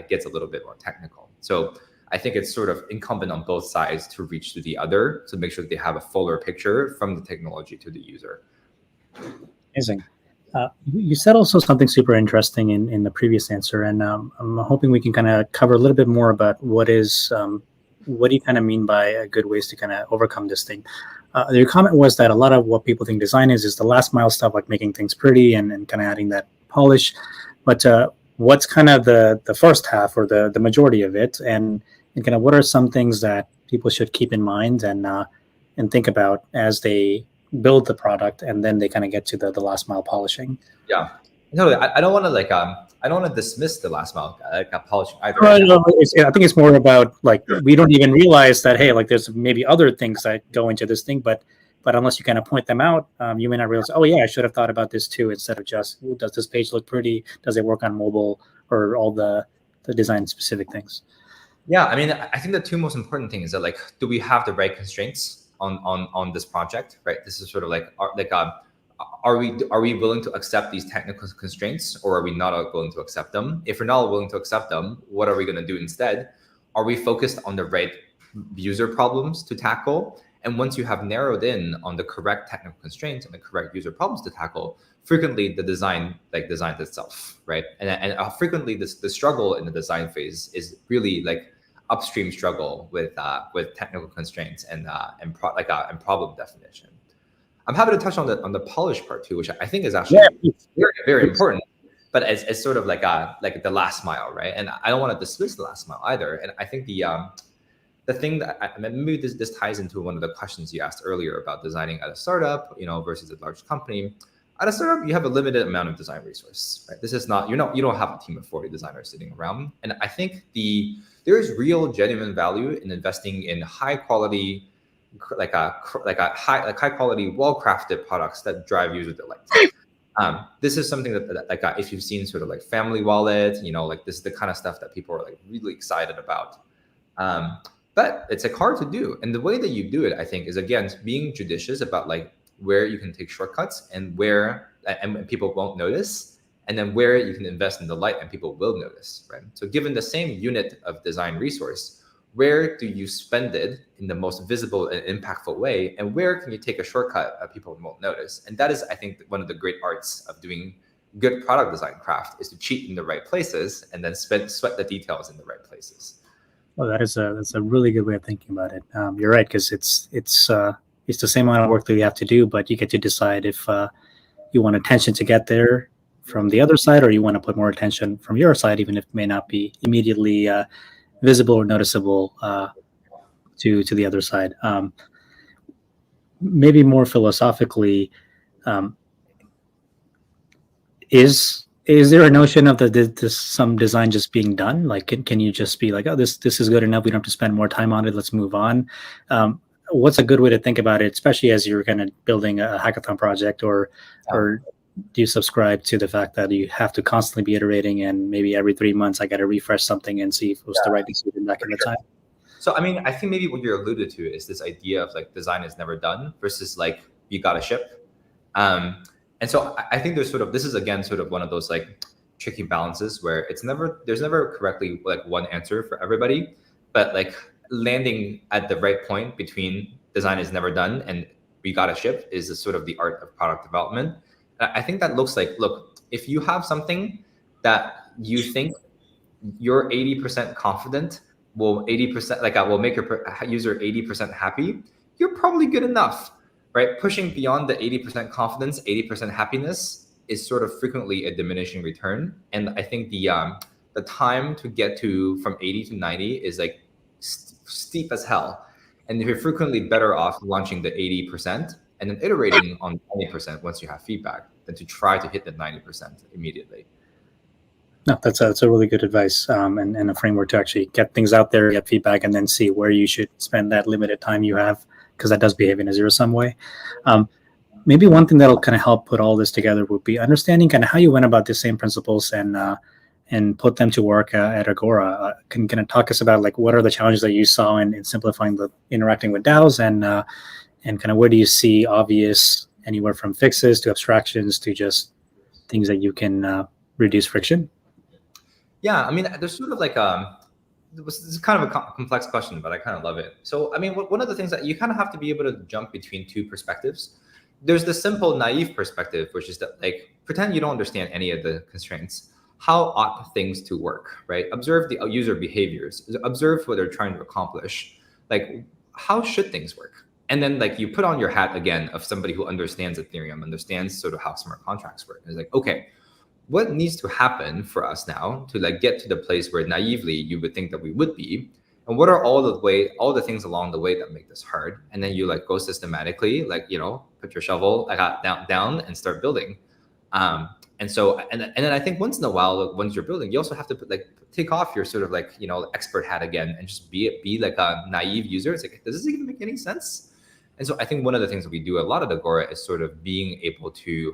gets a little bit more technical. So I think it's sort of incumbent on both sides to reach to the other to make sure that they have a fuller picture from the technology to the user.
Amazing. You said also something super interesting in the previous answer, and I'm hoping we can kind of cover a little bit more about what do you kind of mean by good ways to kind of overcome this thing. Your comment was that a lot of what people think design is the last mile stuff, like making things pretty and kind of adding that polish. But what's kind of the first half or the majority of it, and kind of what are some things that people should keep in mind and think about as they build the product, and then they kind of get to the last mile polishing?
Yeah, totally. I don't want to I don't want to dismiss the last mile polishing either.
No, I think it's more about like we don't even realize that, hey, like there's maybe other things that go into this thing, but unless you kind of point them out, you may not realize, oh yeah, I should have thought about this too, instead of just, does this page look pretty? Does it work on mobile? Or all the design specific things?
Yeah, I mean, I think the two most important things are like, do we have the right constraints on this project, right? This is sort of like, are we willing to accept these technical constraints, or are we not willing to accept them? If we're not willing to accept them, what are we going to do instead? Are we focused on the right user problems to tackle? And once you have narrowed in on the correct technical constraints and the correct user problems to tackle, frequently the design designs itself, right? And frequently the struggle in the design phase is really like upstream struggle with technical constraints and problem definition. I'm happy to touch on the polish part too, which I think is actually very, very important. But it's sort of like the last mile, right? And I don't want to dismiss the last mile either. And I think the thing that maybe this ties into one of the questions you asked earlier about designing at a startup, versus a large company. At a startup, you have a limited amount of design resource, right? This is not, you don't have a team of 40 designers sitting around. And I think there is real genuine value in investing in high quality, high quality, well-crafted products that drive user delight. This is something that if you've seen sort of like Family Wallet, this is the kind of stuff that people are like really excited about. But it's like hard to do. And the way that you do it, I think, is again, being judicious about like where you can take shortcuts and and people won't notice, and then where you can invest in the light and people will notice, right? So given the same unit of design resource, where do you spend it in the most visible and impactful way? And where can you take a shortcut that people won't notice? And that is, I think, one of the great arts of doing good product design craft, is to cheat in the right places and then sweat the details in the right places.
Well, that's a really good way of thinking about it. You're right, because it's the same amount of work that you have to do, but you get to decide if you want attention to get there from the other side, or you want to put more attention from your side, even if it may not be immediately visible or noticeable to the other side. Maybe more philosophically, is there a notion of some design just being done? Like, can you just be like, oh, this is good enough, we don't have to spend more time on it, let's move on? What's a good way to think about it, especially as you're kind of building a hackathon project, or do you subscribe to the fact that you have to constantly be iterating, and maybe every 3 months I got to refresh something and see if it was the right decision back in the time?
So, I mean, I think maybe what you're alluded to is this idea of like design is never done versus like you got to ship. And so I think this is again sort of one of those like tricky balances where there's never correctly like one answer for everybody, but like landing at the right point between design is never done and we got to ship is the sort of the art of product development. I think that looks like, look, if you have something that you think you're 80% confident will 80% will make your user 80% happy, you're probably good enough, right? Pushing beyond the 80% confidence, 80% happiness is sort of frequently a diminishing return. And I think the time to get from 80 to 90 is like steep as hell. And you're frequently better off launching the 80% and then iterating on 20% once you have feedback than to try to hit the 90% immediately.
No, that's a really good advice, and a framework to actually get things out there, get feedback, and then see where you should spend that limited time you have, because that does behave in a zero-sum way. Maybe one thing that'll kind of help put all this together would be understanding kind of how you went about the same principles and put them to work at Agora. Can you talk us about like what are the challenges that you saw in simplifying the interacting with DAOs, and kind of where do you see obvious anywhere from fixes to abstractions to just things that you can reduce friction?
Yeah, I mean, there's sort of like this is kind of a complex question, but I kind of love it. So, I mean, one of the things that you kind of have to be able to jump between two perspectives. There's the simple naive perspective, which is that like pretend you don't understand any of the constraints. How ought things to work, right? Observe the user behaviors. Observe what they're trying to accomplish. Like, how should things work? And then like you put on your hat again of somebody who understands Ethereum, understands sort of how smart contracts work. And it's like, okay, what needs to happen for us now to like get to the place where naively you would think that we would be, and what are all the things along the way that make this hard? And then you like go systematically, like, you know, put your shovel down and start building. And then I think once in a while, once you're building, you also have to take off your sort of like, you know, expert hat again and just be like a naive user. It's like, does this even make any sense? And so I think one of the things that we do a lot at Agora is sort of being able to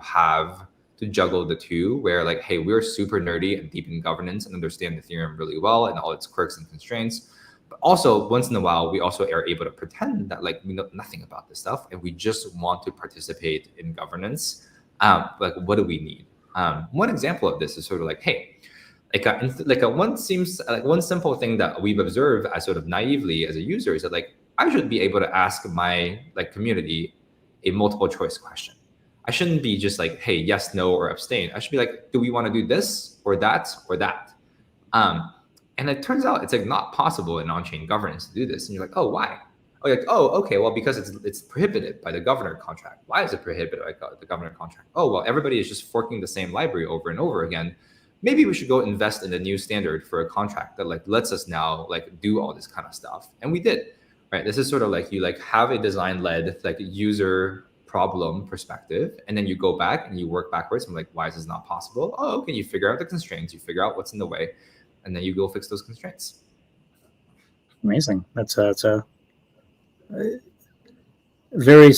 juggle the two, where like, hey, we're super nerdy and deep in governance and understand Ethereum really well and all its quirks and constraints. But also once in a while, we also are able to pretend that like we know nothing about this stuff and we just want to participate in governance. Like, what do we need? One example of this is sort of like, hey, one simple thing that we've observed as sort of naively as a user is that like, I should be able to ask my like community a multiple choice question. I shouldn't be just like, hey, yes, no, or abstain. I should be like, do we want to do this or that or that? And it turns out it's like not possible in on-chain governance to do this. And you're like, oh, why? Oh, like, oh, okay, well, because it's prohibited by the governor contract. Why is it prohibited by the governor contract? Oh, well, everybody is just forking the same library over and over again. Maybe we should go invest in a new standard for a contract that like lets us now like do all this kind of stuff. And we did, right? This is sort of like you like have a design-led like user problem perspective, and then you go back and you work backwards and like, why is this not possible? Oh, okay, you figure out the constraints, you figure out what's in the way, and then you go fix those constraints.
Amazing. That's a very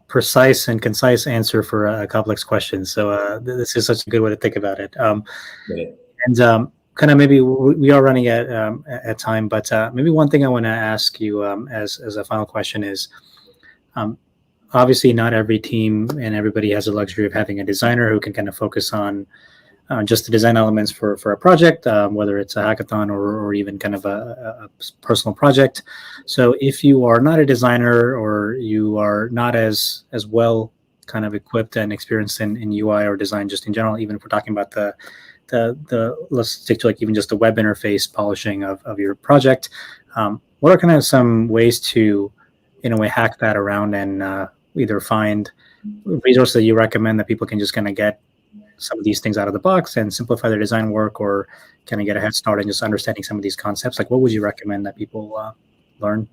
precise and concise answer for a complex question. So this is such a good way to think about it. And kind of maybe we are running at time, but maybe one thing I want to ask you as a final question is, obviously not every team and everybody has the luxury of having a designer who can kind of focus on just the design elements for a project, whether it's a hackathon or even kind of a personal project. So if you are not a designer or you are not as well kind of equipped and experienced in UI or design just in general, even if we're talking about the let's stick to like even just the web interface polishing of your project, what are kind of some ways to in a way hack that around and either find resources that you recommend that people can just kind of get some of these things out of the box and simplify their design work, or kind of get a head start in just understanding some of these concepts? Like, what would you recommend that people learn?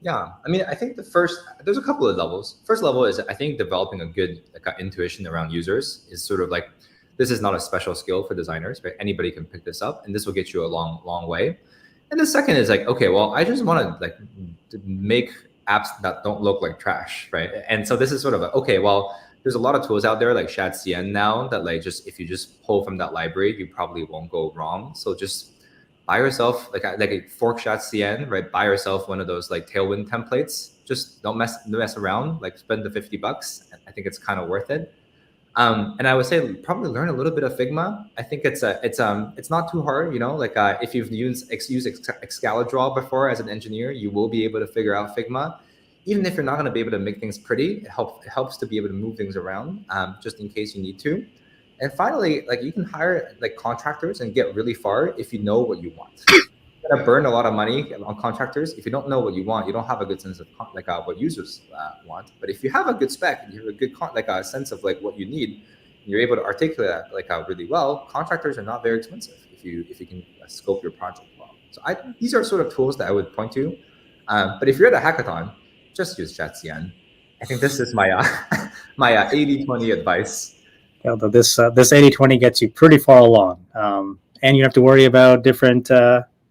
Yeah, I mean, I think there's a couple of levels. First level is I think developing a good intuition around users is sort of like, this is not a special skill for designers, right? Anybody can pick this up and this will get you a long way. And the second is like, okay, well, I just want to like make apps that don't look like trash, right? And so this is sort of okay, well, there's a lot of tools out there like ShadCN now that like just if you just pull from that library, you probably won't go wrong. So just buy yourself like a fork ShadCN, right? Buy yourself one of those like Tailwind templates. Just don't mess around. Like spend the $50. I think it's kind of worth it. And I would say probably learn a little bit of Figma. I think it's not too hard, you know. Like if you've used Excalibur before as an engineer, you will be able to figure out Figma. Even if you're not going to be able to make things pretty, it helps to be able to move things around, just in case you need to. And finally, like you can hire like contractors and get really far if you know what you want. You're gonna burn a lot of money on contractors if you don't know what you want. You don't have a good sense of what users want. But if you have a good spec and you have a good a sense of like what you need, and you're able to articulate that really well, contractors are not very expensive if you can scope your project well. So these are sort of tools that I would point to. But if you're at a hackathon, just use ChatCN. I think this is my my 80-20 advice.
Yeah, this 80-20 gets you pretty far along, and you don't have to worry about different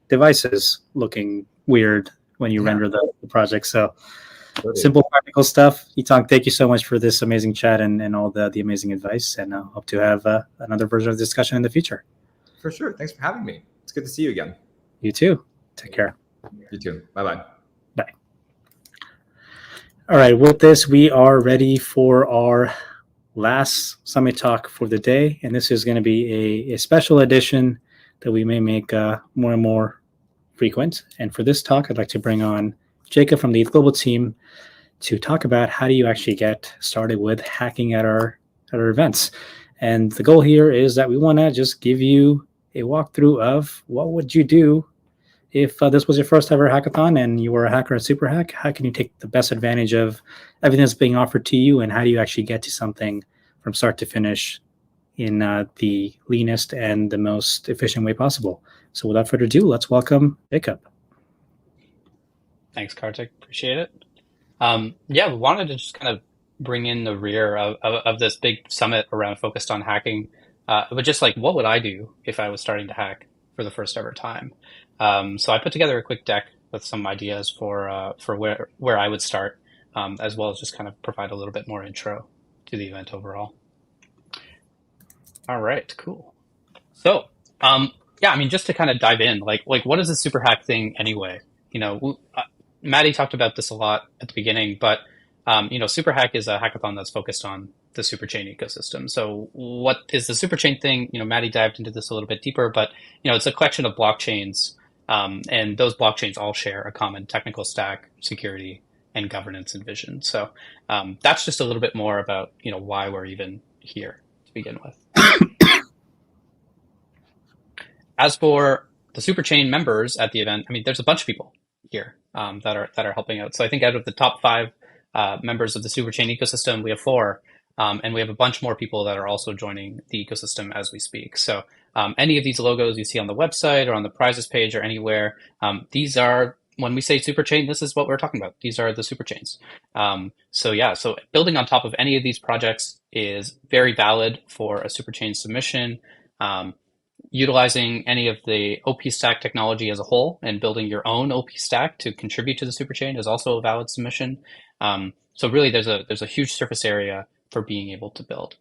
devices looking weird when you render the project. So simple, practical stuff. Yitong, thank you so much for this amazing chat and all the amazing advice. And I hope to have another version of the discussion in the future.
For sure. Thanks for having me. It's good to see you again.
You too. Take care.
You too. Bye-bye.
Bye. All right. With this, we are ready for our last summit talk for the day. And this is going to be a special edition that we may make more and more frequent. And for this talk, I'd like to bring on Jacob from the ETHGlobal team to talk about how do you actually get started with hacking at our events. And the goal here is that we want to just give you a walkthrough of what would you do if this was your first ever hackathon and you were a hacker at Superhack. How can you take the best advantage of everything that's being offered to you, and how do you actually get to something from start to finish in the leanest and the most efficient way possible? So without further ado, let's welcome Jacob.
Thanks, Kartik. Appreciate it. Yeah, we wanted to just kind of bring in the rear of this big summit focused on hacking, but just like, what would I do if I was starting to hack for the first ever time? So I put together a quick deck with some ideas for where I would start, as well as just kind of provide a little bit more intro to the event overall. All right, cool. So, yeah, I mean, just to kind of dive in, like what is a Superhack thing anyway? You know, Maddie talked about this a lot at the beginning, but you know, Superhack is a hackathon that's focused on the Superchain ecosystem. So what is the Superchain thing? You know, Maddie dived into this a little bit deeper, but you know, it's a collection of blockchains, and those blockchains all share a common technical stack, security, and governance and vision. So that's just a little bit more about, you know, why we're even here to begin with. As for the Superchain members at the event, I mean, there's a bunch of people here that are helping out. So I think out of the top 5 members of the Superchain ecosystem, we have 4, and we have a bunch more people that are also joining the ecosystem as we speak. So any of these logos you see on the website or on the prizes page or anywhere, these are, when we say Superchain, this is what we're talking about. These are the Superchains. So yeah, so building on top of any of these projects is very valid for a Superchain submission. Utilizing any of the OP stack technology as a whole and building your own OP stack to contribute to the Superchain is also a valid submission. So really, there's a huge surface area for being able to build.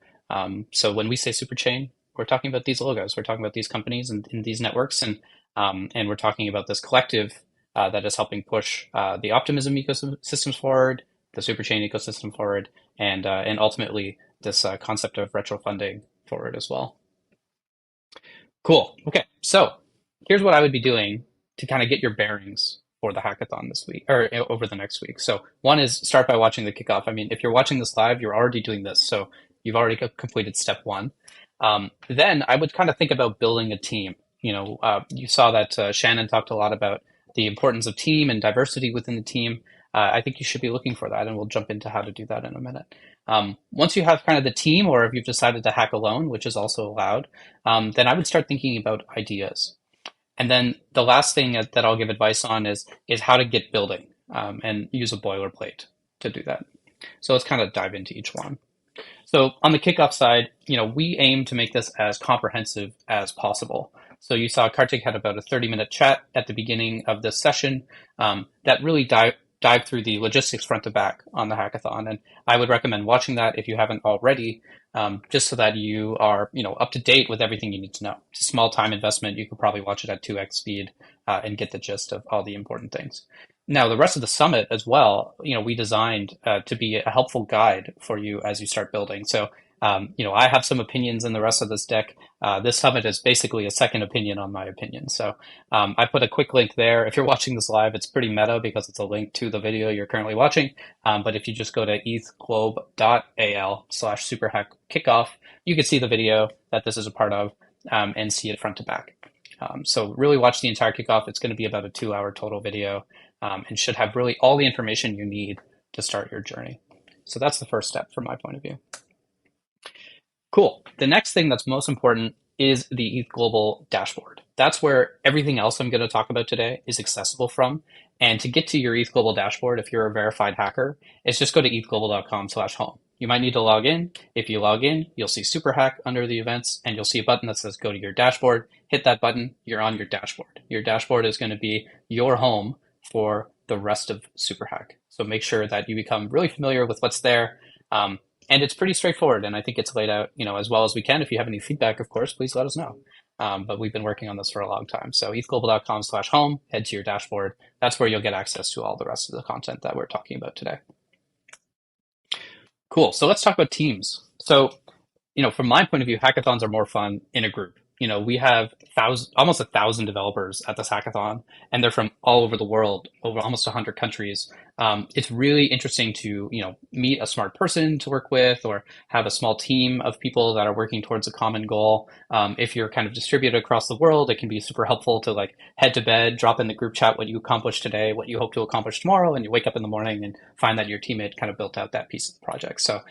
So when we say Superchain, we're talking about these logos, we're talking about these companies and these networks, and we're talking about this collective that is helping push the Optimism ecosystems forward, the Superchain ecosystem forward, and ultimately this concept of retro funding forward as well. Cool. Okay, so here's what I would be doing to kind of get your bearings for the hackathon this week or over the next week. So one is start by watching the kickoff. I mean, if you're watching this live, you're already doing this, so you've already completed step 1. Then I would kind of think about building a team. You know, you saw that Shannon talked a lot about the importance of team and diversity within the team. I think you should be looking for that, and we'll jump into how to do that in a minute. Once you have kind of the team, or if you've decided to hack alone, which is also allowed, then I would start thinking about ideas. And then the last thing that I'll give advice on is how to get building, and use a boilerplate to do that. So let's kind of dive into each one. So on the kickoff side, you know, we aim to make this as comprehensive as possible. So you saw Kartik had about a 30-minute chat at the beginning of this session that really dive through the logistics front to back on the hackathon. And I would recommend watching that if you haven't already, just so that you are, you know, up to date with everything you need to know. It's a small time investment. You could probably watch it at 2x speed and get the gist of all the important things. Now, the rest of the summit as well, you know, we designed to be a helpful guide for you as you start building. So I have some opinions in the rest of this deck. This summit is basically a second opinion on my opinion. So I put a quick link there. If you're watching this live, it's pretty meta because it's a link to the video you're currently watching. But if you just go to ethglobe.al/superhack kickoff, you can see the video that this is a part of and see it front to back. So really watch the entire kickoff. It's going to be about a 2-hour total video and should have really all the information you need to start your journey. So that's the first step from my point of view. Cool. The next thing that's most important is the ETHGlobal dashboard. That's where everything else I'm going to talk about today is accessible from. And to get to your ETHGlobal dashboard, if you're a verified hacker, it's just go to ethglobal.com/home. You might need to log in. If you log in, you'll see Superhack under the events, and you'll see a button that says go to your dashboard. Hit that button, you're on your dashboard. Your dashboard is going to be your home for the rest of Superhack. So make sure that you become really familiar with what's there. And it's pretty straightforward, and I think it's laid out, as well as we can. If you have any feedback, of course, please let us know. But we've been working on this for a long time. So ethglobal.com/home, head to your dashboard. That's where you'll get access to all the rest of the content that we're talking about today. Cool. So let's talk about teams. So, from my point of view, hackathons are more fun in a group. We have almost 1,000 developers at this hackathon, and they're from all over the world, over almost 100 countries. It's really interesting to, meet a smart person to work with, or have a small team of people that are working towards a common goal. If you're kind of distributed across the world, it can be super helpful to head to bed, drop in the group chat what you accomplished today, what you hope to accomplish tomorrow, and you wake up in the morning and find that your teammate kind of built out that piece of the project. So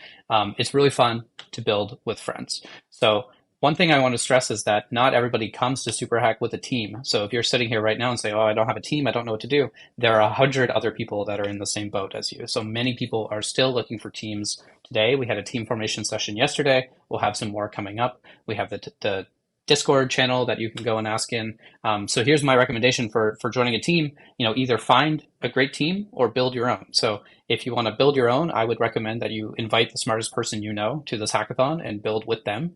it's really fun to build with friends. So one thing I want to stress is that not everybody comes to Superhack with a team. So if you're sitting here right now and say, oh, I don't have a team, I don't know what to do, there are 100 other people that are in the same boat as you. So many people are still looking for teams today. We had a team formation session yesterday. We'll have some more coming up. We have the Discord channel that you can go and ask in. So here's my recommendation for joining a team. Either find a great team or build your own. So if you want to build your own, I would recommend that you invite the smartest person you know to this hackathon and build with them.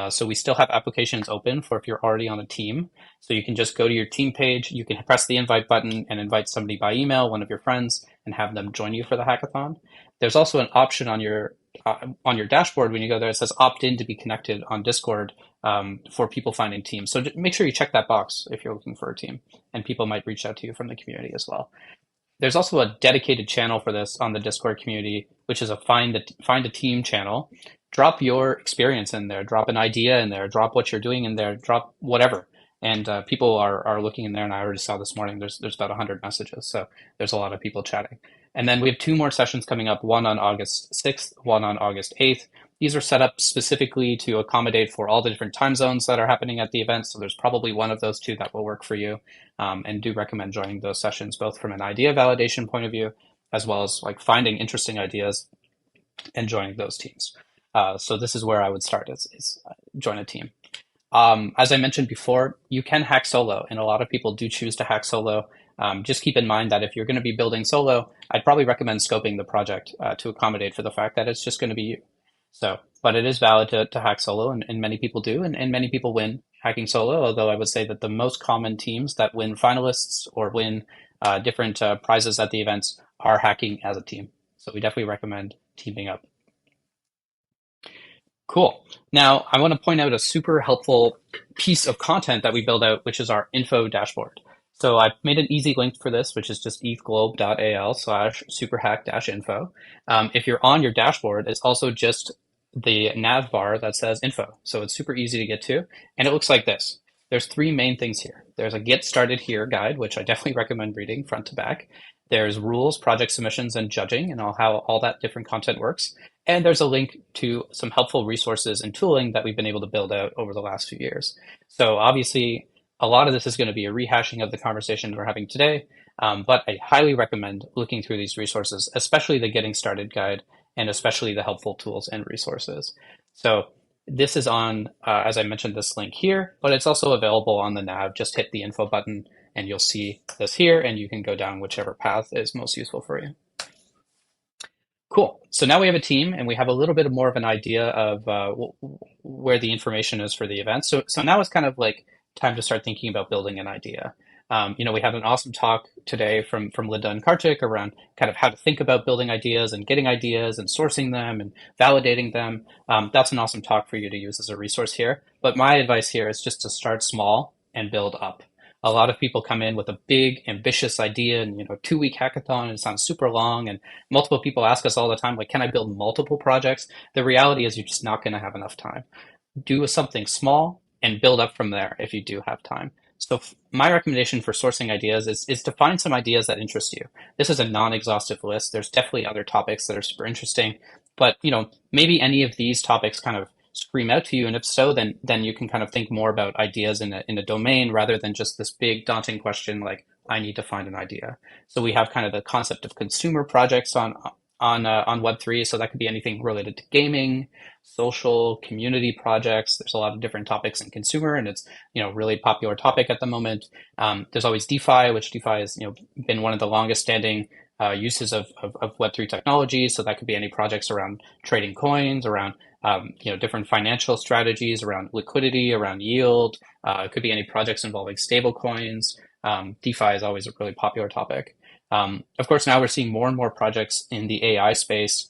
So we still have applications open for if you're already on a team. So you can just go to your team page. You can press the invite button and invite somebody by email, one of your friends, and have them join you for the hackathon. There's also an option on your dashboard when you go there. It says opt in to be connected on Discord for people finding teams. So make sure you check that box if you're looking for a team, and people might reach out to you from the community as well. There's also a dedicated channel for this on the Discord community, which is a find a team channel. Drop your experience in there, drop an idea in there, drop what you're doing in there, drop whatever. And people are looking in there, and I already saw this morning, there's about 100 messages. So there's a lot of people chatting. And then we have 2 more sessions coming up, one on August 6th, one on August 8th. These are set up specifically to accommodate for all the different time zones that are happening at the event. So there's probably one of those 2 that will work for you. And do recommend joining those sessions, both from an idea validation point of view, as well as finding interesting ideas and joining those teams. So this is where I would start is join a team. As I mentioned before, you can hack solo, and a lot of people do choose to hack solo. Just keep in mind that if you're going to be building solo, I'd probably recommend scoping the project to accommodate for the fact that it's just going to be you. So, but it is valid to hack solo, and many people do, and many people win hacking solo, although I would say that the most common teams that win finalists or win different prizes at the events are hacking as a team. So we definitely recommend teaming up. Cool. Now, I want to point out a super helpful piece of content that we build out, which is our info dashboard. So I've made an easy link for this, which is just ethglobe.al/superhack-info. If you're on your dashboard, it's also just the nav bar that says info. So it's super easy to get to. And it looks like this. There's 3 main things here. There's a get started here guide, which I definitely recommend reading front to back. There's rules, project submissions, and judging, and how all that different content works. And there's a link to some helpful resources and tooling that we've been able to build out over the last few years. So obviously, a lot of this is going to be a rehashing of the conversation we're having today, but I highly recommend looking through these resources, especially the Getting Started guide, and especially the helpful tools and resources. So this is on, as I mentioned, this link here, but it's also available on the nav. Just hit the info button and you'll see this here, and you can go down whichever path is most useful for you. Cool. So now we have a team, and we have a little bit more of an idea of where the information is for the event. So now it's kind of like time to start thinking about building an idea. We had an awesome talk today from Linda and Kartik around kind of how to think about building ideas and getting ideas and sourcing them and validating them. That's an awesome talk for you to use as a resource here. But my advice here is just to start small and build up. A lot of people come in with a big, ambitious idea and 2-week hackathon, and it sounds super long. And multiple people ask us all the time, like, can I build multiple projects? The reality is you're just not going to have enough time. Do something small and build up from there if you do have time. So my recommendation for sourcing ideas is to find some ideas that interest you. This is a non-exhaustive list. There's definitely other topics that are super interesting, but maybe any of these topics kind of scream out to you, and if so, then you can kind of think more about ideas in a domain rather than just this big daunting question like I need to find an idea. So we have kind of the concept of consumer projects on Web3. So that could be anything related to gaming, social, community projects. There's a lot of different topics in consumer, and it's really popular topic at the moment. There's always DeFi, which DeFi has been one of the longest standing uses of Web3 technology. So that could be any projects around trading coins, around different financial strategies, around liquidity, around yield. It could be any projects involving stable coins. DeFi is always a really popular topic. Of course, now we're seeing more and more projects in the AI space.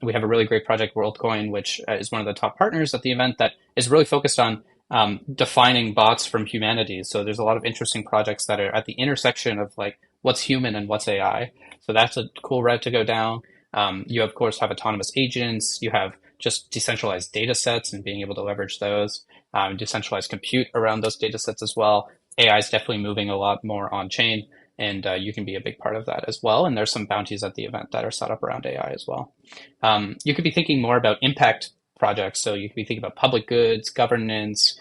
We have a really great project, WorldCoin, which is one of the top partners at the event that is really focused on defining bots from humanity. So there's a lot of interesting projects that are at the intersection of like what's human and what's AI. So that's a cool route to go down. You, of course, have autonomous agents. You have just decentralized data sets and being able to leverage those, decentralized compute around those data sets as well. AI is definitely moving a lot more on chain, and you can be a big part of that as well. And there's some bounties at the event that are set up around AI as well. You could be thinking more about impact projects. So you could be thinking about public goods, governance,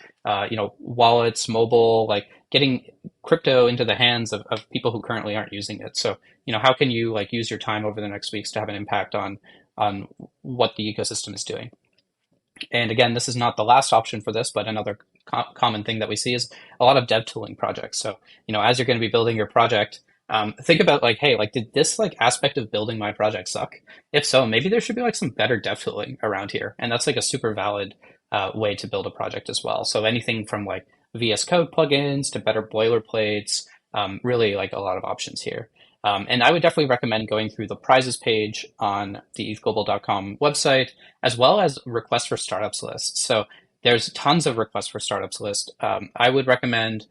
wallets, mobile, like getting crypto into the hands of people who currently aren't using it. So, how can you like use your time over the next weeks to have an impact on what the ecosystem is doing? And again, this is not the last option for this, but another common thing that we see is a lot of dev tooling projects. So, as you're going to be building your project, think about like, hey, like, did this like aspect of building my project suck? If so, maybe there should be like some better dev tooling around here. And that's like a super valid way to build a project as well. So anything from like VS Code plugins to better boilerplates, really like a lot of options here. And I would definitely recommend going through the prizes page on the ETHGlobal.com website, as well as requests for startups list. So there's tons of requests for startups list. I would recommend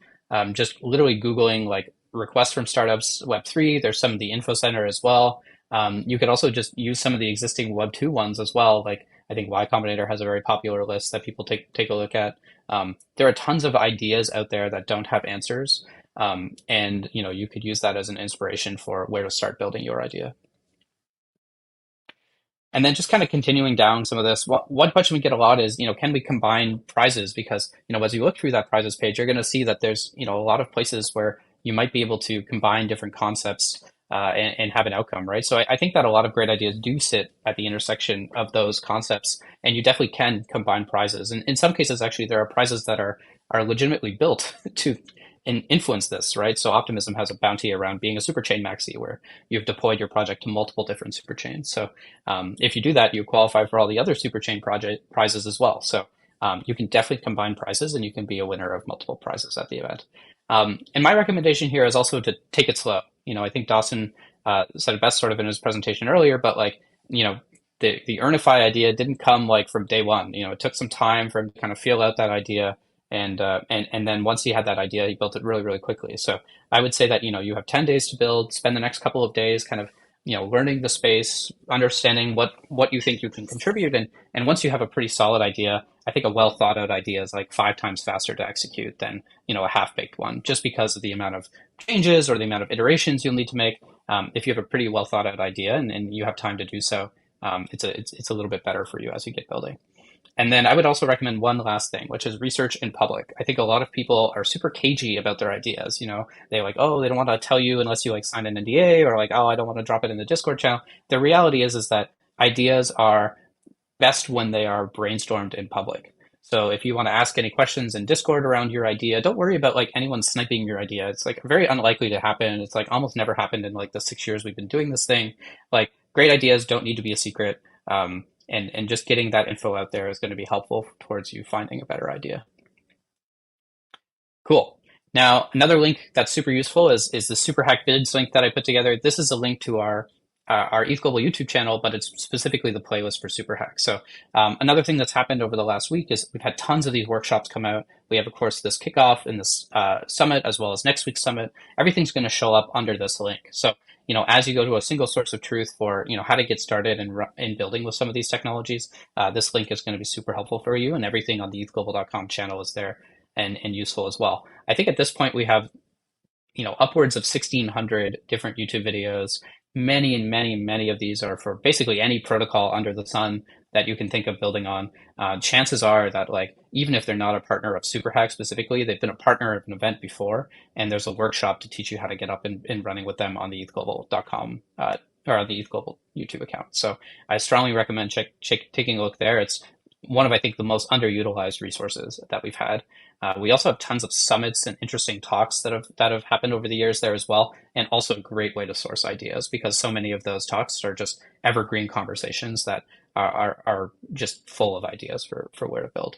just literally Googling like requests from startups Web3. There's some of the info center as well. You could also just use some of the existing Web2 ones as well. Like I think Y Combinator has a very popular list that people take a look at. There are tons of ideas out there that don't have answers. And you could use that as an inspiration for where to start building your idea. And then just kind of continuing down some of this, one question we get a lot is, can we combine prizes? Because, as you look through that prizes page, you're going to see that there's, a lot of places where you might be able to combine different concepts and have an outcome, right? So I think that a lot of great ideas do sit at the intersection of those concepts, and you definitely can combine prizes. And in some cases, actually, there are prizes that are legitimately built to influence this, right? So Optimism has a bounty around being a superchain maxi where you've deployed your project to multiple different superchains. So if you do that, you qualify for all the other superchain project prizes as well. So you can definitely combine prizes and you can be a winner of multiple prizes at the event. And my recommendation here is also to take it slow. I think Dawson said it best sort of in his presentation earlier, but like, the Earnify idea didn't come like from day one. It took some time for him to kind of feel out that idea. And then once he had that idea, he built it really, really quickly. So I would say that, you have 10 days to build, spend the next couple of days kind of, learning the space, understanding what you think you can contribute. And once you have a pretty solid idea, I think a well thought out idea is like 5 times faster to execute than, a half baked one, just because of the amount of changes or the amount of iterations you'll need to make. If you have a pretty well thought out idea and you have time to do so, it's a little bit better for you as you get building. And then I would also recommend one last thing, which is research in public. I think a lot of people are super cagey about their ideas. They like, oh, they don't want to tell you unless you like sign an NDA, or like, oh, I don't want to drop it in the Discord channel. The reality is that ideas are best when they are brainstormed in public. So if you want to ask any questions in Discord around your idea, don't worry about like anyone sniping your idea. It's like very unlikely to happen. It's like almost never happened in like the 6 years we've been doing this thing. Like great ideas don't need to be a secret. And just getting that info out there is going to be helpful towards you finding a better idea. Cool. Now, another link that's super useful is the Superhack bids link that I put together. This is a link to our ETHGlobal YouTube channel, but it's specifically the playlist for Superhack. So another thing that's happened over the last week is we've had tons of these workshops come out. We have, of course, this kickoff and this summit, as well as next week's summit. Everything's going to show up under this link. So, as you go to a single source of truth for, how to get started in building with some of these technologies, this link is going to be super helpful for you, and everything on the ETHGlobal.com channel is there and useful as well. I think at this point we have, upwards of 1,600 different YouTube videos. Many and many of these are for basically any protocol under the sun that you can think of building on. Chances are that, like, even if they're not a partner of Superhack specifically, they've been a partner of an event before, and there's a workshop to teach you how to get up and running with them on the ETHGlobal.com or on the ETHGlobal YouTube account. So I strongly recommend taking a look there. It's one of, I think, the most underutilized resources that we've had. We also have tons of summits and interesting talks that have happened over the years there as well, and also a great way to source ideas, because so many of those talks are just evergreen conversations that are just full of ideas for where to build.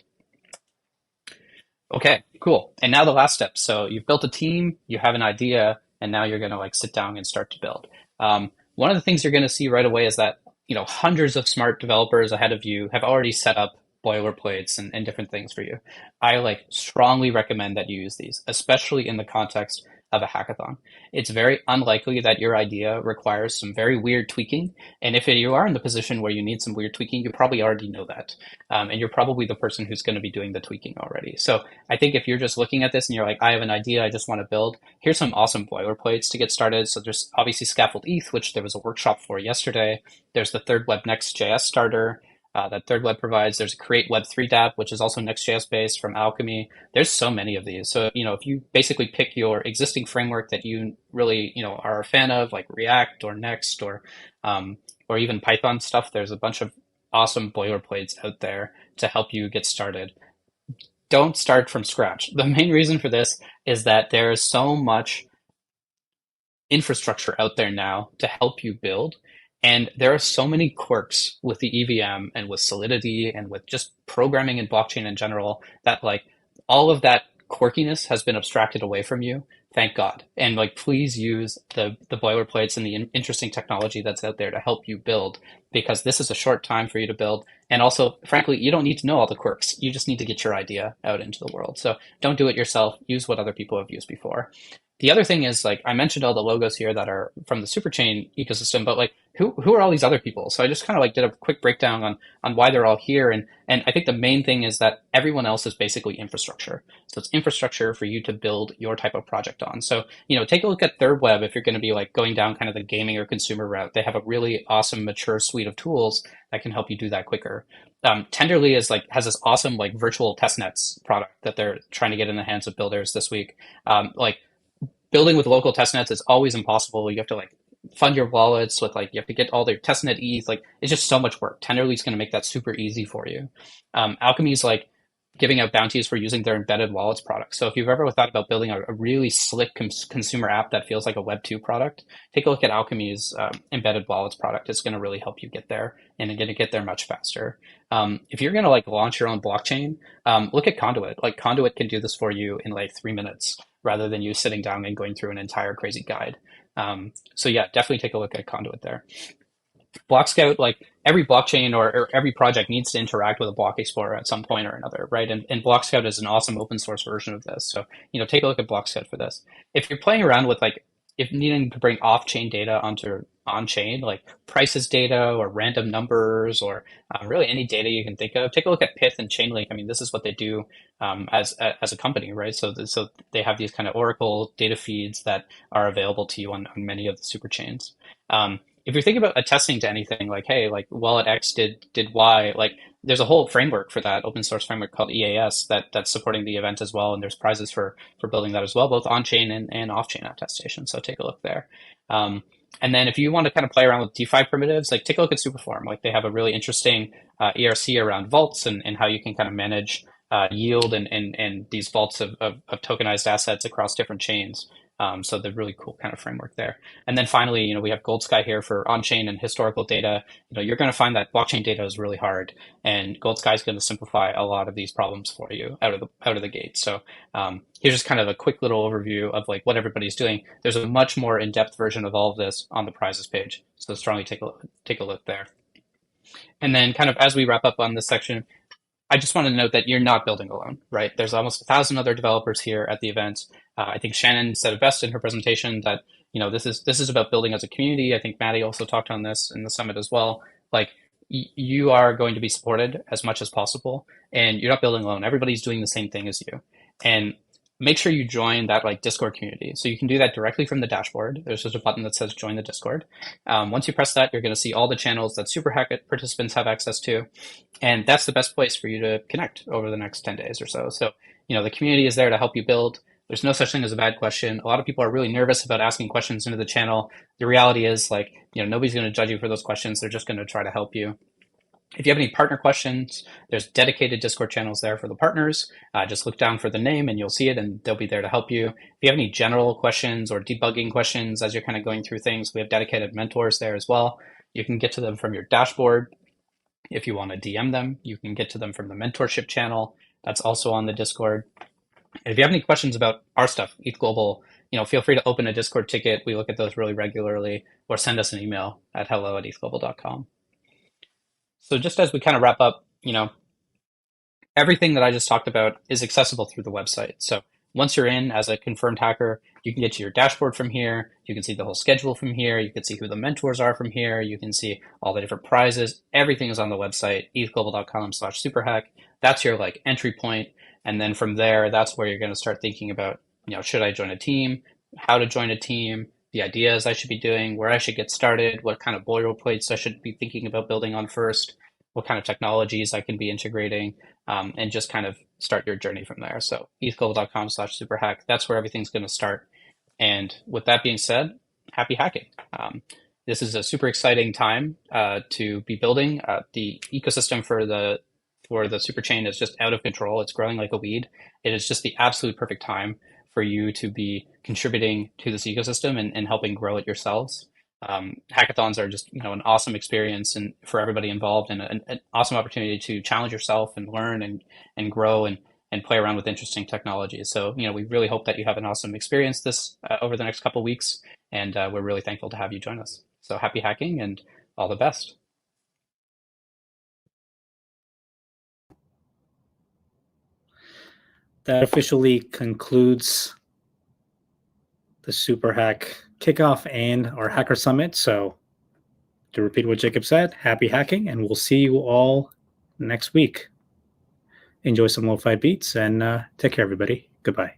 Okay, cool. And now the last step. So you've built a team, you have an idea, and now you're going to sit down and start to build. One of the things you're going to see right away is that hundreds of smart developers ahead of you have already set up boilerplates and different things for you. I strongly recommend that you use these, especially in the context of a hackathon. It's very unlikely that your idea requires some very weird tweaking. And if you are in the position where you need some weird tweaking, you probably already know that. And you're probably the person who's going to be doing the tweaking already. So I think if you're just looking at this and you're like, I have an idea, I just want to build, here's some awesome boilerplates to get started. So there's obviously Scaffold ETH, which there was a workshop for yesterday. There's the Third Web Next.js starter that Third Web provides. There's a Create Web3 dApp, which is also Next.js based from Alchemy. There's so many of these. So, if you basically pick your existing framework that you really, are a fan of, like React or Next or even Python stuff, there's a bunch of awesome boilerplates out there to help you get started. Don't start from scratch. The main reason for this is that there is so much infrastructure out there now to help you build. And there are so many quirks with the EVM and with Solidity and with just programming and blockchain in general that all of that quirkiness has been abstracted away from you. Thank God. And please use the boilerplates and the interesting technology that's out there to help you build, because this is a short time for you to build. And also, frankly, you don't need to know all the quirks. You just need to get your idea out into the world. So don't do it yourself. Use what other people have used before. The other thing is, I mentioned all the logos here that are from the Superchain ecosystem, but who are all these other people? So I just kind of did a quick breakdown on why they're all here. And I think the main thing is that everyone else is basically infrastructure. So it's infrastructure for you to build your type of project on. So, take a look at Third Web if you're going to be going down kind of the gaming or consumer route. They have a really awesome, mature suite of tools that can help you do that quicker. Tenderly has this awesome virtual testnets product that they're trying to get in the hands of builders this week. Building with local testnets is always impossible. You have to fund your wallets with you have to get all their testnet ETH. It's just so much work. Tenderly is going to make that super easy for you. Alchemy's giving out bounties for using their embedded wallets product. So if you've ever thought about building a really slick consumer app that feels like a Web 2 product, take a look at Alchemy's embedded wallets product. It's going to really help you get there, and you're going to get there much faster. If you're going to launch your own blockchain, look at Conduit. Conduit can do this for you in 3 minutes, rather than you sitting down and going through an entire crazy guide. So yeah, definitely take a look at Conduit there. BlockScout, every blockchain or every project needs to interact with a block explorer at some point or another, right? And BlockScout is an awesome open source version of this. So, take a look at BlockScout for this. If you're playing around with if needing to bring off-chain data onto on-chain, prices data or random numbers or really any data you can think of, take a look at Pyth and Chainlink. I mean, this is what they do as a company, right? So they have these kind of Oracle data feeds that are available to you on many of the super chains. If you're thinking about attesting to anything, wallet X did Y, there's a whole framework for that, open source framework called EAS that's supporting the event as well. And there's prizes for building that as well, both on-chain and off-chain attestation. So take a look there. And then if you want to kind of play around with DeFi primitives, take a look at Superform. They have a really interesting ERC around vaults and how you can kind of manage yield and these vaults of tokenized assets across different chains. So the really cool kind of framework there. And then finally, we have Gold Sky here for on-chain and historical data. You're going to find that blockchain data is really hard, and Gold Sky is going to simplify a lot of these problems for you out of the gate. So here's just kind of a quick little overview of like what everybody's doing. There's a much more in-depth version of all of this on the prizes page, so strongly take a look there. And then kind of as we wrap up on this section, I just want to note that you're not building alone, right? There's almost 1,000 other developers here at the event. I think Shannon said it best in her presentation that this is about building as a community. I think Maddie also talked on this in the summit as well. Like you are going to be supported as much as possible, and you're not building alone. Everybody's doing the same thing as you, and make sure you join that like Discord community. So you can do that directly from the dashboard. There's just a button that says join the Discord. Once you press that, you're going to see all the channels that Superhack participants have access to. And that's the best place for you to connect over the next 10 days or so. So, the community is there to help you build. There's no such thing as a bad question. A lot of people are really nervous about asking questions into the channel. The reality is nobody's going to judge you for those questions. They're just going to try to help you. If you have any partner questions, there's dedicated Discord channels there for the partners. Just look down for the name and you'll see it, and they'll be there to help you. If you have any general questions or debugging questions as you're kind of going through things, we have dedicated mentors there as well. You can get to them from your dashboard. If you want to DM them, you can get to them from the mentorship channel. That's also on the Discord. And if you have any questions about our stuff, ETHGlobal, feel free to open a Discord ticket. We look at those really regularly, or send us an email at hello@ethglobal.com. So just as we kind of wrap up, everything that I just talked about is accessible through the website. So once you're in as a confirmed hacker, you can get to your dashboard from here. You can see the whole schedule from here. You can see who the mentors are from here. You can see all the different prizes. Everything is on the website, ethglobal.com/superhack. That's your like entry point. And then from there, that's where you're going to start thinking about, should I join a team? How to join a team? The ideas I should be doing, where I should get started, what kind of boilerplates I should be thinking about building on first, what kind of technologies I can be integrating, and just kind of start your journey from there. So ethglobal.com/superhack, that's where everything's going to start. And with that being said, happy hacking. This is a super exciting time to be building. The ecosystem for the Superchain is just out of control. It's growing like a weed. It is just the absolute perfect time for you to be contributing to this ecosystem and helping grow it yourselves. Hackathons are just an awesome experience and for everybody involved, and an awesome opportunity to challenge yourself and learn and grow and play around with interesting technologies. So we really hope that you have an awesome experience this over the next couple of weeks, and we're really thankful to have you join us. So happy hacking and all the best.
That officially concludes the Superhack kickoff and our Hacker Summit. So to repeat what Jacob said, happy hacking, and we'll see you all next week. Enjoy some lo-fi beats, and take care, everybody. Goodbye.